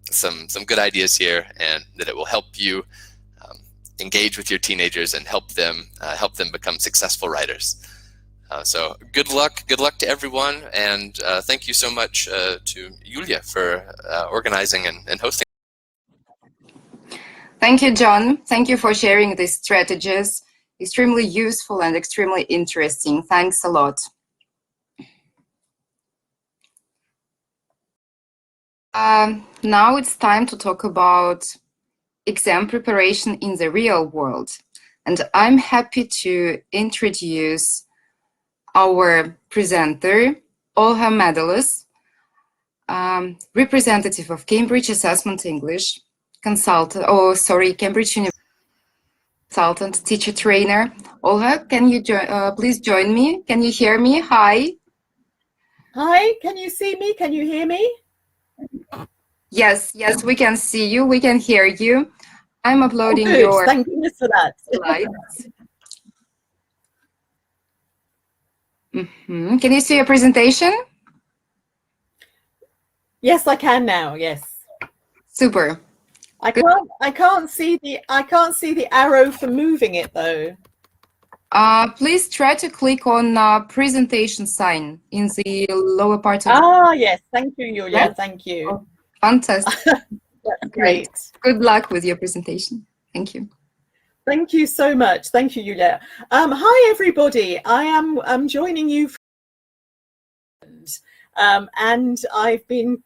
D: some good ideas here, and that it will help you engage with your teenagers and help them become successful writers. So good luck to everyone, and thank you so much to Julia for organizing and hosting.
A: Thank you, John. Thank you for sharing these strategies. Extremely useful and extremely interesting. Thanks a lot. Now it's time to talk about exam preparation in the real world. And I'm happy to introduce our presenter, Olha Medalis, representative of Cambridge Assessment English, Cambridge University consultant, teacher trainer. Olha, can you please join me? Can you hear me? Hi.
E: Hi, can you see me? Can you hear me?
A: Yes, yes, we can see you. We can hear you. I'm uploading
E: Good.
A: your
E: Thank goodness for that.
A: slides. Can you see your presentation?
E: Yes, I can now. Yes.
A: Super.
E: I can't see the arrow for moving it though.
A: Please try to click on presentation sign in the lower part of
E: Yes, thank you, Julia.
A: Right?
E: Thank you.
A: Fantastic.
E: That's
A: Great.
E: great.
A: Good luck with your presentation. Thank you.
E: Thank you so much. Thank you, Julia. Hi, everybody. I'm joining you and I've been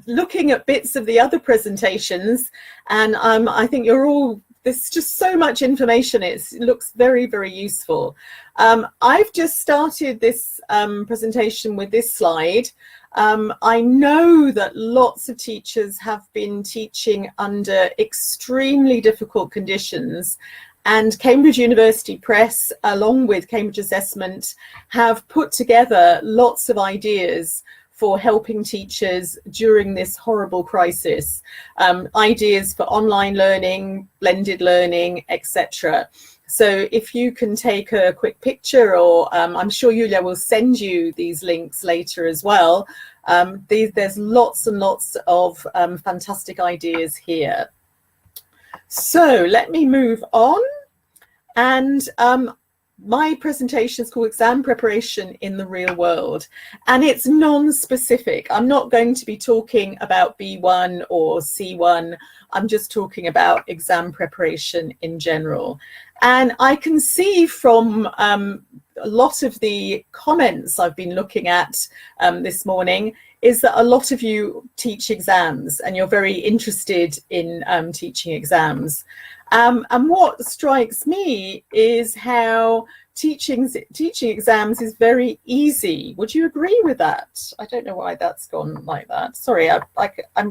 E: looking at bits of the other presentations, and I think you're all, there's just so much information. It looks very, very useful. I've just started this presentation with this slide. I know that lots of teachers have been teaching under extremely difficult conditions, and Cambridge University Press, along with Cambridge Assessment, have put together lots of ideas for helping teachers during this horrible crisis. Ideas for online learning, blended learning, etc. So if you can take a quick picture, or I'm sure Julia will send you these links later as well. There's lots and lots of fantastic ideas here. So let me move on. And my presentation is called Exam Preparation in the Real World, and it's non-specific. I'm not going to be talking about B1 or C1. I'm just talking about exam preparation in general. And I can see from a lot of the comments I've been looking at this morning is that a lot of you teach exams and you're very interested in teaching exams. And what strikes me is how teaching exams is very easy. Would you agree with that? I don't know why that's gone like that. Sorry, I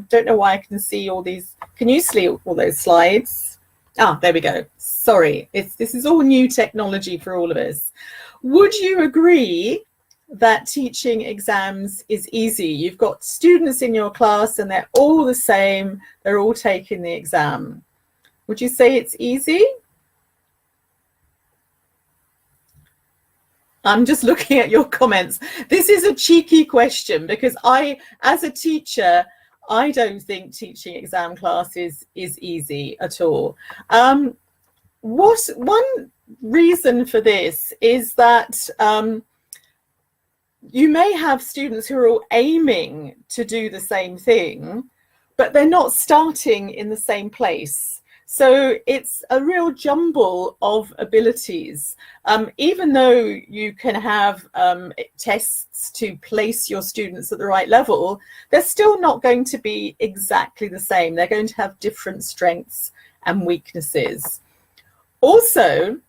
E: don't know why I can see all these. Can you see all those slides? Ah, there we go. Sorry, this is all new technology for all of us. Would you agree that teaching exams is easy? You've got students in your class and they're all the same. They're all taking the exam. Would you say it's easy? I'm just looking at your comments. This is a cheeky question because as a teacher, I don't think teaching exam classes is easy at all. One reason for this is that you may have students who are all aiming to do the same thing, but they're not starting in the same place. So it's a real jumble of abilities. Even though you can have tests to place your students at the right level, they're still not going to be exactly the same. They're going to have different strengths and weaknesses. Also,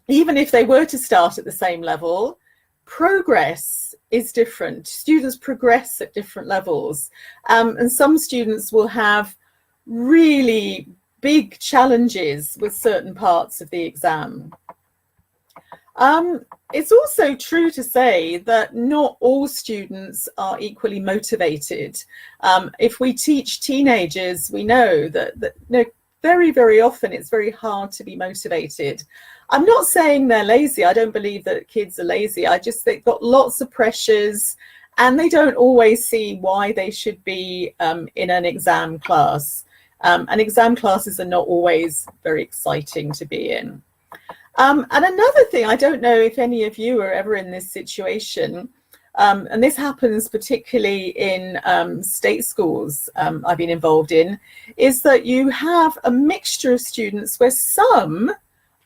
E: even if they were to start at the same level, progress is different. Students progress at different levels. And some students will have really big challenges with certain parts of the exam. It's also true to say that not all students are equally motivated. If we teach teenagers, we know that very, very often it's very hard to be motivated. I'm not saying they're lazy. I don't believe that kids are lazy. I just think they've got lots of pressures and they don't always see why they should be in an exam class. And exam classes are not always very exciting to be in. And another thing, I don't know if any of you are ever in this situation, and this happens particularly in state schools I've been involved in, is that you have a mixture of students where some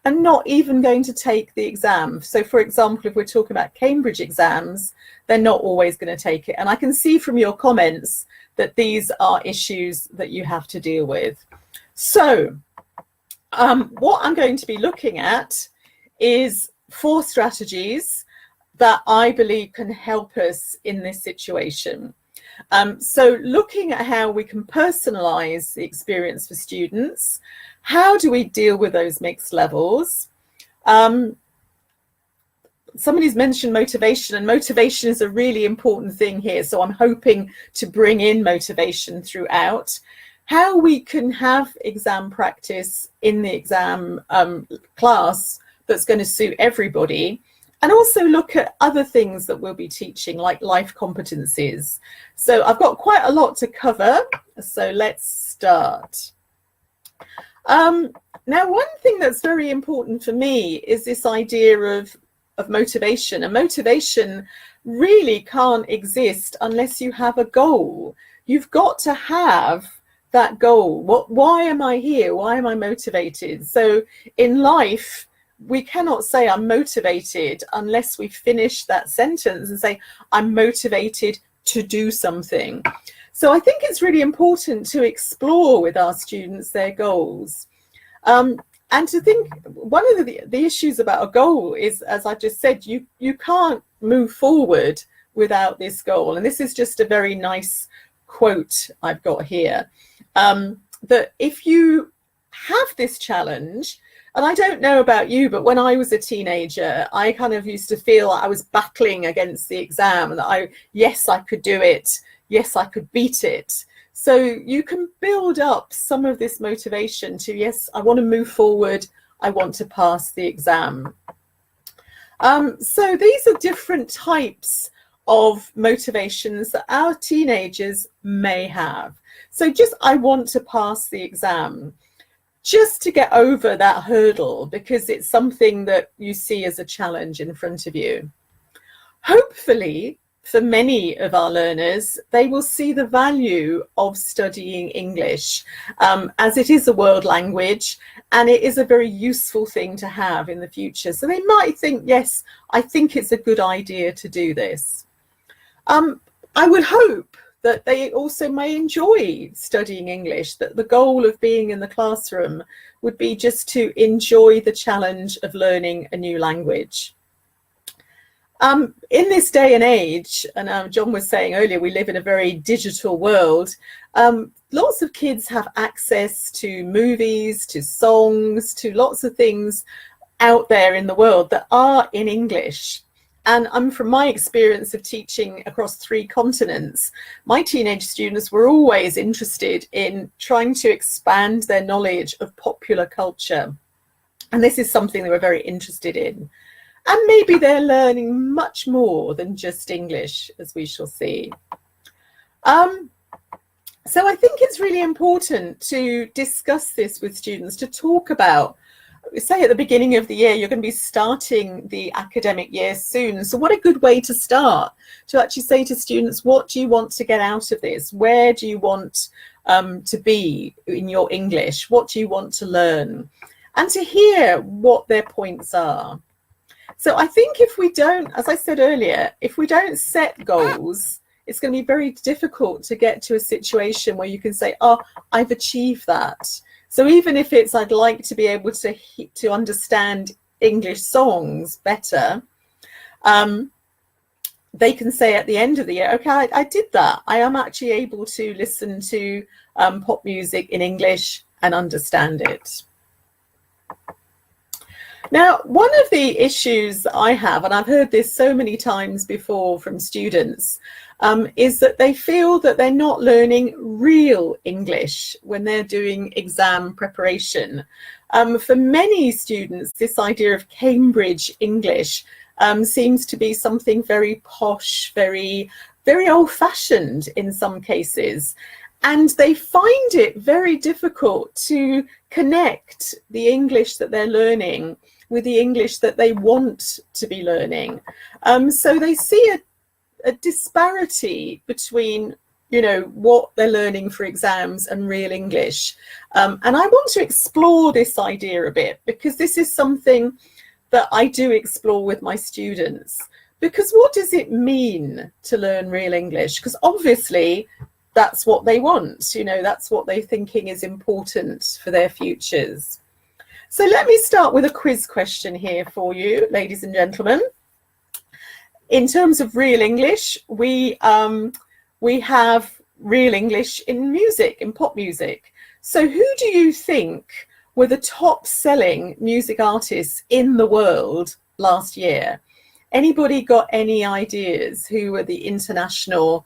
E: are not even going to take the exam. So for example, if we're talking about Cambridge exams, they're not always going to take it. And I can see from your comments that these are issues that you have to deal with. So what I'm going to be looking at is 4 strategies that I believe can help us in this situation. So looking at how we can personalize the experience for students, how do we deal with those mixed levels? somebody's mentioned motivation, and motivation is a really important thing here. So I'm hoping to bring in motivation throughout. How we can have exam practice in the exam class that's going to suit everybody, and also look at other things that we'll be teaching, like life competencies. So I've got quite a lot to cover, so let's start. Now, one thing that's very important for me is this idea of motivation. And motivation really can't exist unless you have a goal. You've got to have that goal. Why am I here? Why am I motivated? So in life, we cannot say I'm motivated unless we finish that sentence and say I'm motivated to do something. So I think it's really important to explore with our students their goals. And to think, one of the issues about a goal is, as I just said, you can't move forward without this goal. And this is just a very nice quote I've got here, that if you have this challenge, and I don't know about you, but when I was a teenager, I kind of used to feel like I was battling against the exam, and that yes, I could do it. Yes, I could beat it. So you can build up some of this motivation to, yes, I want to move forward. I want to pass the exam. So these are different types of motivations that our teenagers may have. So just, I want to pass the exam, just to get over that hurdle, because it's something that you see as a challenge in front of you. Hopefully, for many of our learners, they will see the value of studying English, as it is a world language and it is a very useful thing to have in the future. So they might think, yes, I think it's a good idea to do this. I would hope that they also may enjoy studying English, that the goal of being in the classroom would be just to enjoy the challenge of learning a new language. In this day and age, and John was saying earlier, we live in a very digital world. Lots of kids have access to movies, to songs, to lots of things out there in the world that are in English. And from my experience of teaching across 3 continents, my teenage students were always interested in trying to expand their knowledge of popular culture. And this is something they were very interested in. And maybe they're learning much more than just English, as we shall see. So I think it's really important to discuss this with students, to talk about, say at the beginning of the year, you're going to be starting the academic year soon. So what a good way to start, to actually say to students, what do you want to get out of this? Where do you want to be in your English? What do you want to learn? And to hear what their points are. So I think if we don't, as I said earlier, if we don't set goals, it's going to be very difficult to get to a situation where you can say, oh, I've achieved that. So even if it's, I'd like to be able to understand English songs better, they can say at the end of the year, okay, I did that. I am actually able to listen to pop music in English and understand it. Now, one of the issues I have, and I've heard this so many times before from students, is that they feel that they're not learning real English when they're doing exam preparation. For many students, this idea of Cambridge English seems to be something very posh, very, very old-fashioned in some cases. And they find it very difficult to connect the English that they're learning with the English that they want to be learning. So they see a disparity between, you know, what they're learning for exams and real English. And I want to explore this idea a bit, because this is something that I do explore with my students. Because what does it mean to learn real English? Because obviously that's what they want, you know, that's what they're thinking is important for their futures. So let me start with a quiz question here for you, ladies and gentlemen. In terms of real English, we have real English in music, in pop music. So who do you think were the top selling music artists in the world last year? Anybody got any ideas who were the international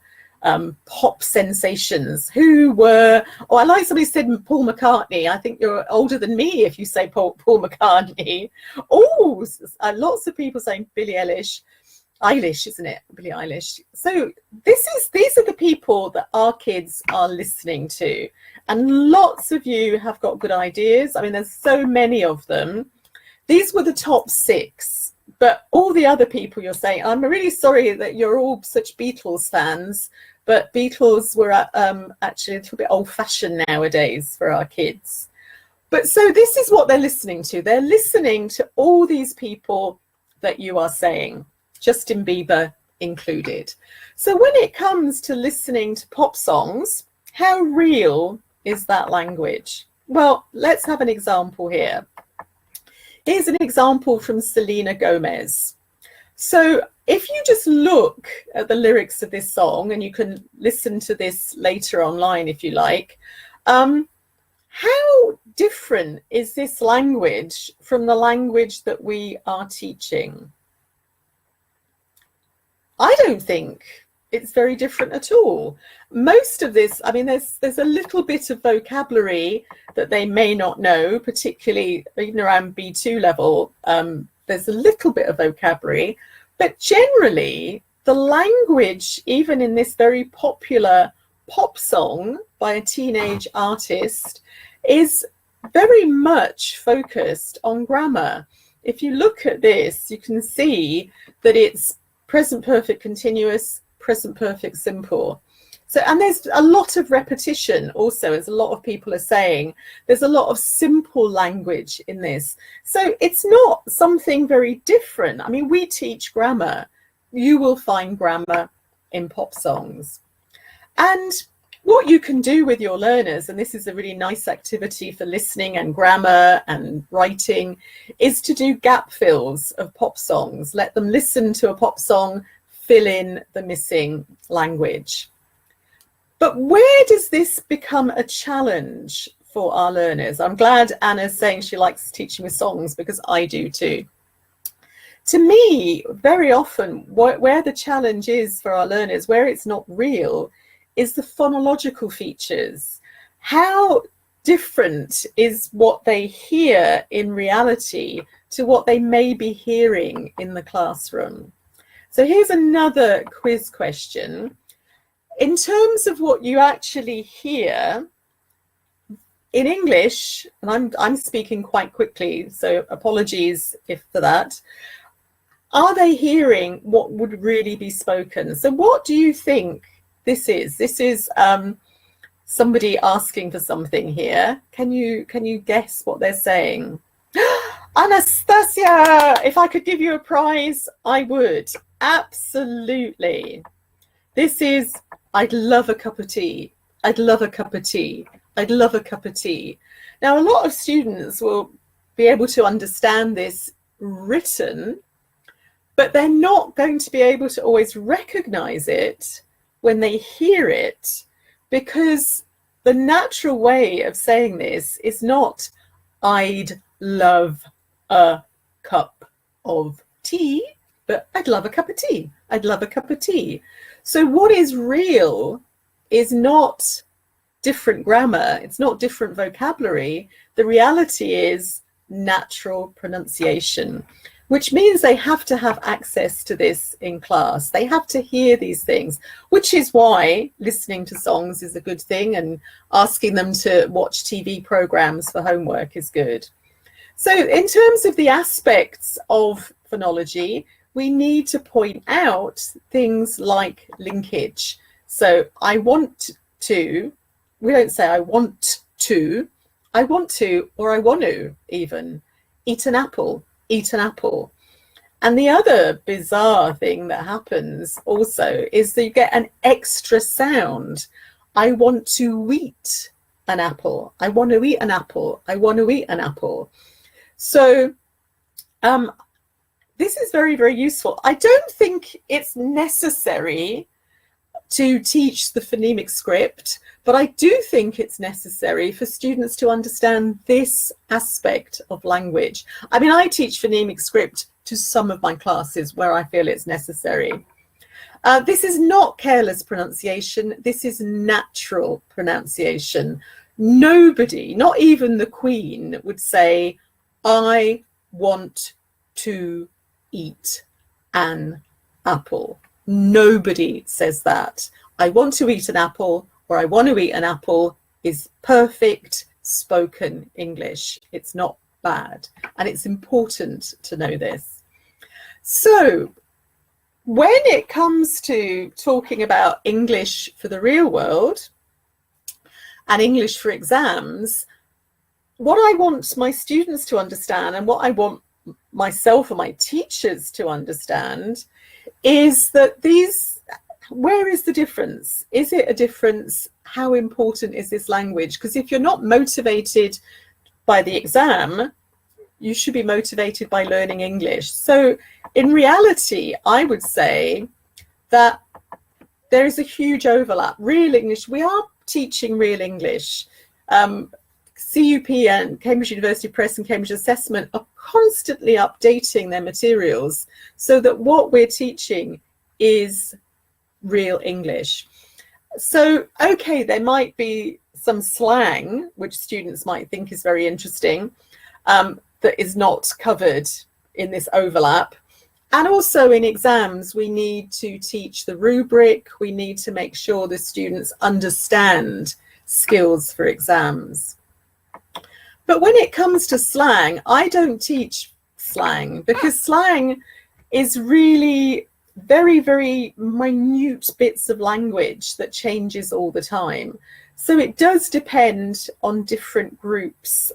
E: pop sensations? Who were, oh, I like somebody said Paul McCartney. I think you're older than me if you say Paul McCartney. Oh, lots of people saying Billie Eilish, isn't it? Billie Eilish. So these are the people that our kids are listening to. And lots of you have got good ideas. I mean, there's so many of them. These were the top 6. But all the other people you're saying, I'm really sorry that you're all such Beatles fans, but Beatles were actually a little bit old-fashioned nowadays for our kids. But so this is what they're listening to. They're listening to all these people that you are saying, Justin Bieber included. So when it comes to listening to pop songs, how real is that language? Well, let's have an example here. Here's an example from Selena Gomez. So if you just look at the lyrics of this song, and you can listen to this later online if you like, how different is this language from the language that we are teaching? I don't think it's very different at all. Most of this, I mean, there's a little bit of vocabulary that they may not know, particularly even around B2 level. There's a little bit of vocabulary, but generally the language, even in this very popular pop song by a teenage artist, is very much focused on grammar. If you look at this, you can see that it's present perfect continuous, present perfect simple. So, and there's a lot of repetition also, as a lot of people are saying. There's a lot of simple language in this. So it's not something very different. I mean, we teach grammar. You will find grammar in pop songs. And what you can do with your learners, and this is a really nice activity for listening and grammar and writing, is to do gap fills of pop songs. Let them listen to a pop song, fill in the missing language. But where does this become a challenge for our learners? I'm glad Anna's saying she likes teaching with songs, because I do too. To me, very often, where the challenge is for our learners, where it's not real, is the phonological features. How different is what they hear in reality to what they may be hearing in the classroom? So here's another quiz question. In terms of what you actually hear in English, and I'm speaking quite quickly, so apologies for that, are they hearing what would really be spoken? So what do you think this is? This is somebody asking for something here. Can you guess what they're saying? Anastasia, if I could give you a prize, I would. Absolutely. This is, I'd love a cup of tea. I'd love a cup of tea. I'd love a cup of tea. Now, a lot of students will be able to understand this written, but they're not going to be able to always recognize it when they hear it, because the natural way of saying this is not, I'd love a cup of tea, but I'd love a cup of tea. I'd love a cup of tea. So what is real is not different grammar. It's not different vocabulary. The reality is natural pronunciation, which means they have to have access to this in class. They have to hear these things, which is why listening to songs is a good thing, and asking them to watch TV programs for homework is good. So in terms of the aspects of phonology, we need to point out things like linkage. So I want to, we don't say I want to, or I want to even, eat an apple, eat an apple. And the other bizarre thing that happens also is that you get an extra sound. I want to eat an apple. I want to eat an apple. I want to eat an apple. So this is very, very useful. I don't think it's necessary to teach the phonemic script, but I do think it's necessary for students to understand this aspect of language. I mean, I teach phonemic script to some of my classes where I feel it's necessary. This is not careless pronunciation. This is natural pronunciation. Nobody, not even the Queen, would say, I want to eat an apple. Nobody says that. I want to eat an apple, or I want to eat an apple is perfect spoken English. It's not bad. And it's important to know this. So when it comes to talking about English for the real world and English for exams, what I want my students to understand, and what I want myself and my teachers to understand, is that where is the difference? Is it a difference? How important is this language? Because if you're not motivated by the exam, you should be motivated by learning English. So in reality, I would say that there is a huge overlap. Real English, we are teaching real English. CUP and Cambridge University Press and Cambridge Assessment are constantly updating their materials so that what we're teaching is real English. So, okay, there might be some slang, which students might think is very interesting, that is not covered in this overlap. And also in exams, we need to teach the rubric. We need to make sure the students understand skills for exams. But when it comes to slang, I don't teach slang, because slang is really very, very minute bits of language that changes all the time. So it does depend on different groups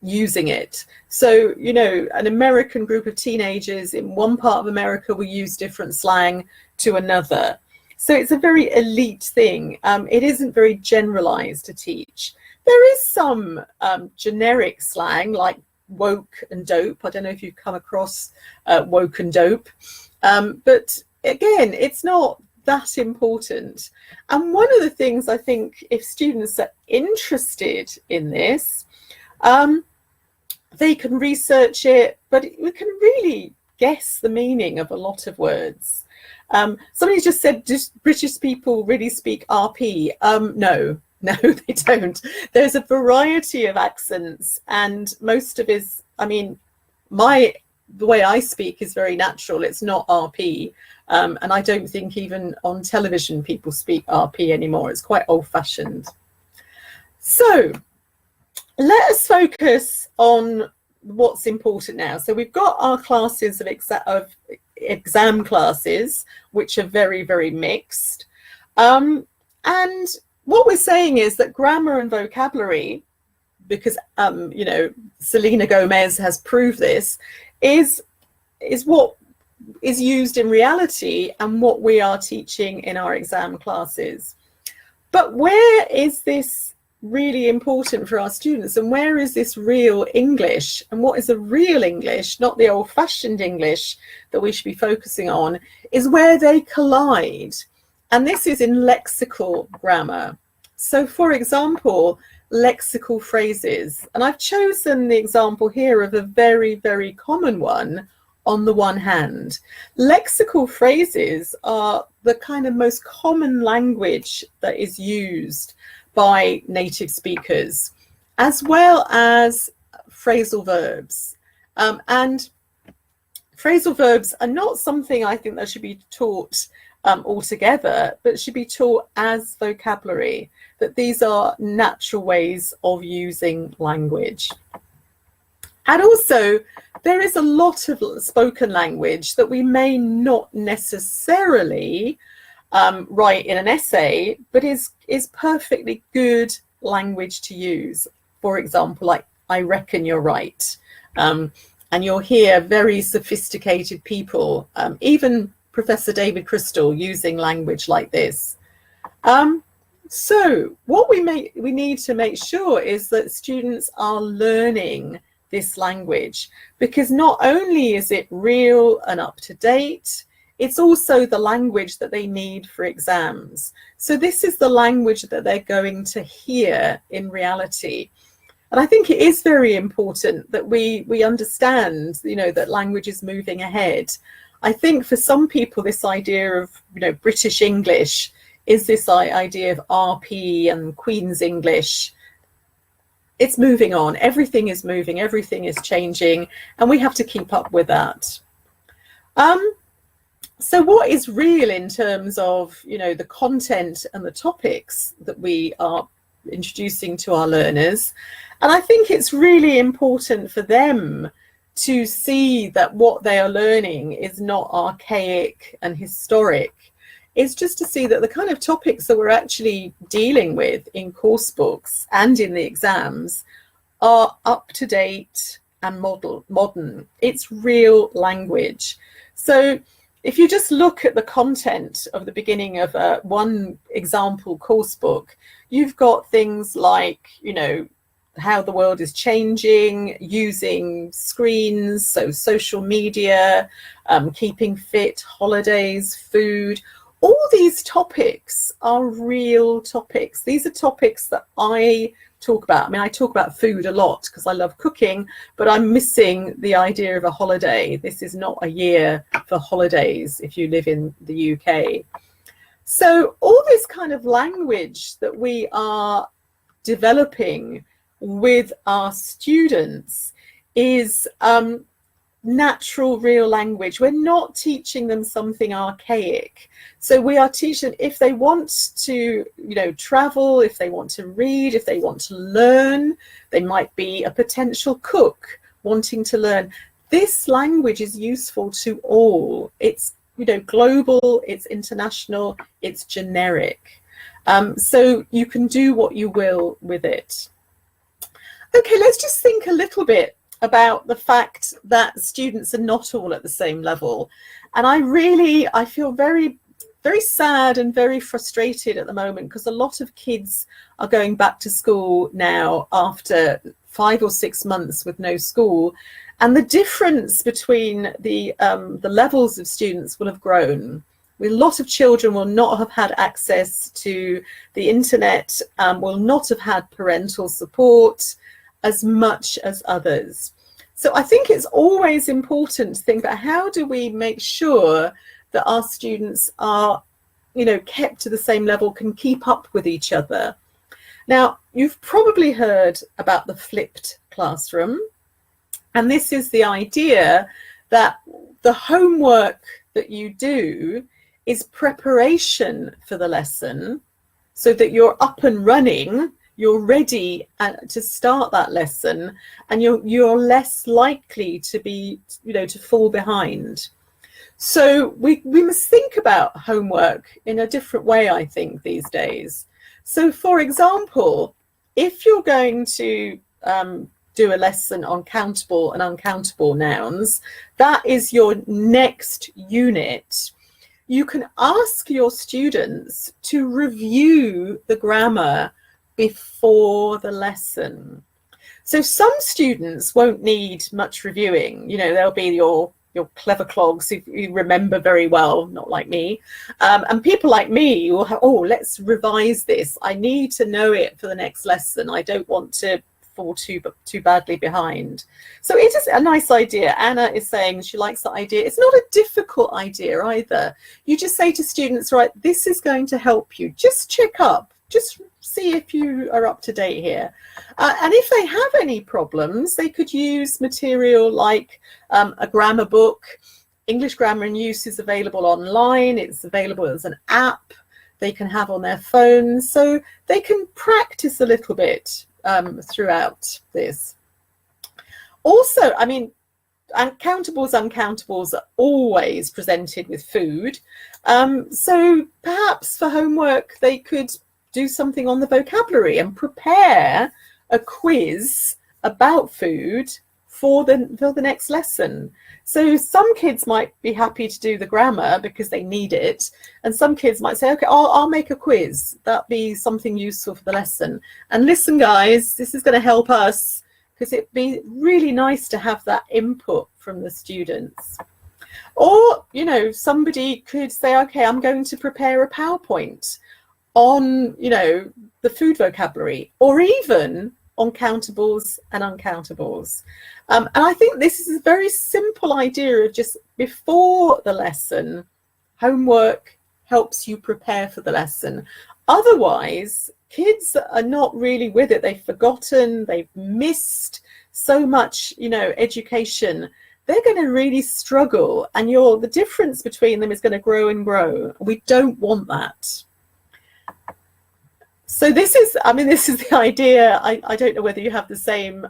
E: using it. So, you know, an American group of teenagers in one part of America will use different slang to another. So it's a very elite thing. It isn't very generalized to teach. There is some generic slang like woke and dope. I don't know if you've come across woke and dope. But again, it's not that important. And one of the things I think, if students are interested in this, they can research it, but we can really guess the meaning of a lot of words. Somebody just said, do British people really speak RP? No, they don't. There's a variety of accents, and most of his, I mean, the way I speak is very natural. It's not RP. And I don't think even on television people speak RP anymore. It's quite old-fashioned. So let us focus on what's important now. So we've got our classes of exam classes, which are very, very mixed. And what we're saying is that grammar and vocabulary, because you know, Selena Gomez has proved this, is what is used in reality and what we are teaching in our exam classes. But where is this really important for our students, and where is this real English, and what is a real English, not the old-fashioned English that we should be focusing on, is where they collide. And this is in lexical grammar. So for example, lexical phrases, and I've chosen the example here of a very, very common one. On the one hand, lexical phrases are the kind of most common language that is used by native speakers, as well as phrasal verbs. And phrasal verbs are not something I think that should be taught altogether, but should be taught as vocabulary, that these are natural ways of using language. And also, there is a lot of spoken language that we may not necessarily write in an essay, but is perfectly good language to use. For example, like, I reckon you're right. And you'll hear very sophisticated people, even Professor David Crystal, using language like this. So what we need to make sure is that students are learning this language, because not only is it real and up to date, it's also the language that they need for exams. So this is the language that they're going to hear in reality. And I think it is very important that we understand, that language is moving ahead. I think for some people, this idea of, British English is this idea of RP and Queen's English. It's moving on. Everything is moving. Everything is changing, and we have to keep up with that. So what is real in terms of, the content and the topics that we are introducing to our learners? And I think it's really important for them to see that what they are learning is not archaic and historic. It's just to see that the kind of topics that we're actually dealing with in course books and in the exams are up to date and modern. It's real language. So if you just look at the content of the beginning of one example course book, you've got things like, how the world is changing, using screens, so social media, keeping fit, holidays, food. All these topics are real topics. These are topics that I talk about. I mean, I talk about food a lot because I love cooking, but I'm missing the idea of a holiday. This is not a year for holidays if you live in the UK. So all this kind of language that we are developing with our students is natural, real language. We're not teaching them something archaic. So we are teaching, if they want to, travel, if they want to read, if they want to learn, they might be a potential cook wanting to learn. This language is useful to all. It's, global, it's international, it's generic. So you can do what you will with it. Okay, let's just think a little bit about the fact that students are not all at the same level. And I feel very, very sad and very frustrated at the moment because a lot of kids are going back to school now after 5 or 6 months with no school. And the difference between the levels of students will have grown. A lot of children will not have had access to the internet, will not have had parental support as much as others. So I think it's always important to think about how do we make sure that our students are, kept to the same level, can keep up with each other. Now, you've probably heard about the flipped classroom. And this is the idea that the homework that you do is preparation for the lesson so that you're up and running, you're ready to start that lesson, and you're less likely to be, to fall behind. So we must think about homework in a different way, I think, these days. So, for example, if you're going to do a lesson on countable and uncountable nouns, that is your next unit. You can ask your students to review the grammar before the lesson. So some students won't need much reviewing. They'll be your clever clogs who you remember very well, not like me. And people like me will have, let's revise this. I need to know it for the next lesson. I don't want to fall too badly behind. So it is a nice idea. Anna is saying she likes the idea. It's not a difficult idea either. You just say to students, right, this is going to help you. Just check up. Just see if you are up to date here. And if they have any problems, they could use material like a grammar book. English Grammar in Use is available online. It's available as an app they can have on their phones. So they can practice a little bit throughout this. Also, I mean, uncountables are always presented with food. So perhaps for homework, they could do something on the vocabulary and prepare a quiz about food for the next lesson. So some kids might be happy to do the grammar because they need it, and some kids might say, okay, I'll make a quiz. That'd be something useful for the lesson. And listen, guys, this is going to help us because it'd be really nice to have that input from the students. Or, somebody could say, okay, I'm going to prepare a PowerPoint on, the food vocabulary, or even on countables and uncountables. And I think this is a very simple idea of just before the lesson, homework helps you prepare for the lesson. Otherwise, kids are not really with it. They've forgotten, they've missed so much, education. They're going to really struggle, and the difference between them is going to grow and grow. We don't want that. So this is the idea. I don't know whether you have the same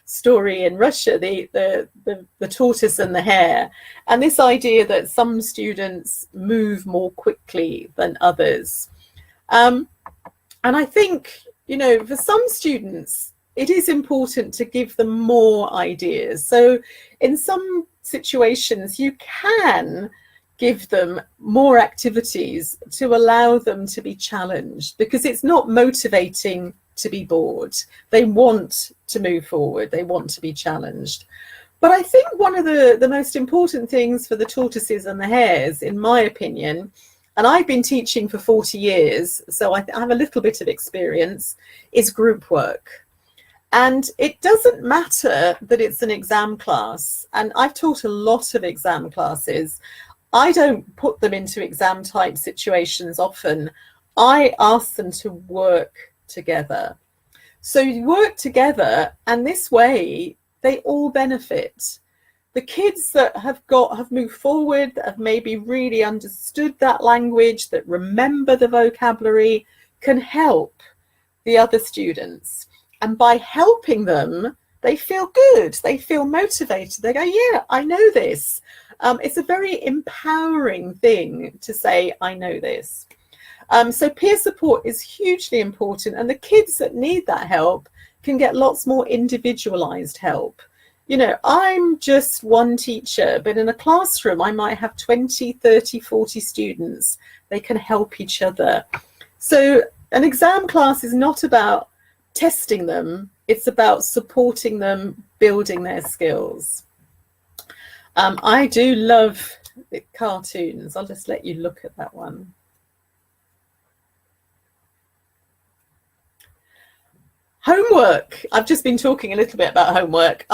E: story in Russia, the tortoise and the hare, and this idea that some students move more quickly than others. And I think, for some students, it is important to give them more ideas. So in some situations, you can give them more activities to allow them to be challenged, because it's not motivating to be bored. They want to move forward. They want to be challenged. But I think one of the most important things for the tortoises and the hares, in my opinion, and I've been teaching for 40 years, so I have a little bit of experience, is group work. And it doesn't matter that it's an exam class. And I've taught a lot of exam classes. I don't put them into exam type situations often. I ask them to work together. So you work together, and this way they all benefit. The kids that have moved forward, that have maybe really understood that language, that remember the vocabulary, can help the other students. And by helping them, they feel good, they feel motivated. They go, yeah, I know this. It's a very empowering thing to say, I know this. So peer support is hugely important, and the kids that need that help can get lots more individualized help. I'm just one teacher, but in a classroom, I might have 20, 30, 40 students. They can help each other. So an exam class is not about testing them. It's about supporting them, building their skills. I do love the cartoons. I'll just let you look at that one. Homework. I've just been talking a little bit about homework.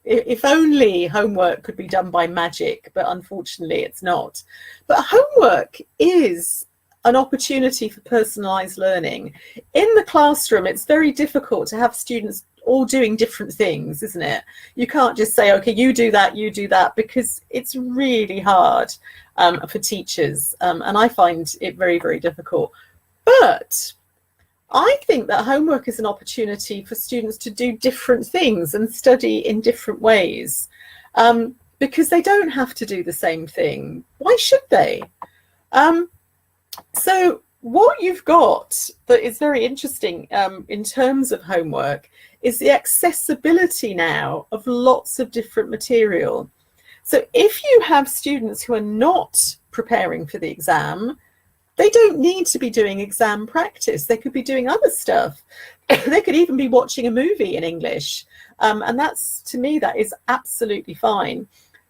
E: If only homework could be done by magic, but unfortunately it's not. But homework is an opportunity for personalized learning. In the classroom, it's very difficult to have students all doing different things, isn't it? You can't just say, okay, you do that, because it's really hard for teachers. And I find it very, very difficult. But I think that homework is an opportunity for students to do different things and study in different ways, because they don't have to do the same thing. Why should they? So what you've got that is very interesting in terms of homework is the accessibility now of lots of different material. So if you have students who are not preparing for the exam, they don't need to be doing exam practice. They could be doing other stuff. They could even be watching a movie in English. And that's, to me, that is absolutely fine.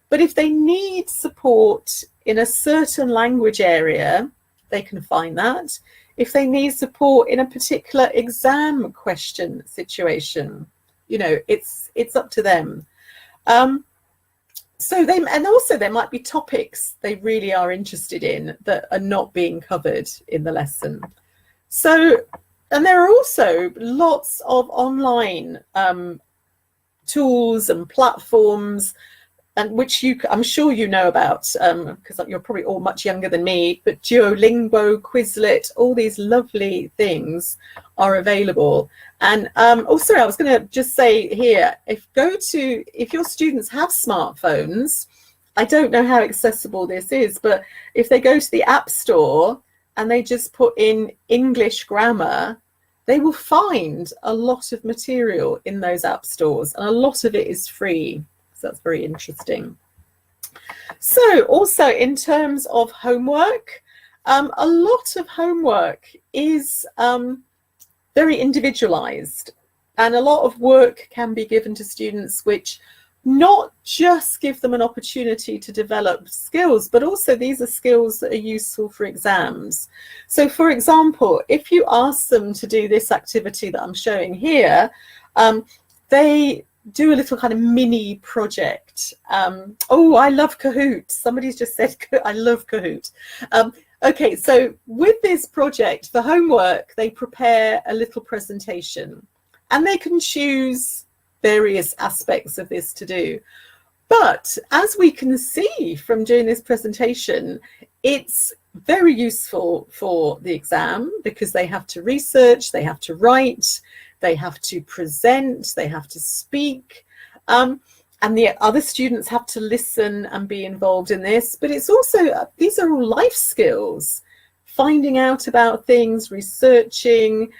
E: But if they need support in a certain language area, they can find that. If they need support in a particular exam question situation, it's up to them. So there might be topics they really are interested in that are not being covered in the lesson. So, and there are also lots of online tools and platforms, and which I'm sure you know about, because you're probably all much younger than me, but Duolingo, Quizlet, all these lovely things are available. And also, I was going to just say here, if your students have smartphones, I don't know how accessible this is, but if they go to the App Store and they just put in English grammar, they will find a lot of material in those app stores, and a lot of it is free. So that's very interesting. So also in terms of homework, a lot of homework is very individualized, and a lot of work can be given to students which not just give them an opportunity to develop skills, but also these are skills that are useful for exams. So for example, if you ask them to do this activity that I'm showing here, they do a little kind of mini project. Oh, I love Kahoot. Somebody's just said, I love Kahoot. Okay, so with this project, for homework, they prepare a little presentation and they can choose various aspects of this to do. But as we can see from doing this presentation, it's very useful for the exam because they have to research, they have to write, they have to present, they have to speak, and the other students have to listen and be involved in this. But it's also, these are all life skills, finding out about things, researching.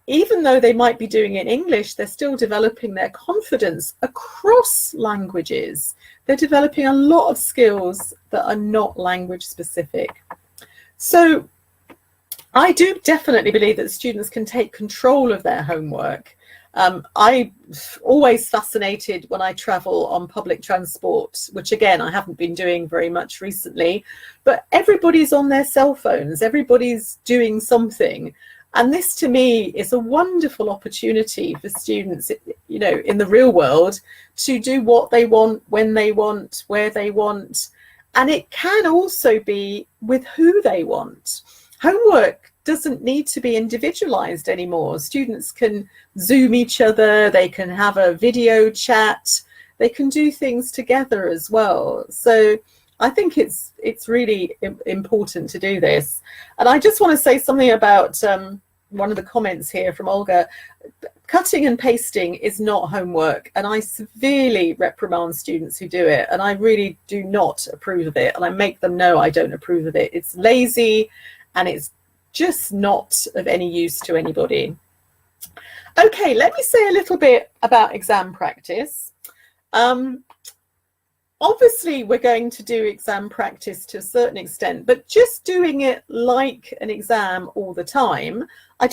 E: Even though they might be doing it in English, they're still developing their confidence across languages. They're developing a lot of skills that are not language specific. So I do definitely believe that students can take control of their homework. I'm always fascinated when I travel on public transport, which again, I haven't been doing very much recently, but everybody's on their cell phones, everybody's doing something. And this to me is a wonderful opportunity for students, you know, in the real world to do what they want, when they want, where they want. And it can also be with who they want. Homework doesn't need to be individualized anymore. Students can Zoom each other, they can have a video chat, they can do things together as well. So I think it's really important to do this. And I just want to say something about one of the comments here from Olga. Cutting and pasting is not homework, and I severely reprimand students who do it, and I really do not approve of it, and I make them know I don't approve of it. It's lazy and it's just not of any use to anybody. Okay, let me say a little bit about exam practice. Obviously, we're going to do exam practice to a certain extent, but just doing it like an exam all the time, I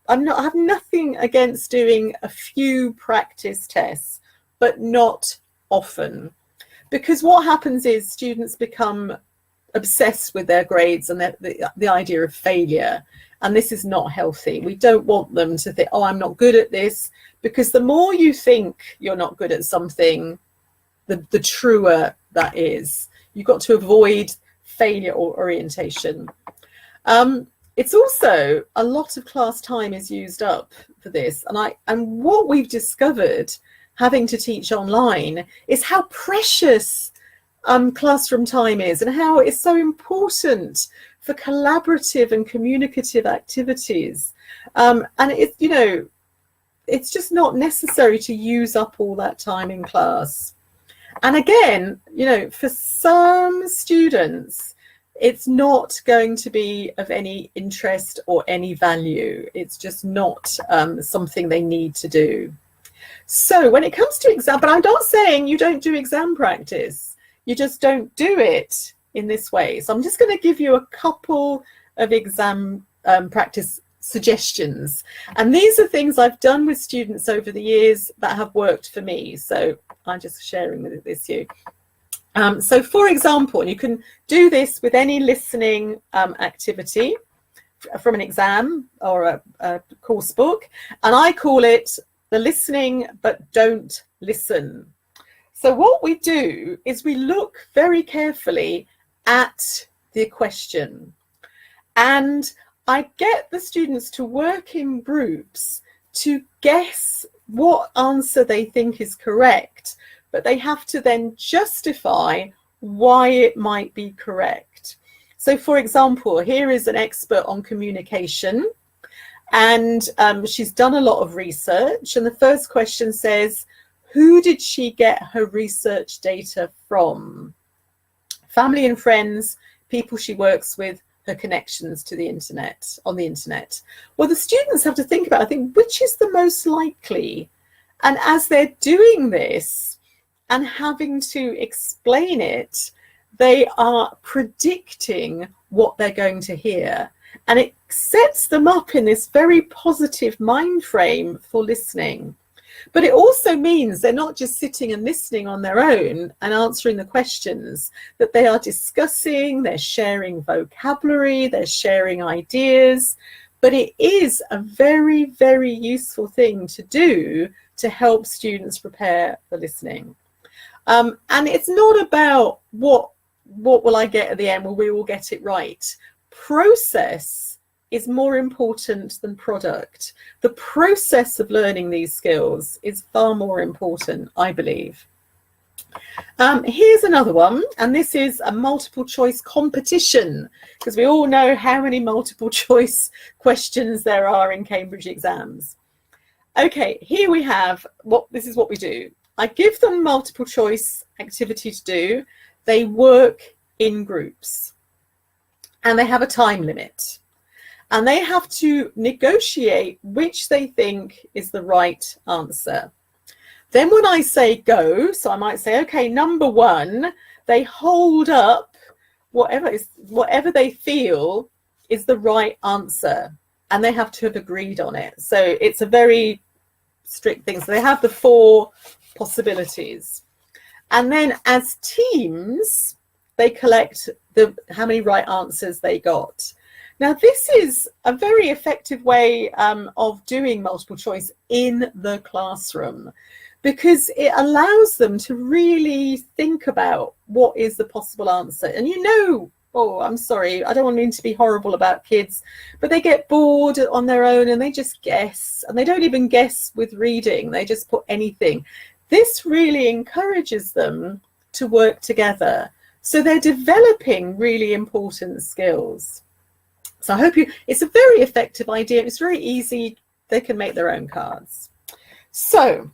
E: have nothing against doing a few practice tests, but not often. Because what happens is students become obsessed with their grades and the idea of failure. And this is not healthy. We don't want them to think, oh, I'm not good at this, because the more you think you're not good at something, the truer that is. You've got to avoid failure or orientation. It's also a lot of class time is used up for this. And what we've discovered having to teach online is how precious classroom time is and how it's so important for collaborative and communicative activities. And it's, you know, it's just not necessary to use up all that time in class. And again, you know, for some students, it's not going to be of any interest or any value. It's just not something they need to do. So when it comes to exam, but I'm not saying you don't do exam practice. You just don't do it in this way. So I'm just going to give you a couple of exam practice suggestions. And these are things I've done with students over the years that have worked for me. So I'm just sharing with this you. So for example, you can do this with any listening activity from an exam or a course book. And I call it the listening but don't listen. So what we do is we look very carefully at the question. And I get the students to work in groups to guess what answer they think is correct, but they have to then justify why it might be correct. So for example, here is an expert on communication, and she's done a lot of research. And the first question says, who did she get her research data from? Family and friends, people she works with, her connections to the internet, on the internet. Well, the students have to think about, I think, which is the most likely? And as they're doing this and having to explain it, they are predicting what they're going to hear. And it sets them up in this very positive mind frame for listening. But it also means they're not just sitting and listening on their own and answering the questions, that they are discussing, they're sharing vocabulary, they're sharing ideas. But it is a very, very useful thing to do to help students prepare for listening. And it's not about what will I get at the end? Well, we will get it right. Process is more important than product. The process of learning these skills is far more important, I believe. Here's another one, and this is a multiple choice competition, because we all know how many multiple choice questions there are in Cambridge exams. Okay, here we have this is what we do. I give them multiple choice activity to do. They work in groups and they have a time limit, and they have to negotiate which they think is the right answer. Then when I say go, so I might say, okay, number one, they hold up whatever they feel is the right answer, and they have to have agreed on it. So it's a very strict thing. So they have the 4 possibilities. And then as teams, they collect how many right answers they got. Now, this is a very effective way of doing multiple choice in the classroom, because it allows them to really think about what is the possible answer. And oh, I'm sorry, I don't mean to be horrible about kids, but they get bored on their own and they just guess, and they don't even guess with reading, they just put anything. This really encourages them to work together. So they're developing really important skills. So I hope it's a very effective idea. It's very easy. They can make their own cards. So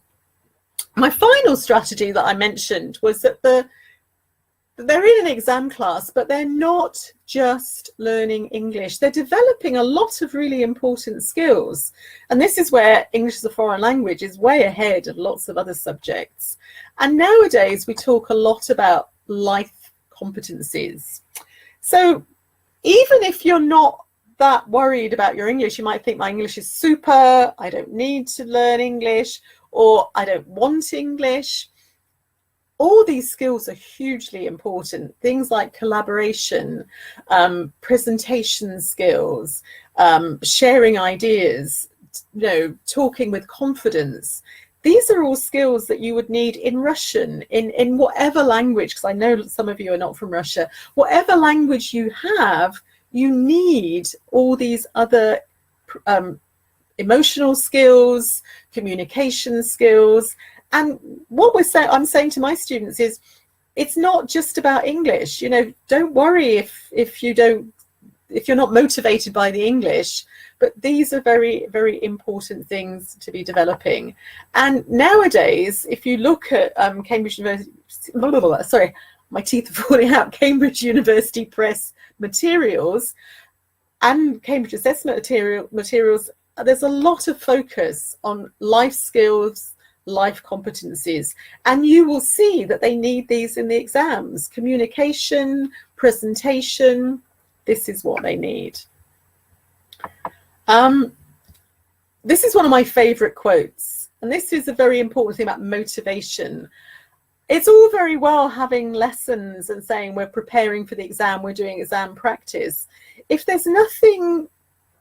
E: my final strategy that I mentioned was that they're in an exam class, but they're not just learning English. They're developing a lot of really important skills. And this is where English as a foreign language is way ahead of lots of other subjects. And nowadays we talk a lot about life competencies. So even if you're not that worried about your English, you might think my English is super, I don't need to learn English, or I don't want English. All these skills are hugely important. Things like collaboration, presentation skills, sharing ideas, talking with confidence. These are all skills that you would need in Russian, in whatever language, because I know some of you are not from Russia. Whatever language you have, you need all these other emotional skills, communication skills. And what I'm saying to my students is, it's not just about English. Don't worry if you're not motivated by the English, but these are very, very important things to be developing. And nowadays, if you look at Cambridge University, sorry, my teeth are falling out, Cambridge University Press materials and Cambridge Assessment materials, there's a lot of focus on life skills, life competencies, and you will see that they need these in the exams. Communication, presentation, this is what they need. This is one of my favorite quotes, and this is a very important thing about motivation. It's all very well having lessons and saying we're preparing for the exam, we're doing exam practice. If there's nothing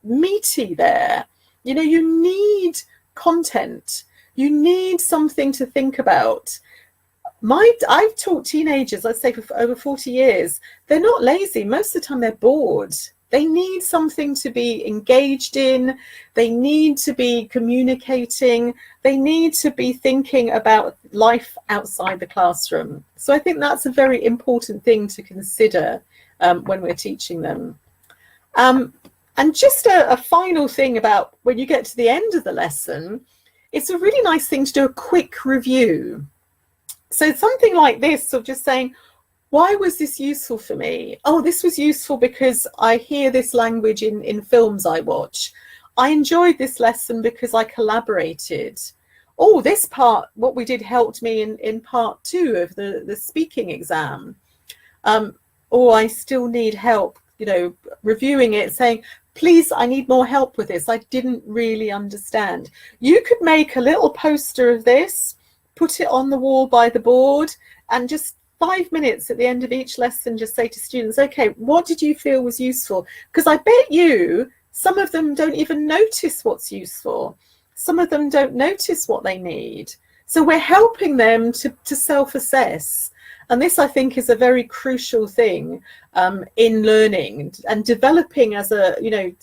E: meaty there, you need content. You need something to think about. I've taught teenagers, let's say for over 40 years. They're not lazy. Most of the time they're bored. They need something to be engaged in. They need to be communicating. They need to be thinking about life outside the classroom. So I think that's a very important thing to consider when we're teaching them. And just a final thing about when you get to the end of the lesson, it's a really nice thing to do a quick review. So something like this, of just saying, why was this useful for me? Oh, this was useful because I hear this language in films I watch. I enjoyed this lesson because I collaborated. Oh, this part, what we did helped me in part 2 of the speaking exam. Or I still need help, reviewing it, saying, please, I need more help with this. I didn't really understand. You could make a little poster of this, put it on the wall by the board, and just 5 minutes at the end of each lesson, just say to students, okay, what did you feel was useful? Because I bet you some of them don't even notice what's useful. Some of them don't notice what they need. So we're helping them to self-assess. And this, I think, is a very crucial thing in learning and developing as a, you know,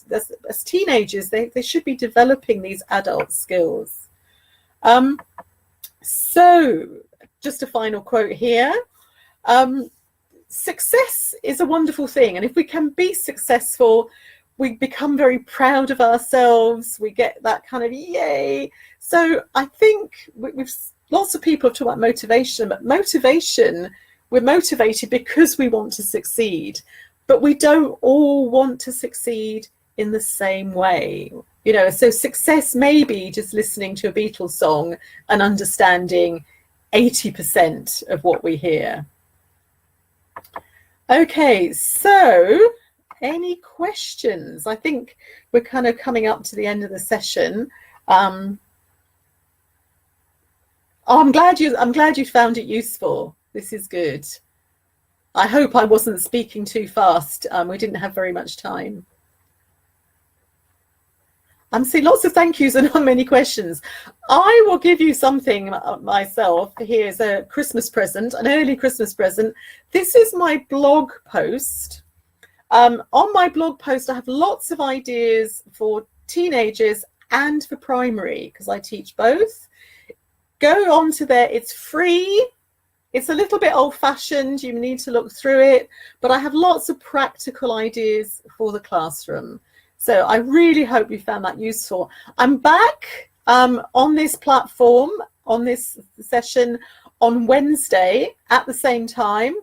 E: as teenagers, they should be developing these adult skills. So just a final quote here. Success is a wonderful thing. And if we can be successful, we become very proud of ourselves. We get that kind of yay. So I think we've lots of people have talked about motivation, but motivation, we're motivated because we want to succeed, but we don't all want to succeed in the same way. You know, so success may be just listening to a Beatles song and understanding 80% of what we hear. Okay, so any questions? I think we're kind of coming up to the end of the session. Oh, I'm glad you found it useful. This is good. I hope I wasn't speaking too fast. We didn't have very much time. I'm seeing lots of thank yous and not many questions. I will give you something myself. Here's a Christmas present, an early Christmas present. This is my blog post. On my blog post, I have lots of ideas for teenagers and for primary, because I teach both. Go on to there. It's free. It's a little bit old-fashioned. You need to look through it, but I have lots of practical ideas for the classroom. So I really hope you found that useful. I'm back on this platform, on this session on Wednesday at the same time.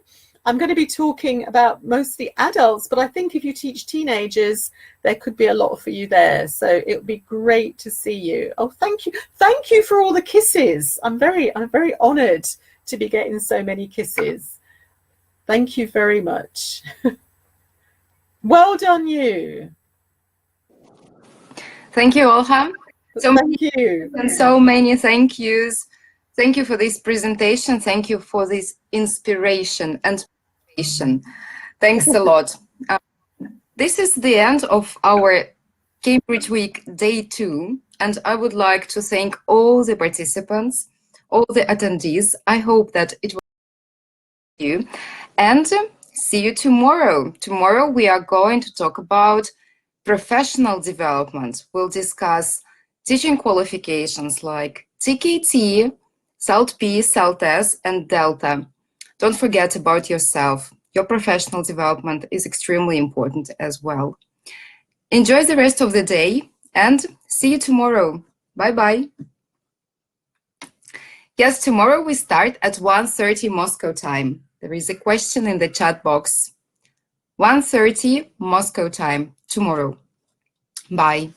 E: I'm going to be talking about mostly adults, but I think if you teach teenagers, there could be a lot for you there. So it would be great to see you. Oh, thank you. Thank you for all the kisses. I'm very honored to be getting so many kisses. Thank you very much. Well done, you.
A: Thank you, Olha.
E: Thank you.
A: And so many thank yous. Thank you for this presentation. Thank you for this inspiration and motivation. Thanks a lot. This is the end of our Cambridge Week Day 2, and I would like to thank all the participants, all the attendees. I hope that it was you, and see you tomorrow. Tomorrow we are going to talk about professional development. We'll discuss teaching qualifications like TKT, SALT-P, SALT-S, and Delta. Don't forget about yourself. Your professional development is extremely important as well. Enjoy the rest of the day and see you tomorrow. Bye-bye. Yes, tomorrow we start at 1:30 Moscow time. There is a question in the chat box. 1:30 Moscow time tomorrow. Bye.